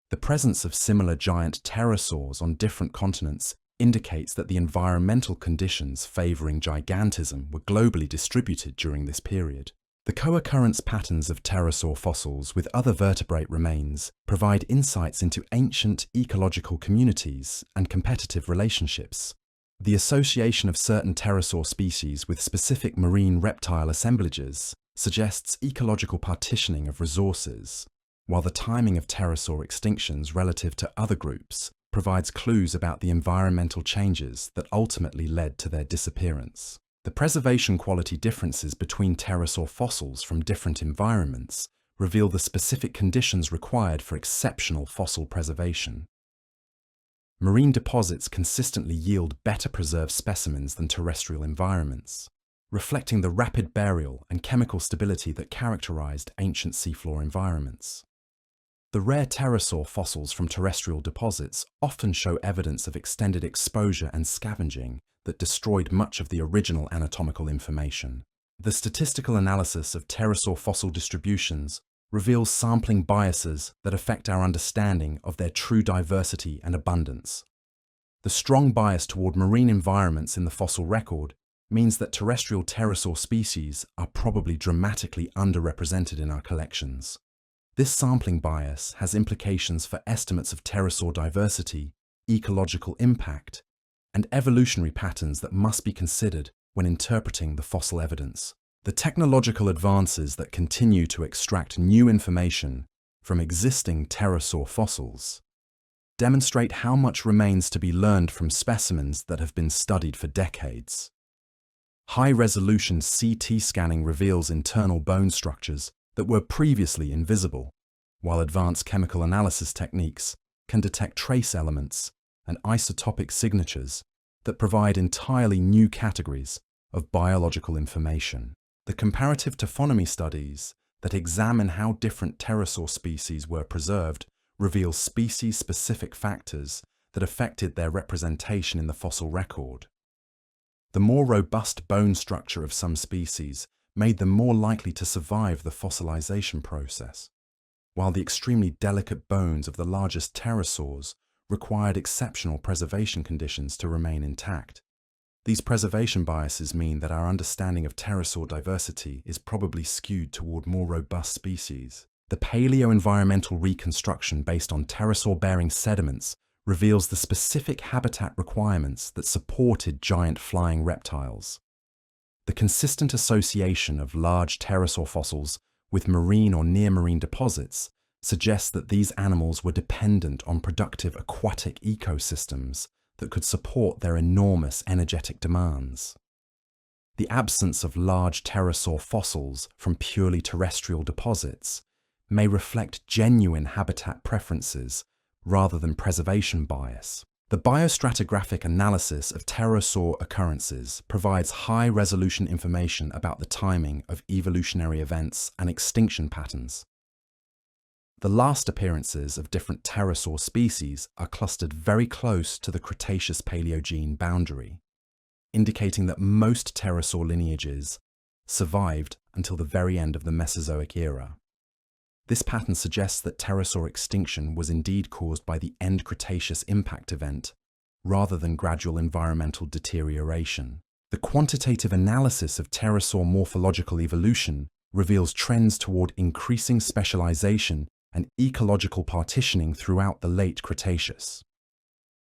The presence of similar giant pterosaurs on different continents indicates that the environmental conditions favoring gigantism were globally distributed during this period. The co-occurrence patterns of pterosaur fossils with other vertebrate remains provide insights into ancient ecological communities and competitive relationships. The association of certain pterosaur species with specific marine reptile assemblages suggests ecological partitioning of resources, while the timing of pterosaur extinctions relative to other groups provides clues about the environmental changes that ultimately led to their disappearance. The preservation quality differences between pterosaur fossils from different environments reveal the specific conditions required for exceptional fossil preservation. Marine deposits consistently yield better preserved specimens than terrestrial environments, reflecting the rapid burial and chemical stability that characterized ancient seafloor environments. The rare pterosaur fossils from terrestrial deposits often show evidence of extended exposure and scavenging that destroyed much of the original anatomical information. The statistical analysis of pterosaur fossil distributions reveals sampling biases that affect our understanding of their true diversity and abundance. The strong bias toward marine environments in the fossil record means that terrestrial pterosaur species are probably dramatically underrepresented in our collections. This sampling bias has implications for estimates of pterosaur diversity, ecological impact, and evolutionary patterns that must be considered when interpreting the fossil evidence. The technological advances that continue to extract new information from existing pterosaur fossils demonstrate how much remains to be learned from specimens that have been studied for decades. High-resolution CT scanning reveals internal bone structures that were previously invisible, while advanced chemical analysis techniques can detect trace elements and isotopic signatures that provide entirely new categories of biological information. The comparative taphonomy studies that examine how different pterosaur species were preserved reveal species-specific factors that affected their representation in the fossil record. The more robust bone structure of some species made them more likely to survive the fossilization process, while the extremely delicate bones of the largest pterosaurs required exceptional preservation conditions to remain intact. These preservation biases mean that our understanding of pterosaur diversity is probably skewed toward more robust species. The paleo-environmental reconstruction based on pterosaur-bearing sediments reveals the specific habitat requirements that supported giant flying reptiles. The consistent association of large pterosaur fossils with marine or near-marine deposits suggests that these animals were dependent on productive aquatic ecosystems that could support their enormous energetic demands. The absence of large pterosaur fossils from purely terrestrial deposits may reflect genuine habitat preferences rather than preservation bias. The biostratigraphic analysis of pterosaur occurrences provides high-resolution information about the timing of evolutionary events and extinction patterns. The last appearances of different pterosaur species are clustered very close to the Cretaceous-Paleogene boundary, indicating that most pterosaur lineages survived until the very end of the Mesozoic era. This pattern suggests that pterosaur extinction was indeed caused by the end Cretaceous impact event, rather than gradual environmental deterioration. The quantitative analysis of pterosaur morphological evolution reveals trends toward increasing specialization and ecological partitioning throughout the late Cretaceous.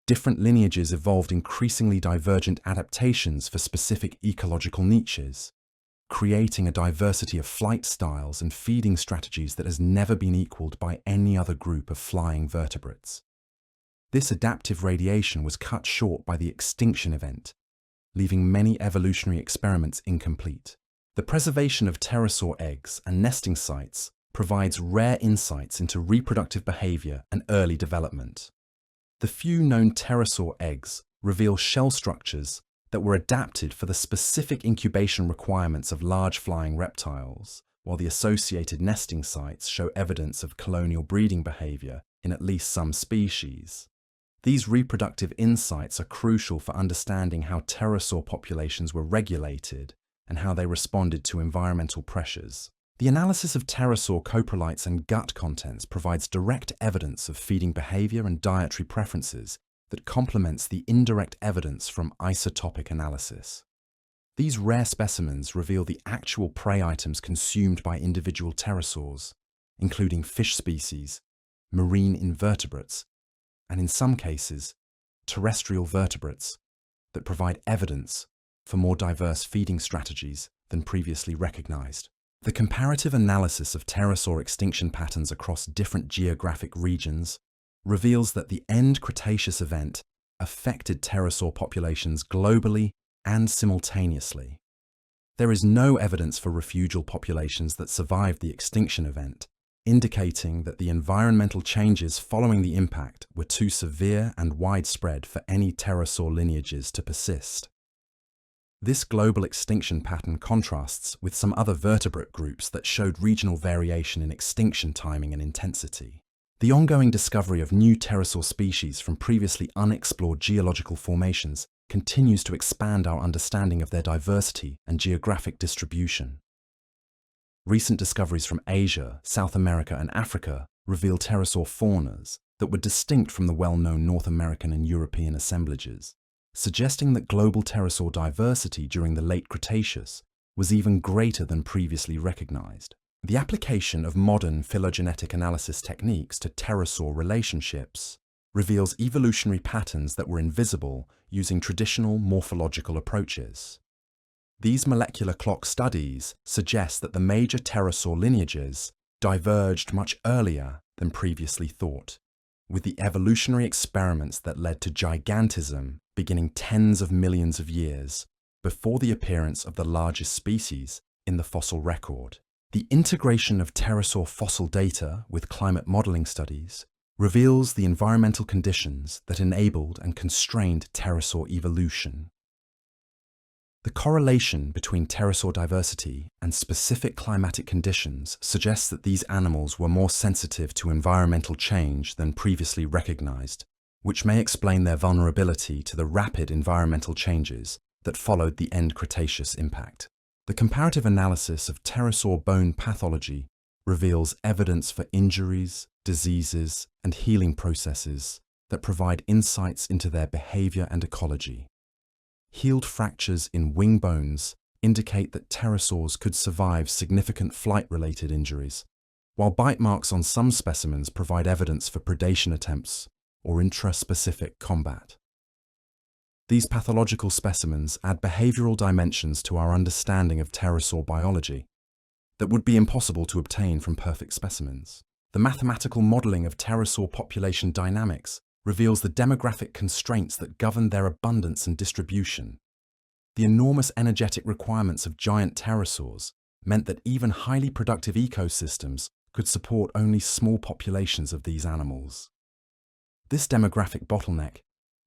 Different lineages evolved increasingly divergent adaptations for specific ecological niches, creating a diversity of flight styles and feeding strategies that has never been equaled by any other group of flying vertebrates. This adaptive radiation was cut short by the extinction event, leaving many evolutionary experiments incomplete. The preservation of pterosaur eggs and nesting sites provides rare insights into reproductive behavior and early development. The few known pterosaur eggs reveal shell structures that were adapted for the specific incubation requirements of large flying reptiles, while the associated nesting sites show evidence of colonial breeding behavior in at least some species. These reproductive insights are crucial for understanding how pterosaur populations were regulated and how they responded to environmental pressures. The analysis of pterosaur coprolites and gut contents provides direct evidence of feeding behavior and dietary preferences that complements the indirect evidence from isotopic analysis. These rare specimens reveal the actual prey items consumed by individual pterosaurs, including fish species, marine invertebrates, and in some cases, terrestrial vertebrates, that provide evidence for more diverse feeding strategies than previously recognized. The comparative analysis of pterosaur extinction patterns across different geographic regions reveals that the end Cretaceous event affected pterosaur populations globally and simultaneously. There is no evidence for refugial populations that survived the extinction event, indicating that the environmental changes following the impact were too severe and widespread for any pterosaur lineages to persist. This global extinction pattern contrasts with some other vertebrate groups that showed regional variation in extinction timing and intensity. The ongoing discovery of new pterosaur species from previously unexplored geological formations continues to expand our understanding of their diversity and geographic distribution. Recent discoveries from Asia, South America, and Africa reveal pterosaur faunas that were distinct from the well-known North American and European assemblages, suggesting that global pterosaur diversity during the late Cretaceous was even greater than previously recognized. The application of modern phylogenetic analysis techniques to pterosaur relationships reveals evolutionary patterns that were invisible using traditional morphological approaches. These molecular clock studies suggest that the major pterosaur lineages diverged much earlier than previously thought, with the evolutionary experiments that led to gigantism beginning tens of millions of years before the appearance of the largest species in the fossil record. The integration of pterosaur fossil data with climate modeling studies reveals the environmental conditions that enabled and constrained pterosaur evolution. The correlation between pterosaur diversity and specific climatic conditions suggests that these animals were more sensitive to environmental change than previously recognized, which may explain their vulnerability to the rapid environmental changes that followed the end Cretaceous impact. The comparative analysis of pterosaur bone pathology reveals evidence for injuries, diseases, and healing processes that provide insights into their behavior and ecology. Healed fractures in wing bones indicate that pterosaurs could survive significant flight-related injuries, while bite marks on some specimens provide evidence for predation attempts or intraspecific combat. These pathological specimens add behavioral dimensions to our understanding of pterosaur biology that would be impossible to obtain from perfect specimens. The mathematical modeling of pterosaur population dynamics reveals the demographic constraints that govern their abundance and distribution. The enormous energetic requirements of giant pterosaurs meant that even highly productive ecosystems could support only small populations of these animals. This demographic bottleneck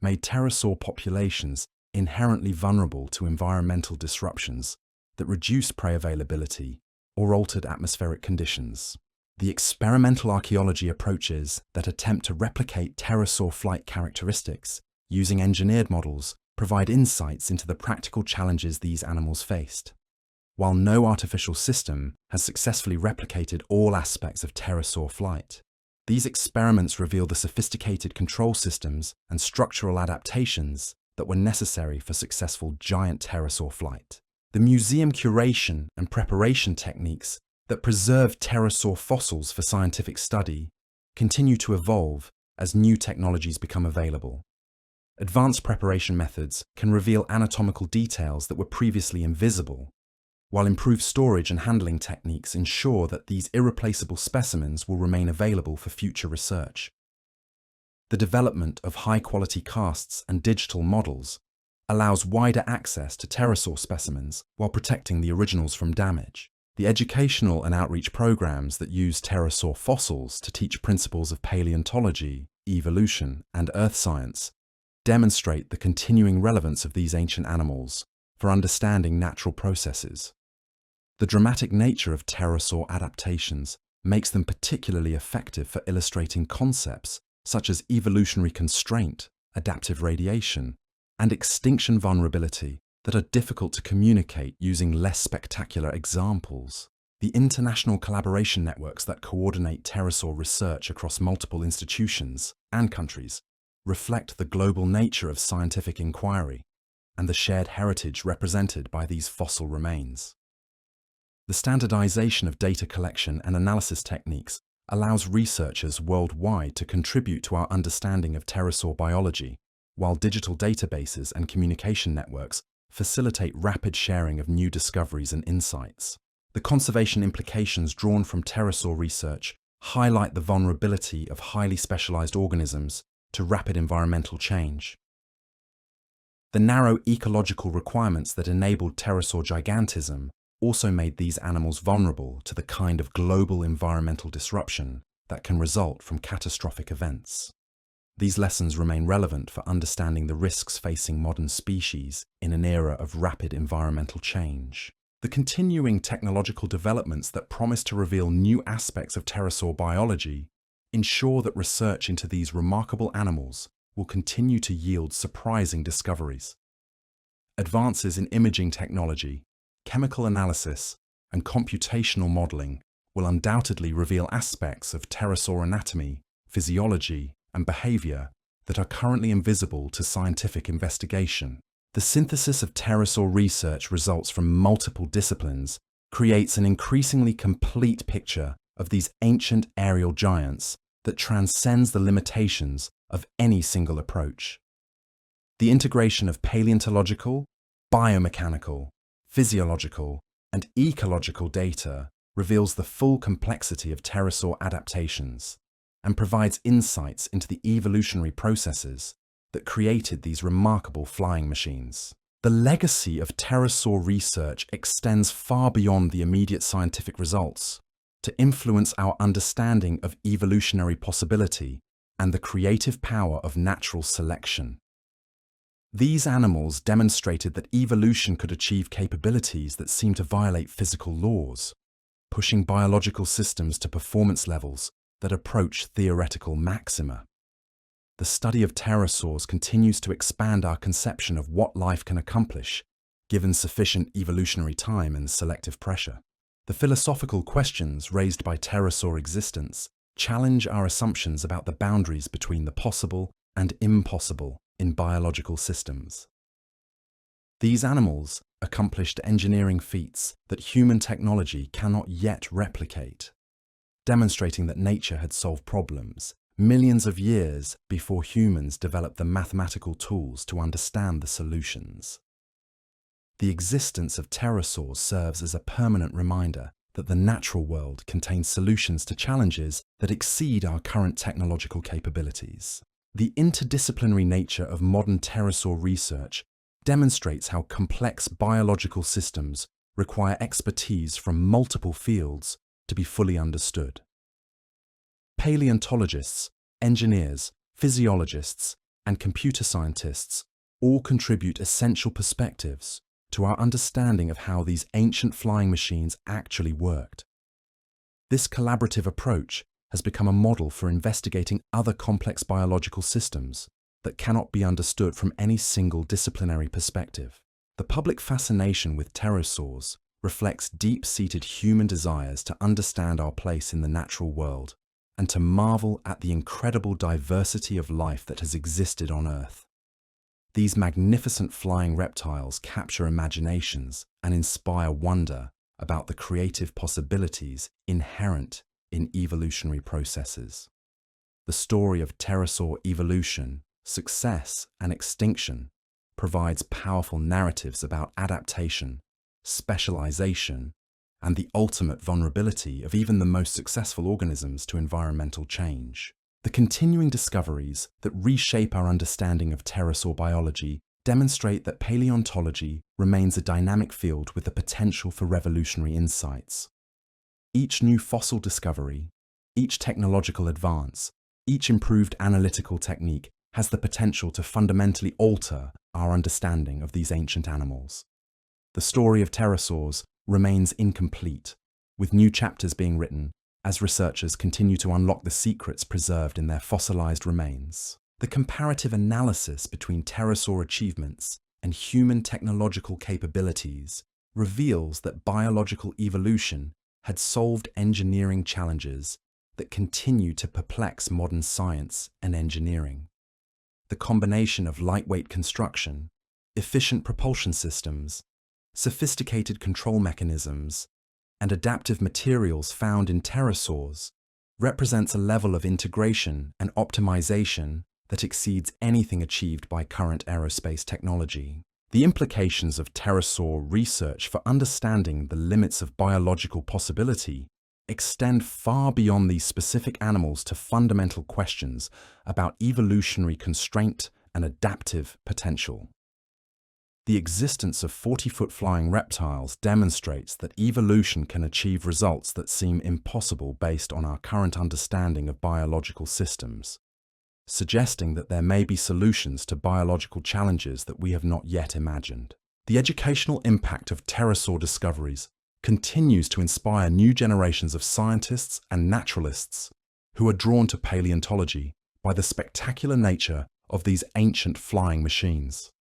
made pterosaur populations inherently vulnerable to environmental disruptions that reduced prey availability or altered atmospheric conditions. The experimental archaeology approaches that attempt to replicate pterosaur flight characteristics using engineered models provide insights into the practical challenges these animals faced. While no artificial system has successfully replicated all aspects of pterosaur flight, these experiments reveal the sophisticated control systems and structural adaptations that were necessary for successful giant pterosaur flight. The museum curation and preparation techniques that preserve pterosaur fossils for scientific study continue to evolve as new technologies become available. Advanced preparation methods can reveal anatomical details that were previously invisible, while improved storage and handling techniques ensure that these irreplaceable specimens will remain available for future research. The development of high-quality casts and digital models allows wider access to pterosaur specimens while protecting the originals from damage. The educational and outreach programs that use pterosaur fossils to teach principles of paleontology, evolution, and earth science demonstrate the continuing relevance of these ancient animals for understanding natural processes. The dramatic nature of pterosaur adaptations makes them particularly effective for illustrating concepts such as evolutionary constraint, adaptive radiation, and extinction vulnerability that are difficult to communicate using less spectacular examples. The international collaboration networks that coordinate pterosaur research across multiple institutions and countries reflect the global nature of scientific inquiry and the shared heritage represented by these fossil remains. The standardization of data collection and analysis techniques allows researchers worldwide to contribute to our understanding of pterosaur biology, while digital databases and communication networks facilitate rapid sharing of new discoveries and insights. The conservation implications drawn from pterosaur research highlight the vulnerability of highly specialized organisms to rapid environmental change. The narrow ecological requirements that enabled pterosaur gigantism also made these animals vulnerable to the kind of global environmental disruption that can result from catastrophic events. These lessons remain relevant for understanding the risks facing modern species in an era of rapid environmental change. The continuing technological developments that promise to reveal new aspects of pterosaur biology ensure that research into these remarkable animals will continue to yield surprising discoveries. Advances in imaging technology, chemical analysis, and computational modeling will undoubtedly reveal aspects of pterosaur anatomy, physiology, and behavior that are currently invisible to scientific investigation. The synthesis of pterosaur research results from multiple disciplines creates an increasingly complete picture of these ancient aerial giants that transcends the limitations of any single approach. The integration of paleontological, biomechanical, physiological, and ecological data reveals the full complexity of pterosaur adaptations and provides insights into the evolutionary processes that created these remarkable flying machines. The legacy of pterosaur research extends far beyond the immediate scientific results to influence our understanding of evolutionary possibility and the creative power of natural selection. These animals demonstrated that evolution could achieve capabilities that seem to violate physical laws, pushing biological systems to performance levels that approach theoretical maxima. The study of pterosaurs continues to expand our conception of what life can accomplish, given sufficient evolutionary time and selective pressure. The philosophical questions raised by pterosaur existence challenge our assumptions about the boundaries between the possible and impossible in biological systems. These animals accomplished engineering feats that human technology cannot yet replicate, demonstrating that nature had solved problems millions of years before humans developed the mathematical tools to understand the solutions. The existence of pterosaurs serves as a permanent reminder that the natural world contains solutions to challenges that exceed our current technological capabilities. The interdisciplinary nature of modern pterosaur research demonstrates how complex biological systems require expertise from multiple fields to be fully understood. Paleontologists, engineers, physiologists, and computer scientists all contribute essential perspectives to our understanding of how these ancient flying machines actually worked. This collaborative approach has become a model for investigating other complex biological systems that cannot be understood from any single disciplinary perspective. The public fascination with pterosaurs reflects deep-seated human desires to understand our place in the natural world and to marvel at the incredible diversity of life that has existed on Earth. These magnificent flying reptiles capture imaginations and inspire wonder about the creative possibilities inherent in evolutionary processes. The story of pterosaur evolution, success, and extinction provides powerful narratives about adaptation, specialization, and the ultimate vulnerability of even the most successful organisms to environmental change. The continuing discoveries that reshape our understanding of pterosaur biology demonstrate that paleontology remains a dynamic field with the potential for revolutionary insights. Each new fossil discovery, each technological advance, each improved analytical technique has the potential to fundamentally alter our understanding of these ancient animals. The story of pterosaurs remains incomplete, with new chapters being written as researchers continue to unlock the secrets preserved in their fossilized remains. The comparative analysis between pterosaur achievements and human technological capabilities reveals that biological evolution had solved engineering challenges that continue to perplex modern science and engineering. The combination of lightweight construction, efficient propulsion systems, sophisticated control mechanisms, and adaptive materials found in pterosaurs represents a level of integration and optimization that exceeds anything achieved by current aerospace technology. The implications of pterosaur research for understanding the limits of biological possibility extend far beyond these specific animals to fundamental questions about evolutionary constraint and adaptive potential. The existence of 40-foot flying reptiles demonstrates that evolution can achieve results that seem impossible based on our current understanding of biological systems, suggesting that there may be solutions to biological challenges that we have not yet imagined. The educational impact of pterosaur discoveries continues to inspire new generations of scientists and naturalists who are drawn to paleontology by the spectacular nature of these ancient flying machines.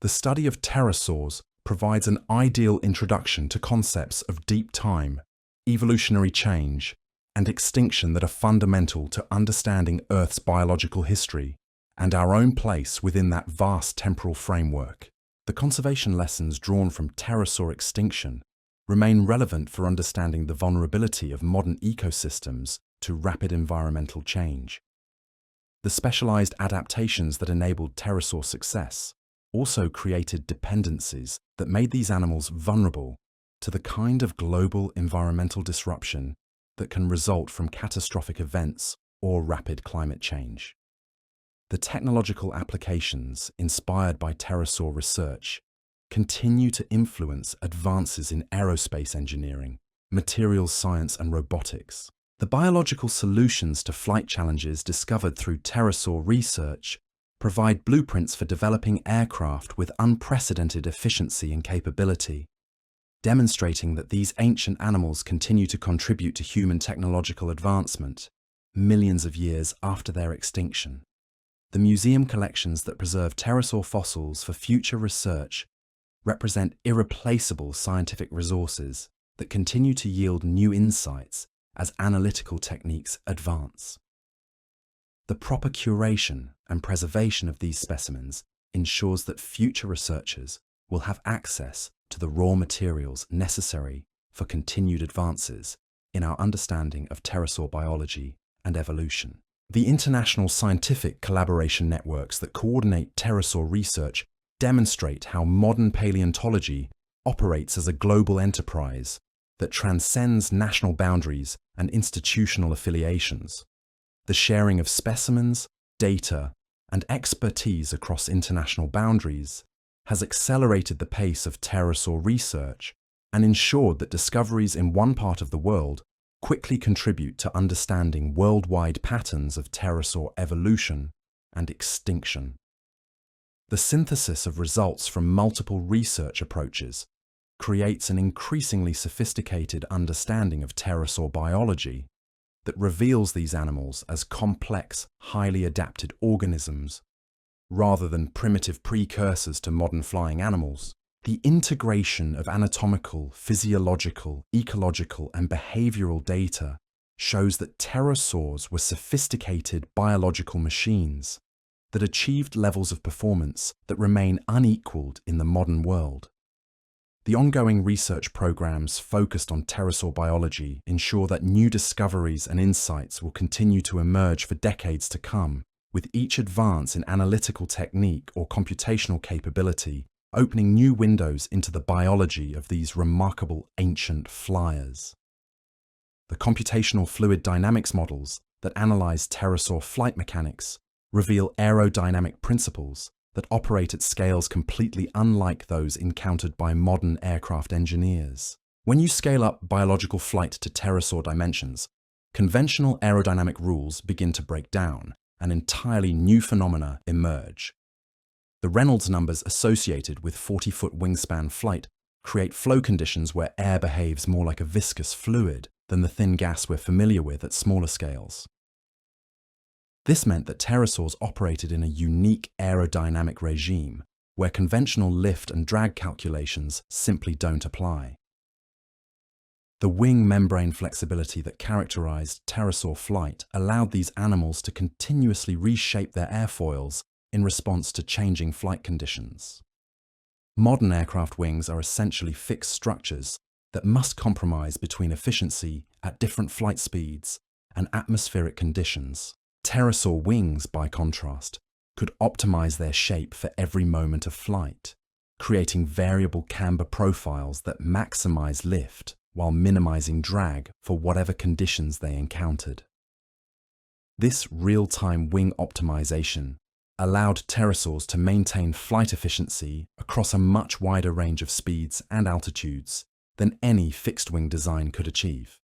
The study of pterosaurs provides an ideal introduction to concepts of deep time, evolutionary change, and extinction that are fundamental to understanding Earth's biological history and our own place within that vast temporal framework. The conservation lessons drawn from pterosaur extinction remain relevant for understanding the vulnerability of modern ecosystems to rapid environmental change. The specialized adaptations that enabled pterosaur success also created dependencies that made these animals vulnerable to the kind of global environmental disruption that can result from catastrophic events or rapid climate change. The technological applications inspired by pterosaur research continue to influence advances in aerospace engineering, materials science, and robotics. The biological solutions to flight challenges discovered through pterosaur research provide blueprints for developing aircraft with unprecedented efficiency and capability, demonstrating that these ancient animals continue to contribute to human technological advancement millions of years after their extinction. The museum collections that preserve pterosaur fossils for future research represent irreplaceable scientific resources that continue to yield new insights as analytical techniques advance. The proper curation and preservation of these specimens ensures that future researchers will have access to the raw materials necessary for continued advances in our understanding of pterosaur biology and evolution. The international scientific collaboration networks that coordinate pterosaur research demonstrate how modern paleontology operates as a global enterprise that transcends national boundaries and institutional affiliations. The sharing of specimens, data, and expertise across international boundaries has accelerated the pace of pterosaur research and ensured that discoveries in one part of the world quickly contribute to understanding worldwide patterns of pterosaur evolution and extinction. The synthesis of results from multiple research approaches creates an increasingly sophisticated understanding of pterosaur biology that reveals these animals as complex, highly adapted organisms, rather than primitive precursors to modern flying animals. The integration of anatomical, physiological, ecological, and behavioral data shows that pterosaurs were sophisticated biological machines that achieved levels of performance that remain unequaled in the modern world. The ongoing research programs focused on pterosaur biology ensure that new discoveries and insights will continue to emerge for decades to come, with each advance in analytical technique or computational capability opening new windows into the biology of these remarkable ancient flyers. The computational fluid dynamics models that analyze pterosaur flight mechanics reveal aerodynamic principles that operate at scales completely unlike those encountered by modern aircraft engineers. When you scale up biological flight to pterosaur dimensions, conventional aerodynamic rules begin to break down and entirely new phenomena emerge. The Reynolds numbers associated with 40-foot wingspan flight create flow conditions where air behaves more like a viscous fluid than the thin gas we're familiar with at smaller scales. This meant that pterosaurs operated in a unique aerodynamic regime where conventional lift and drag calculations simply don't apply. The wing membrane flexibility that characterized pterosaur flight allowed these animals to continuously reshape their airfoils in response to changing flight conditions. Modern aircraft wings are essentially fixed structures that must compromise between efficiency at different flight speeds and atmospheric conditions. Pterosaur wings, by contrast, could optimize their shape for every moment of flight, creating variable camber profiles that maximize lift while minimizing drag for whatever conditions they encountered. This real-time wing optimization allowed pterosaurs to maintain flight efficiency across a much wider range of speeds and altitudes than any fixed-wing design could achieve.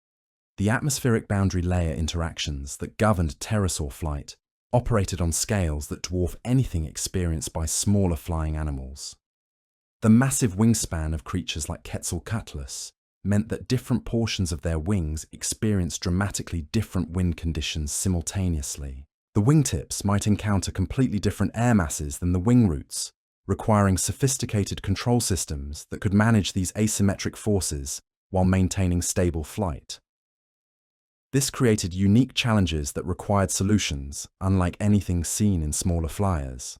The atmospheric boundary layer interactions that governed pterosaur flight operated on scales that dwarf anything experienced by smaller flying animals. The massive wingspan of creatures like Quetzalcoatlus meant that different portions of their wings experienced dramatically different wind conditions simultaneously. The wingtips might encounter completely different air masses than the wing roots, requiring sophisticated control systems that could manage these asymmetric forces while maintaining stable flight. This created unique challenges that required solutions unlike anything seen in smaller flyers.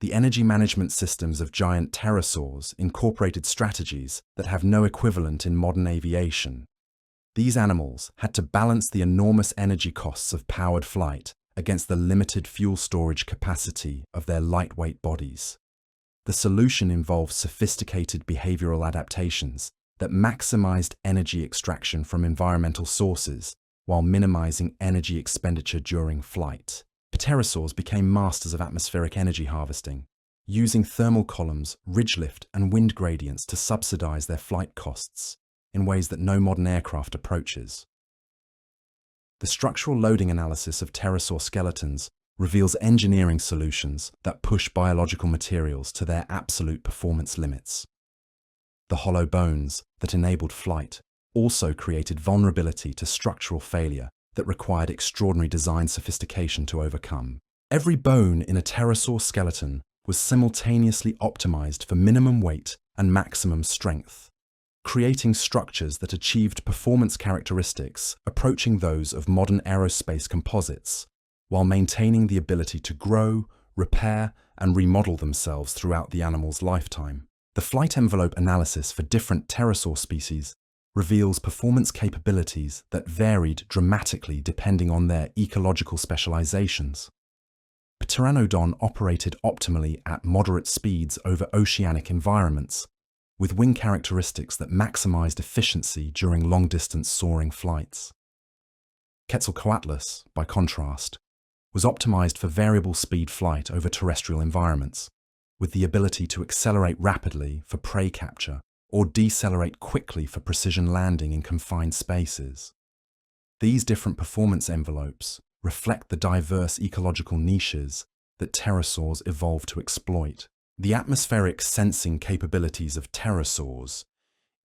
The energy management systems of giant pterosaurs incorporated strategies that have no equivalent in modern aviation. These animals had to balance the enormous energy costs of powered flight against the limited fuel storage capacity of their lightweight bodies. The solution involved sophisticated behavioral adaptations that maximized energy extraction from environmental sources while minimizing energy expenditure during flight. Pterosaurs became masters of atmospheric energy harvesting, using thermal columns, ridge lift, and wind gradients to subsidize their flight costs in ways that no modern aircraft approaches. The structural loading analysis of pterosaur skeletons reveals engineering solutions that push biological materials to their absolute performance limits. The hollow bones that enabled flight also created vulnerability to structural failure that required extraordinary design sophistication to overcome. Every bone in a pterosaur skeleton was simultaneously optimized for minimum weight and maximum strength, creating structures that achieved performance characteristics approaching those of modern aerospace composites, while maintaining the ability to grow, repair, and remodel themselves throughout the animal's lifetime. The flight envelope analysis for different pterosaur species reveals performance capabilities that varied dramatically depending on their ecological specializations. Pteranodon operated optimally at moderate speeds over oceanic environments, with wing characteristics that maximized efficiency during long-distance soaring flights. Quetzalcoatlus, by contrast, was optimized for variable speed flight over terrestrial environments, with the ability to accelerate rapidly for prey capture or decelerate quickly for precision landing in confined spaces. These different performance envelopes reflect the diverse ecological niches that pterosaurs evolved to exploit. The atmospheric sensing capabilities of pterosaurs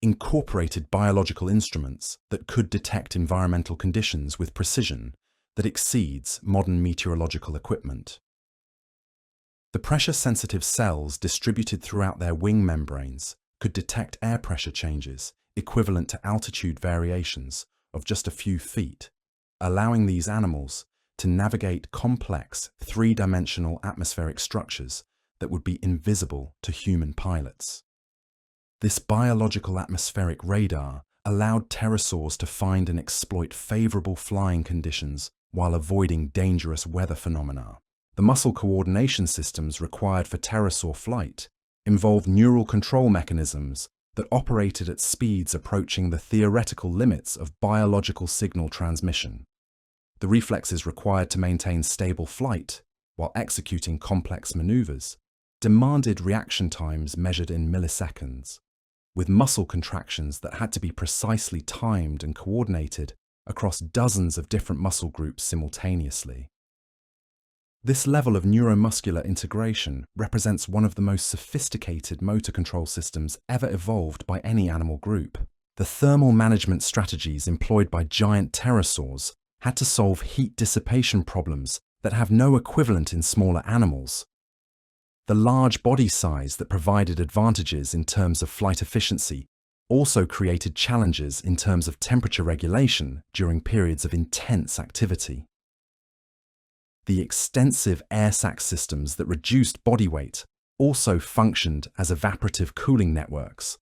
incorporated biological instruments that could detect environmental conditions with precision that exceeds modern meteorological equipment. The pressure-sensitive cells distributed throughout their wing membranes could detect air pressure changes equivalent to altitude variations of just a few feet, allowing these animals to navigate complex three-dimensional atmospheric structures that would be invisible to human pilots. This biological atmospheric radar allowed pterosaurs to find and exploit favorable flying conditions while avoiding dangerous weather phenomena. The muscle coordination systems required for pterosaur flight involved neural control mechanisms that operated at speeds approaching the theoretical limits of biological signal transmission. The reflexes required to maintain stable flight while executing complex maneuvers demanded reaction times measured in milliseconds, with muscle contractions that had to be precisely timed and coordinated across dozens of different muscle groups simultaneously. This level of neuromuscular integration represents one of the most sophisticated motor control systems ever evolved by any animal group. The thermal management strategies employed by giant pterosaurs had to solve heat dissipation problems that have no equivalent in smaller animals. The large body size that provided advantages in terms of flight efficiency also created challenges in terms of temperature regulation during periods of intense activity. The extensive air sac systems that reduced body weight also functioned as evaporative cooling networks,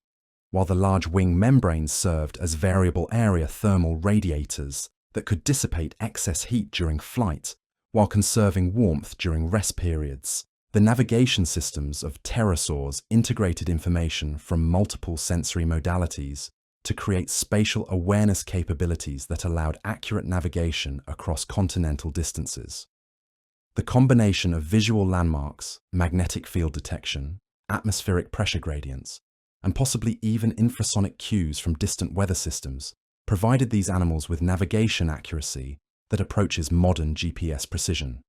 while the large wing membranes served as variable area thermal radiators that could dissipate excess heat during flight while conserving warmth during rest periods. The navigation systems of pterosaurs integrated information from multiple sensory modalities to create spatial awareness capabilities that allowed accurate navigation across continental distances. The combination of visual landmarks, magnetic field detection, atmospheric pressure gradients, and possibly even infrasonic cues from distant weather systems provided these animals with navigation accuracy that approaches modern GPS precision.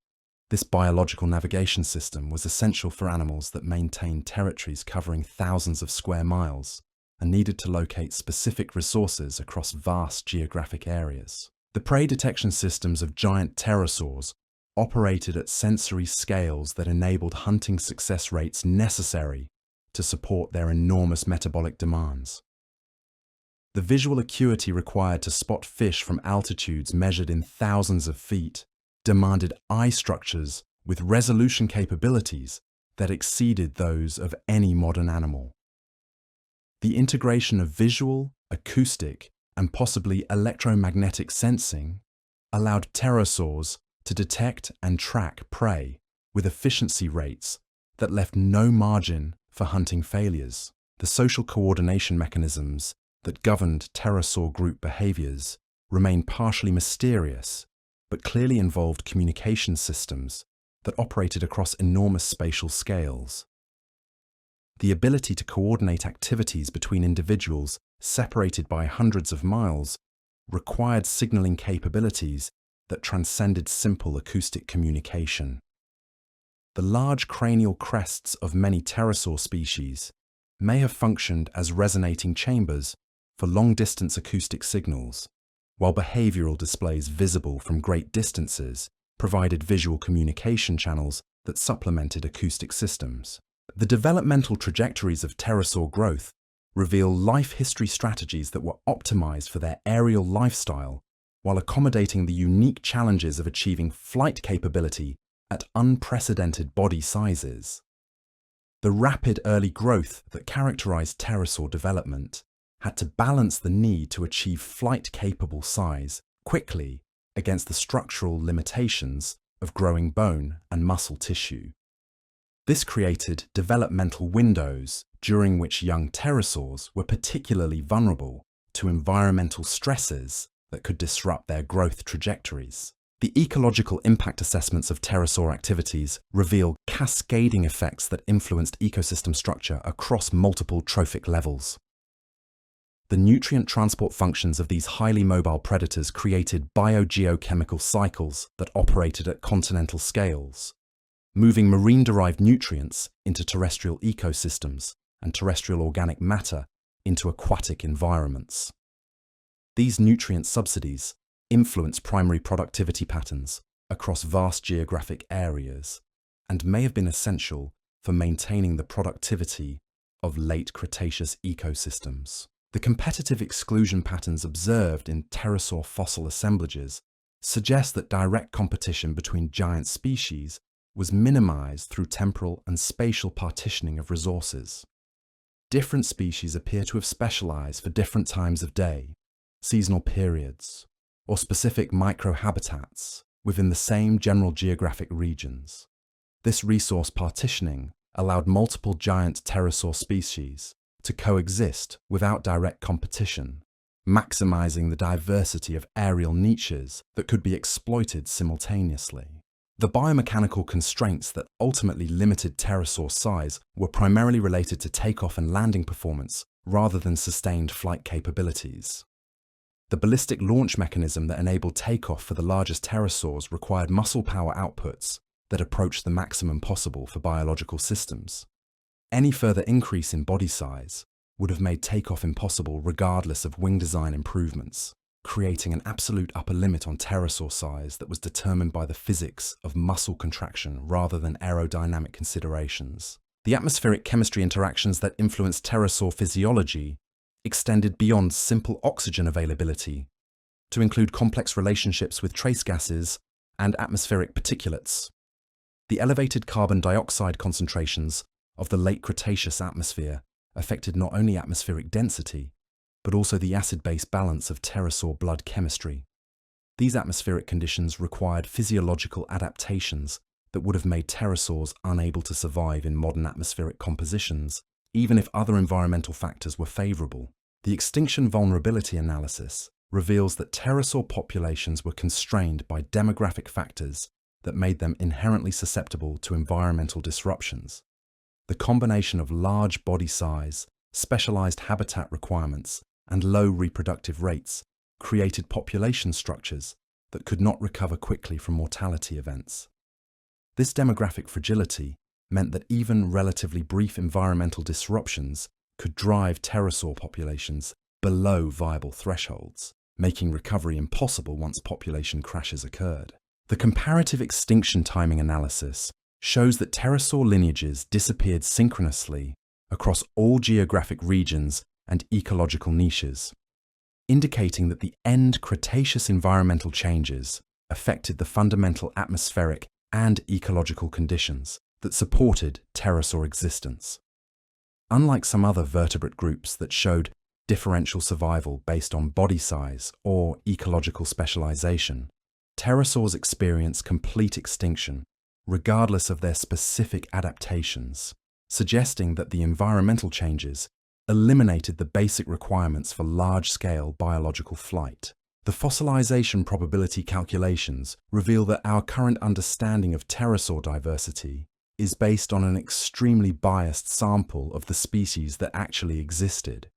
This biological navigation system was essential for animals that maintained territories covering thousands of square miles and needed to locate specific resources across vast geographic areas. The prey detection systems of giant pterosaurs operated at sensory scales that enabled hunting success rates necessary to support their enormous metabolic demands. The visual acuity required to spot fish from altitudes measured in thousands of feet demanded eye structures with resolution capabilities that exceeded those of any modern animal. The integration of visual, acoustic, and possibly electromagnetic sensing allowed pterosaurs to detect and track prey with efficiency rates that left no margin for hunting failures. The social coordination mechanisms that governed pterosaur group behaviors remain partially mysterious, but clearly involved communication systems that operated across enormous spatial scales. The ability to coordinate activities between individuals separated by hundreds of miles required signaling capabilities that transcended simple acoustic communication. The large cranial crests of many pterosaur species may have functioned as resonating chambers for long-distance acoustic signals, while behavioral displays visible from great distances provided visual communication channels that supplemented acoustic systems. The developmental trajectories of pterosaur growth reveal life history strategies that were optimized for their aerial lifestyle while accommodating the unique challenges of achieving flight capability at unprecedented body sizes. The rapid early growth that characterized pterosaur development had to balance the need to achieve flight-capable size quickly against the structural limitations of growing bone and muscle tissue. This created developmental windows during which young pterosaurs were particularly vulnerable to environmental stresses that could disrupt their growth trajectories. The ecological impact assessments of pterosaur activities reveal cascading effects that influenced ecosystem structure across multiple trophic levels. The nutrient transport functions of these highly mobile predators created biogeochemical cycles that operated at continental scales, moving marine-derived nutrients into terrestrial ecosystems and terrestrial organic matter into aquatic environments. These nutrient subsidies influence primary productivity patterns across vast geographic areas and may have been essential for maintaining the productivity of late Cretaceous ecosystems. The competitive exclusion patterns observed in pterosaur fossil assemblages suggest that direct competition between giant species was minimized through temporal and spatial partitioning of resources. Different species appear to have specialized for different times of day, seasonal periods, or specific microhabitats within the same general geographic regions. This resource partitioning allowed multiple giant pterosaur species to coexist without direct competition, maximizing the diversity of aerial niches that could be exploited simultaneously. The biomechanical constraints that ultimately limited pterosaur size were primarily related to takeoff and landing performance rather than sustained flight capabilities. The ballistic launch mechanism that enabled takeoff for the largest pterosaurs required muscle power outputs that approached the maximum possible for biological systems. Any further increase in body size would have made takeoff impossible regardless of wing design improvements, creating an absolute upper limit on pterosaur size that was determined by the physics of muscle contraction rather than aerodynamic considerations. The atmospheric chemistry interactions that influenced pterosaur physiology extended beyond simple oxygen availability to include complex relationships with trace gases and atmospheric particulates. The elevated carbon dioxide concentrations of the late Cretaceous atmosphere affected not only atmospheric density, but also the acid-base balance of pterosaur blood chemistry. These atmospheric conditions required physiological adaptations that would have made pterosaurs unable to survive in modern atmospheric compositions, even if other environmental factors were favorable. The extinction vulnerability analysis reveals that pterosaur populations were constrained by demographic factors that made them inherently susceptible to environmental disruptions. The combination of large body size, specialized habitat requirements, and low reproductive rates created population structures that could not recover quickly from mortality events. This demographic fragility meant that even relatively brief environmental disruptions could drive pterosaur populations below viable thresholds, making recovery impossible once population crashes occurred. The comparative extinction timing analysis shows that pterosaur lineages disappeared synchronously across all geographic regions and ecological niches, indicating that the end Cretaceous environmental changes affected the fundamental atmospheric and ecological conditions that supported pterosaur existence. Unlike some other vertebrate groups that showed differential survival based on body size or ecological specialization, pterosaurs experience complete extinction regardless of their specific adaptations, suggesting that the environmental changes eliminated the basic requirements for large-scale biological flight. The fossilization probability calculations reveal that our current understanding of pterosaur diversity is based on an extremely biased sample of the species that actually existed.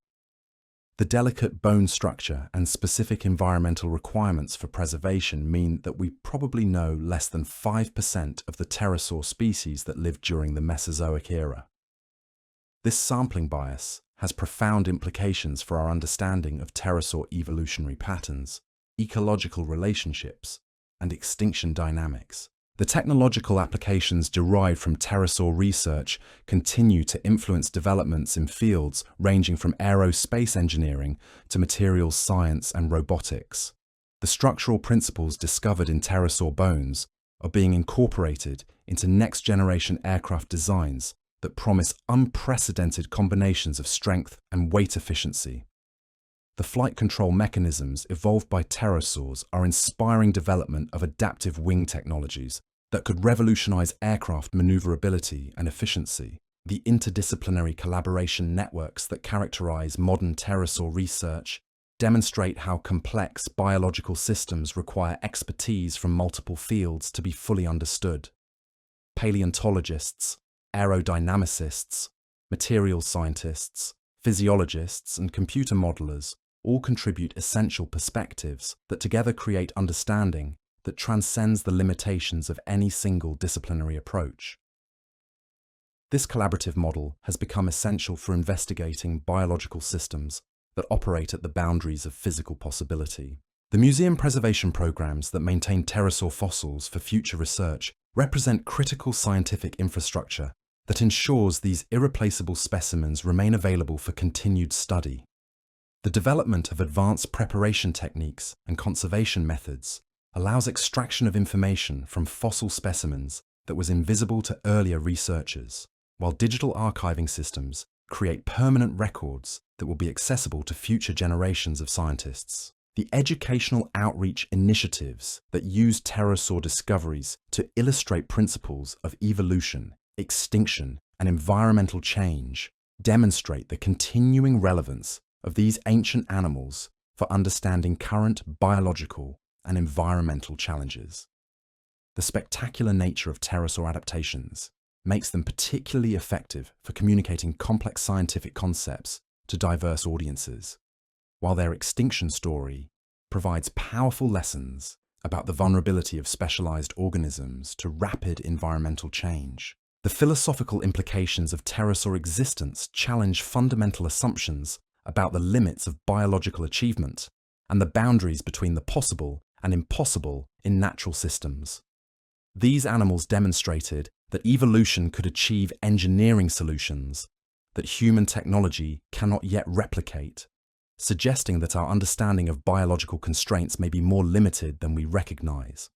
The delicate bone structure and specific environmental requirements for preservation mean that we probably know less than 5% of the pterosaur species that lived during the Mesozoic era. This sampling bias has profound implications for our understanding of pterosaur evolutionary patterns, ecological relationships, and extinction dynamics. The technological applications derived from pterosaur research continue to influence developments in fields ranging from aerospace engineering to materials science and robotics. The structural principles discovered in pterosaur bones are being incorporated into next-generation aircraft designs that promise unprecedented combinations of strength and weight efficiency. The flight control mechanisms evolved by pterosaurs are inspiring development of adaptive wing technologies that could revolutionize aircraft maneuverability and efficiency. The interdisciplinary collaboration networks that characterize modern pterosaur research demonstrate how complex biological systems require expertise from multiple fields to be fully understood. Paleontologists, aerodynamicists, materials scientists, physiologists, and computer modelers all contribute essential perspectives that together create understanding that transcends the limitations of any single disciplinary approach. This collaborative model has become essential for investigating biological systems that operate at the boundaries of physical possibility. The museum preservation programs that maintain pterosaur fossils for future research represent critical scientific infrastructure that ensures these irreplaceable specimens remain available for continued study. The development of advanced preparation techniques and conservation methods allows extraction of information from fossil specimens that was invisible to earlier researchers, while digital archiving systems create permanent records that will be accessible to future generations of scientists. The educational outreach initiatives that use pterosaur discoveries to illustrate principles of evolution, extinction, and environmental change demonstrate the continuing relevance of these ancient animals for understanding current biological and environmental challenges. The spectacular nature of pterosaur adaptations makes them particularly effective for communicating complex scientific concepts to diverse audiences, while their extinction story provides powerful lessons about the vulnerability of specialized organisms to rapid environmental change. The philosophical implications of pterosaur existence challenge fundamental assumptions about the limits of biological achievement and the boundaries between the possible and impossible in natural systems. These animals demonstrated that evolution could achieve engineering solutions that human technology cannot yet replicate, suggesting that our understanding of biological constraints may be more limited than we recognize.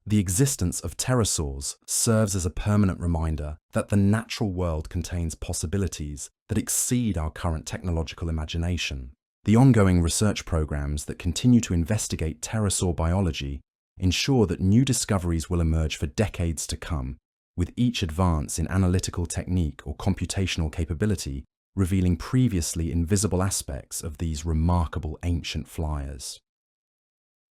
The existence of pterosaurs serves as a permanent reminder that the natural world contains possibilities that exceed our current technological imagination. The ongoing research programs that continue to investigate pterosaur biology ensure that new discoveries will emerge for decades to come, with each advance in analytical technique or computational capability revealing previously invisible aspects of these remarkable ancient flyers.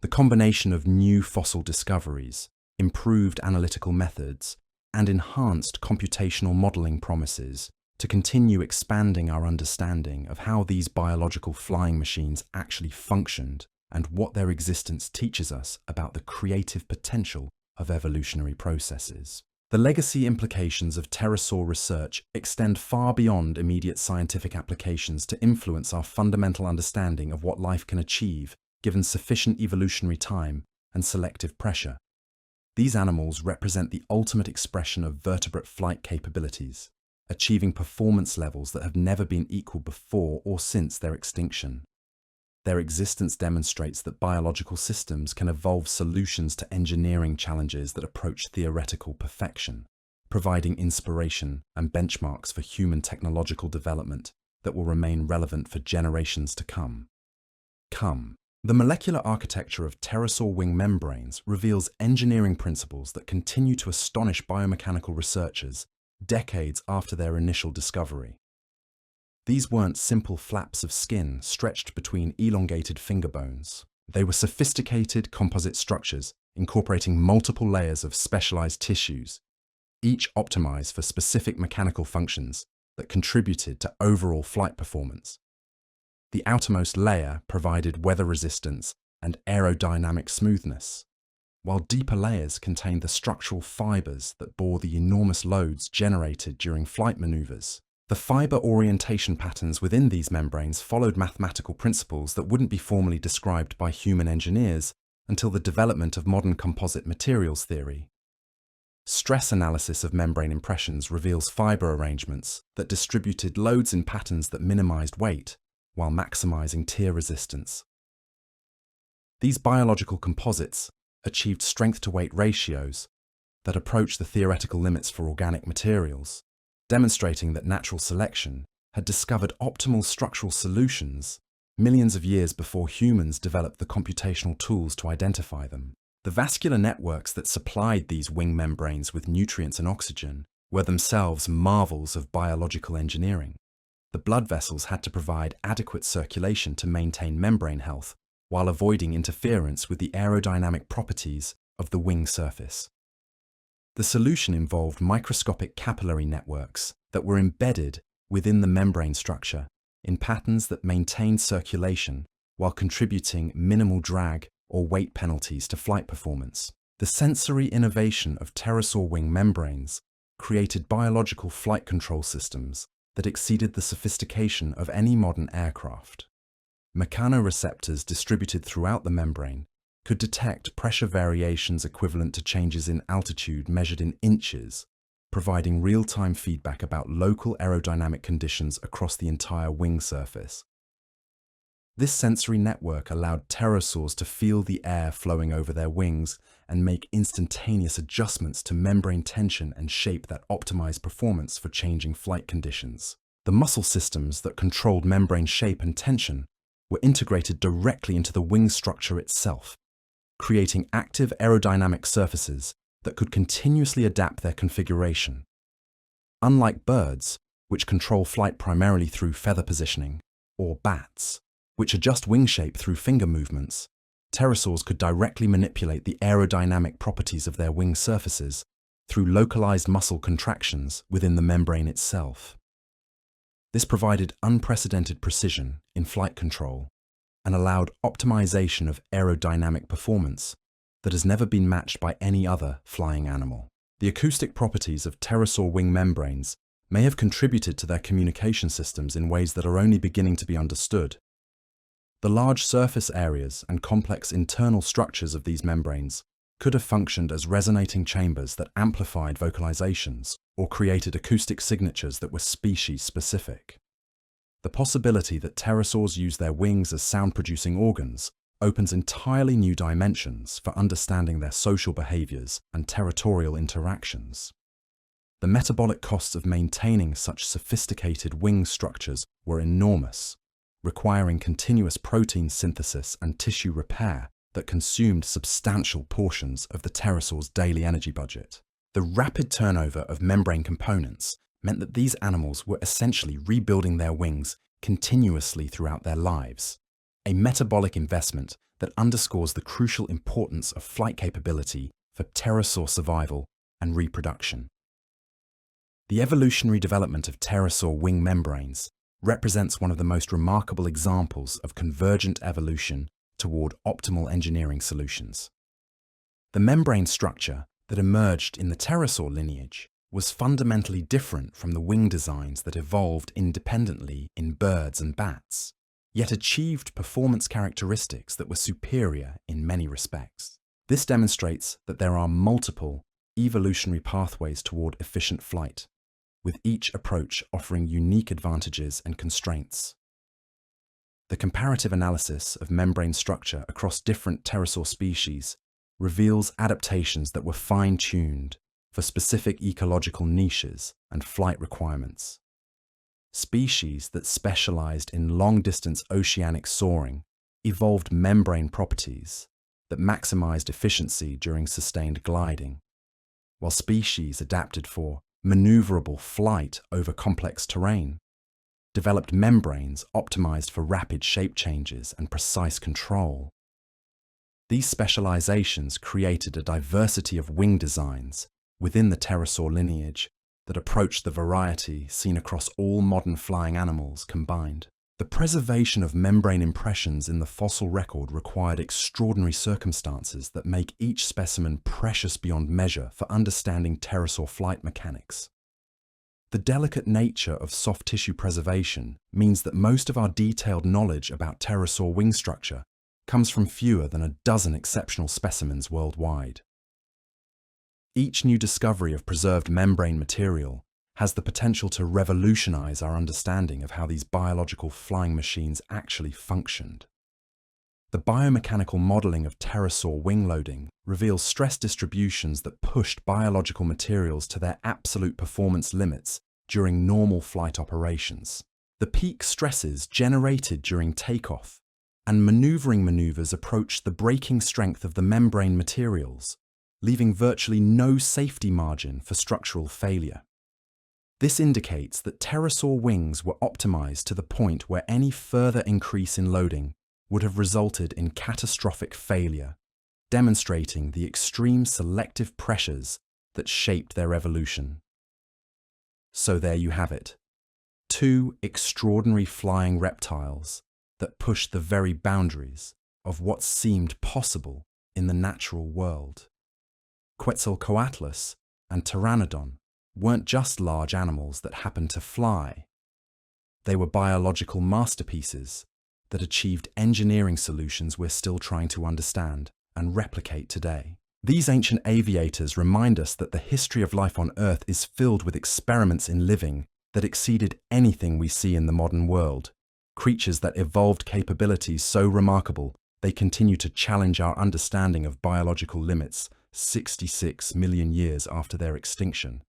The combination of new fossil discoveries, improved analytical methods, and enhanced computational modeling promises to continue expanding our understanding of how these biological flying machines actually functioned and what their existence teaches us about the creative potential of evolutionary processes. The legacy implications of pterosaur research extend far beyond immediate scientific applications to influence our fundamental understanding of what life can achieve given sufficient evolutionary time and selective pressure. These animals represent the ultimate expression of vertebrate flight capabilities, achieving performance levels that have never been equaled before or since their extinction. Their existence demonstrates that biological systems can evolve solutions to engineering challenges that approach theoretical perfection, providing inspiration and benchmarks for human technological development that will remain relevant for generations to come. The molecular architecture of pterosaur wing membranes reveals engineering principles that continue to astonish biomechanical researchers decades after their initial discovery. These weren't simple flaps of skin stretched between elongated finger bones. They were sophisticated composite structures incorporating multiple layers of specialized tissues, each optimized for specific mechanical functions that contributed to overall flight performance. The outermost layer provided weather resistance and aerodynamic smoothness, while deeper layers contained the structural fibers that bore the enormous loads generated during flight maneuvers. The fiber orientation patterns within these membranes followed mathematical principles that wouldn't be formally described by human engineers until the development of modern composite materials theory. Stress analysis of membrane impressions reveals fiber arrangements that distributed loads in patterns that minimized weight while maximizing tear resistance. These biological composites achieved strength-to-weight ratios that approach the theoretical limits for organic materials, demonstrating that natural selection had discovered optimal structural solutions millions of years before humans developed the computational tools to identify them. The vascular networks that supplied these wing membranes with nutrients and oxygen were themselves marvels of biological engineering. The blood vessels had to provide adequate circulation to maintain membrane health while avoiding interference with the aerodynamic properties of the wing surface. The solution involved microscopic capillary networks that were embedded within the membrane structure in patterns that maintained circulation while contributing minimal drag or weight penalties to flight performance. The sensory innovation of pterosaur wing membranes created biological flight control systems that exceeded the sophistication of any modern aircraft. Mechanoreceptors distributed throughout the membrane could detect pressure variations equivalent to changes in altitude measured in inches, providing real-time feedback about local aerodynamic conditions across the entire wing surface. This sensory network allowed pterosaurs to feel the air flowing over their wings and make instantaneous adjustments to membrane tension and shape that optimized performance for changing flight conditions. The muscle systems that controlled membrane shape and tension were integrated directly into the wing structure itself, creating active aerodynamic surfaces that could continuously adapt their configuration. Unlike birds, which control flight primarily through feather positioning, or bats, which adjust wing shape through finger movements, pterosaurs could directly manipulate the aerodynamic properties of their wing surfaces through localized muscle contractions within the membrane itself. This provided unprecedented precision in flight control and allowed optimization of aerodynamic performance that has never been matched by any other flying animal. The acoustic properties of pterosaur wing membranes may have contributed to their communication systems in ways that are only beginning to be understood. The large surface areas and complex internal structures of these membranes could have functioned as resonating chambers that amplified vocalizations or created acoustic signatures that were species-specific. The possibility that pterosaurs use their wings as sound-producing organs opens entirely new dimensions for understanding their social behaviors and territorial interactions. The metabolic costs of maintaining such sophisticated wing structures were enormous, requiring continuous protein synthesis and tissue repair that consumed substantial portions of the pterosaur's daily energy budget. The rapid turnover of membrane components meant that these animals were essentially rebuilding their wings continuously throughout their lives, a metabolic investment that underscores the crucial importance of flight capability for pterosaur survival and reproduction. The evolutionary development of pterosaur wing membranes represents one of the most remarkable examples of convergent evolution toward optimal engineering solutions. The membrane structure that emerged in the pterosaur lineage was fundamentally different from the wing designs that evolved independently in birds and bats, yet achieved performance characteristics that were superior in many respects. This demonstrates that there are multiple evolutionary pathways toward efficient flight, with each approach offering unique advantages and constraints. The comparative analysis of membrane structure across different pterosaur species reveals adaptations that were fine-tuned for specific ecological niches and flight requirements. Species that specialized in long-distance oceanic soaring evolved membrane properties that maximized efficiency during sustained gliding, while species adapted for maneuverable flight over complex terrain developed membranes optimized for rapid shape changes and precise control. These specializations created a diversity of wing designs within the pterosaur lineage that approached the variety seen across all modern flying animals combined. The preservation of membrane impressions in the fossil record required extraordinary circumstances that make each specimen precious beyond measure for understanding pterosaur flight mechanics. The delicate nature of soft tissue preservation means that most of our detailed knowledge about pterosaur wing structure comes from fewer than a dozen exceptional specimens worldwide. Each new discovery of preserved membrane material has the potential to revolutionize our understanding of how these biological flying machines actually functioned. The biomechanical modeling of pterosaur wing loading reveals stress distributions that pushed biological materials to their absolute performance limits during normal flight operations. The peak stresses generated during takeoff and maneuvering maneuvers approached the braking strength of the membrane materials, leaving virtually no safety margin for structural failure. This indicates that pterosaur wings were optimized to the point where any further increase in loading would have resulted in catastrophic failure, demonstrating the extreme selective pressures that shaped their evolution. So there you have it, two extraordinary flying reptiles that pushed the very boundaries of what seemed possible in the natural world. Quetzalcoatlus and Pteranodon weren't just large animals that happened to fly. They were biological masterpieces that achieved engineering solutions we're still trying to understand and replicate today. These ancient aviators remind us that the history of life on Earth is filled with experiments in living that exceeded anything we see in the modern world, creatures that evolved capabilities so remarkable they continue to challenge our understanding of biological limits 66 million years after their extinction.